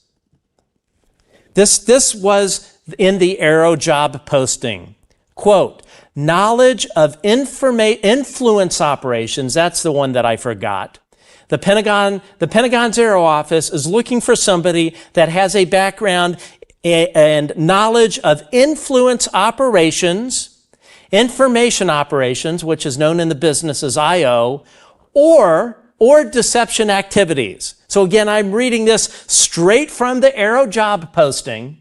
This was in the Arrow job posting. Quote, knowledge of influence operations, that's the one that I forgot. The Pentagon's Arrow office is looking for somebody that has a background and knowledge of influence operations, information operations, which is known in the business as IO, or deception activities. So again, I'm reading this straight from the Arrow job posting.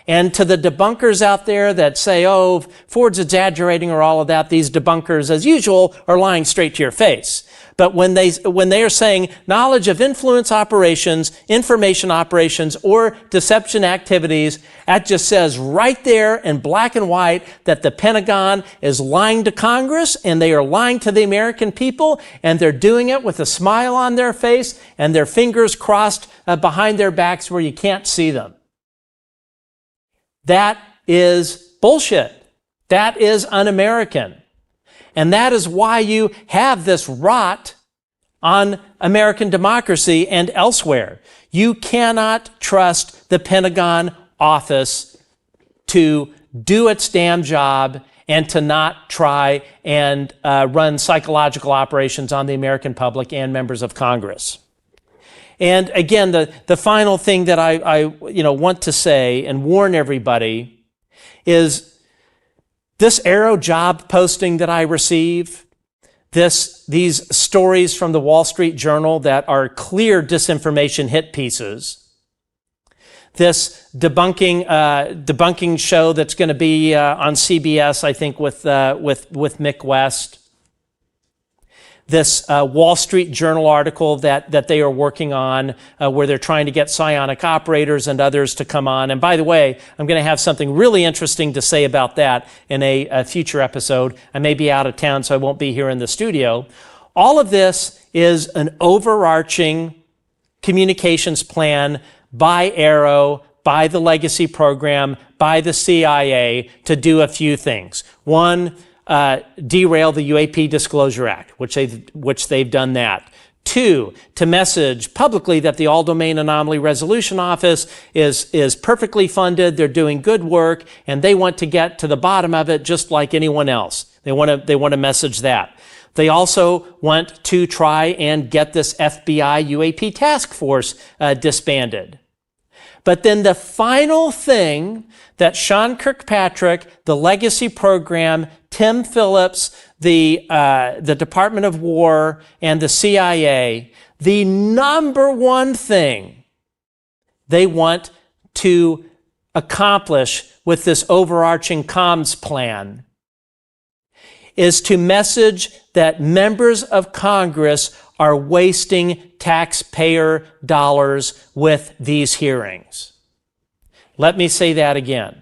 And to the debunkers out there that say, oh, Ford's exaggerating or all of that, these debunkers, as usual, are lying straight to your face. But when they are saying knowledge of influence operations, information operations, or deception activities, that just says right there in black and white that the Pentagon is lying to Congress and they are lying to the American people, and they're doing it with a smile on their face and their fingers crossed behind their backs where you can't see them. That is bullshit. That is un-American. And that is why you have this rot on American democracy and elsewhere. You cannot trust the Pentagon office to do its damn job and to not try and run psychological operations on the American public and members of Congress. And again, the final thing that I want to say and warn everybody is this Arrow job posting that I receive, these stories from the Wall Street Journal that are clear disinformation hit pieces, this debunking show that's going to be on CBS, I think, with Mick West, this Wall Street Journal article that they are working on where they're trying to get psionic operators and others to come on. And by the way, I'm going to have something really interesting to say about that in a future episode. I may be out of town, so I won't be here in the studio. All of this is an overarching communications plan by Arrow, by the Legacy Program, by the CIA to do a few things. One, derail the UAP Disclosure Act, which they've done that. Two, to message publicly that the All-Domain Anomaly Resolution Office is perfectly funded, they're doing good work, and they want to get to the bottom of it just like anyone else. They want to message that. They also want to try and get this FBI UAP task force disbanded. But then the final thing that Sean Kirkpatrick, the Legacy Program, Tim Phillips, the Department of War, and the CIA, the number one thing they want to accomplish with this overarching comms plan is to message that members of Congress are wasting taxpayer dollars with these hearings. Let me say that again.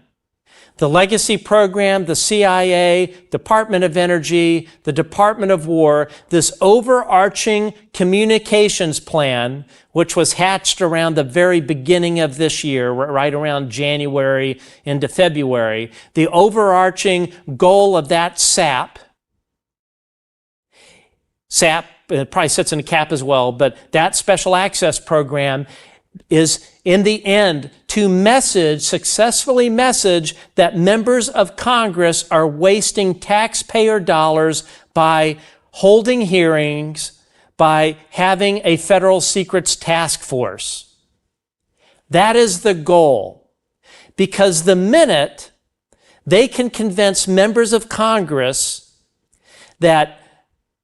The Legacy Program, the CIA, Department of Energy, the Department of War, this overarching communications plan, which was hatched around the very beginning of this year, right around January into February, the overarching goal of that SAP it probably sits in a cap as well, but that special access program is in the end to successfully message that members of Congress are wasting taxpayer dollars by holding hearings, by having a federal secrets task force. That is the goal. Because the minute they can convince members of Congress that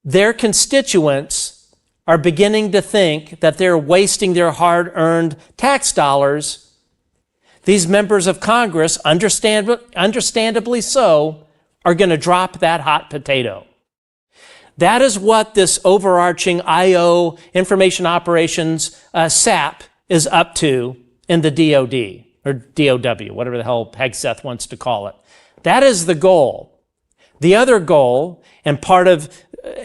their constituents are beginning to think that they're wasting their hard-earned tax dollars, these members of Congress, understandably so, are going to drop that hot potato. That is what this overarching IO, Information Operations, SAP, is up to in the DOD, or DOW, whatever the hell Hegseth wants to call it. That is the goal. The other goal, and part of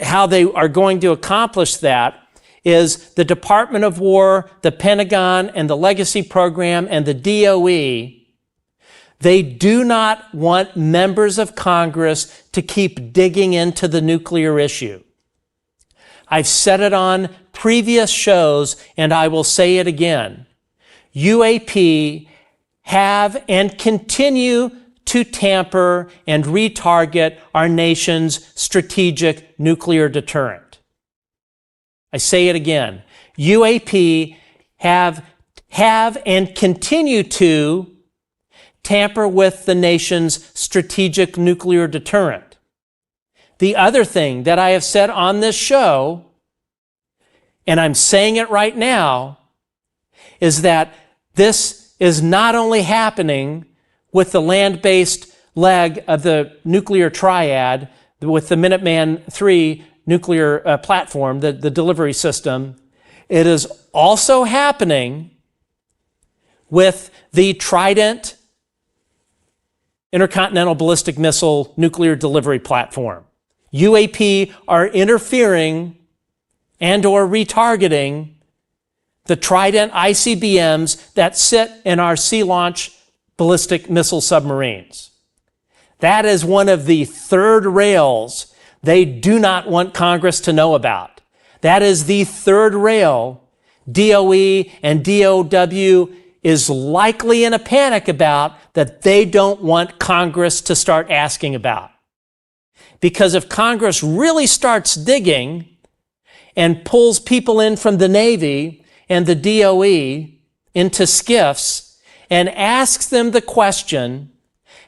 how they are going to accomplish that, is the Department of War, the Pentagon, and the Legacy Program, and the DOE. They do not want members of Congress to keep digging into the nuclear issue. I've said it on previous shows, and I will say it again. UAP have and continue to tamper and retarget our nation's strategic nuclear deterrent. I say it again. UAP have and continue to tamper with the nation's strategic nuclear deterrent. The other thing that I have said on this show and I'm saying it right now, is that this is not only happening with the land-based leg of the nuclear triad, with the Minuteman III nuclear platform, the delivery system. It is also happening with the Trident intercontinental ballistic missile nuclear delivery platform. UAP are interfering and or retargeting the Trident ICBMs that sit in our sea launch ballistic missile submarines. That is one of the third rails they do not want Congress to know about. That is the third rail DOE and DOW is likely in a panic about, that they don't want Congress to start asking about. Because if Congress really starts digging and pulls people in from the Navy and the DOE into skiffs and asks them the question,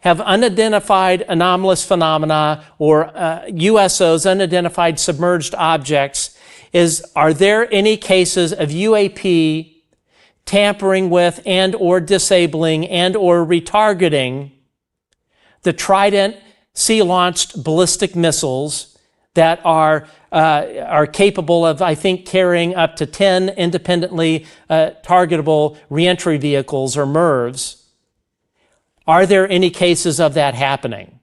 have unidentified anomalous phenomena or USOs, unidentified submerged objects, are there any cases of UAP tampering with and or disabling and or retargeting the Trident sea-launched ballistic missiles that are capable of, I think, carrying up to 10 independently targetable reentry vehicles or MIRVs? Are there any cases of that happening?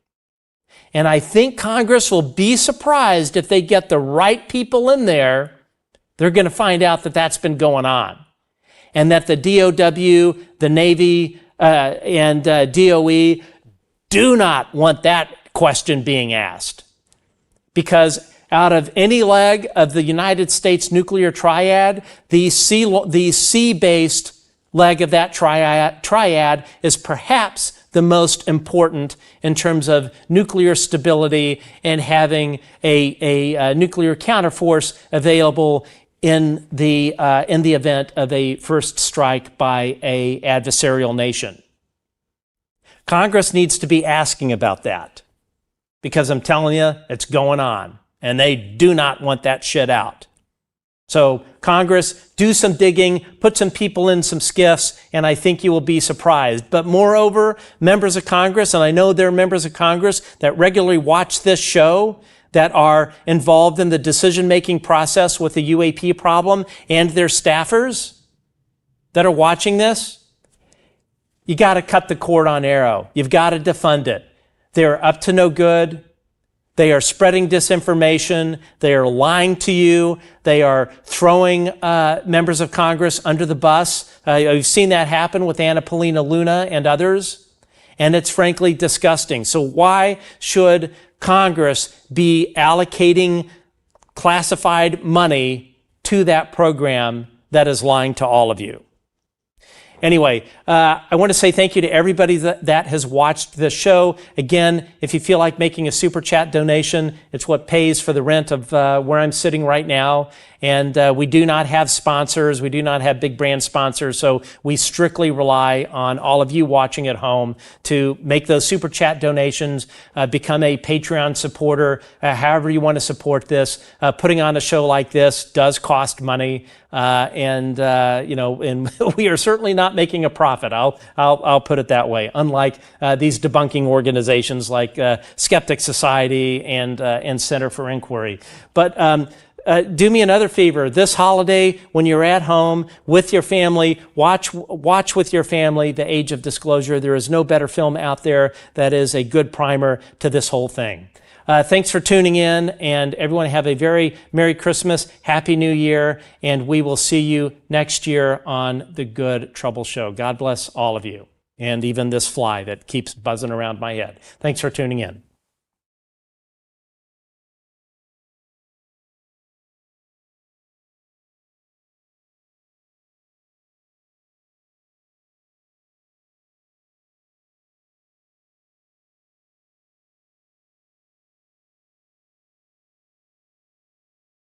And I think Congress will be surprised if they get the right people in there. They're going to find out that that's been going on. And that the DOW, the Navy, and DOE do not want that question being asked. Because out of any leg of the United States nuclear triad, the sea-based leg of that triad is perhaps the most important in terms of nuclear stability and having a nuclear counterforce available in the event of a first strike by an adversarial nation. Congress needs to be asking about that, because I'm telling you, it's going on, and they do not want that shit out. So Congress, do some digging, put some people in some skiffs, and I think you will be surprised. But moreover, members of Congress, and I know there are members of Congress that regularly watch this show, that are involved in the decision-making process with the UAP problem, and their staffers that are watching this, you got to cut the cord on Arrow. You've got to defund it. They're up to no good. They are spreading disinformation. They are lying to you. They are throwing members of Congress under the bus. You've seen that happen with Anna Paulina Luna and others, and it's frankly disgusting. So why should Congress be allocating classified money to that program that is lying to all of you? Anyway, I want to say thank you to everybody that has watched this show. Again, if you feel like making a super chat donation, it's what pays for the rent of where I'm sitting right now. And we do not have sponsors. We do not have big brand sponsors. So we strictly rely on all of you watching at home to make those super chat donations, become a Patreon supporter, however you want to support this. Putting on a show like this does cost money. And we are certainly not making a profit. I'll put it that way. Unlike these debunking organizations like Skeptic Society and Center for Inquiry. But do me another favor. This holiday, when you're at home with your family, watch with your family The Age of Disclosure. There is no better film out there that is a good primer to this whole thing. Thanks for tuning in, and everyone have a very Merry Christmas, Happy New Year, and we will see you next year on The Good Trouble Show. God bless all of you, and even this fly that keeps buzzing around my head. Thanks for tuning in.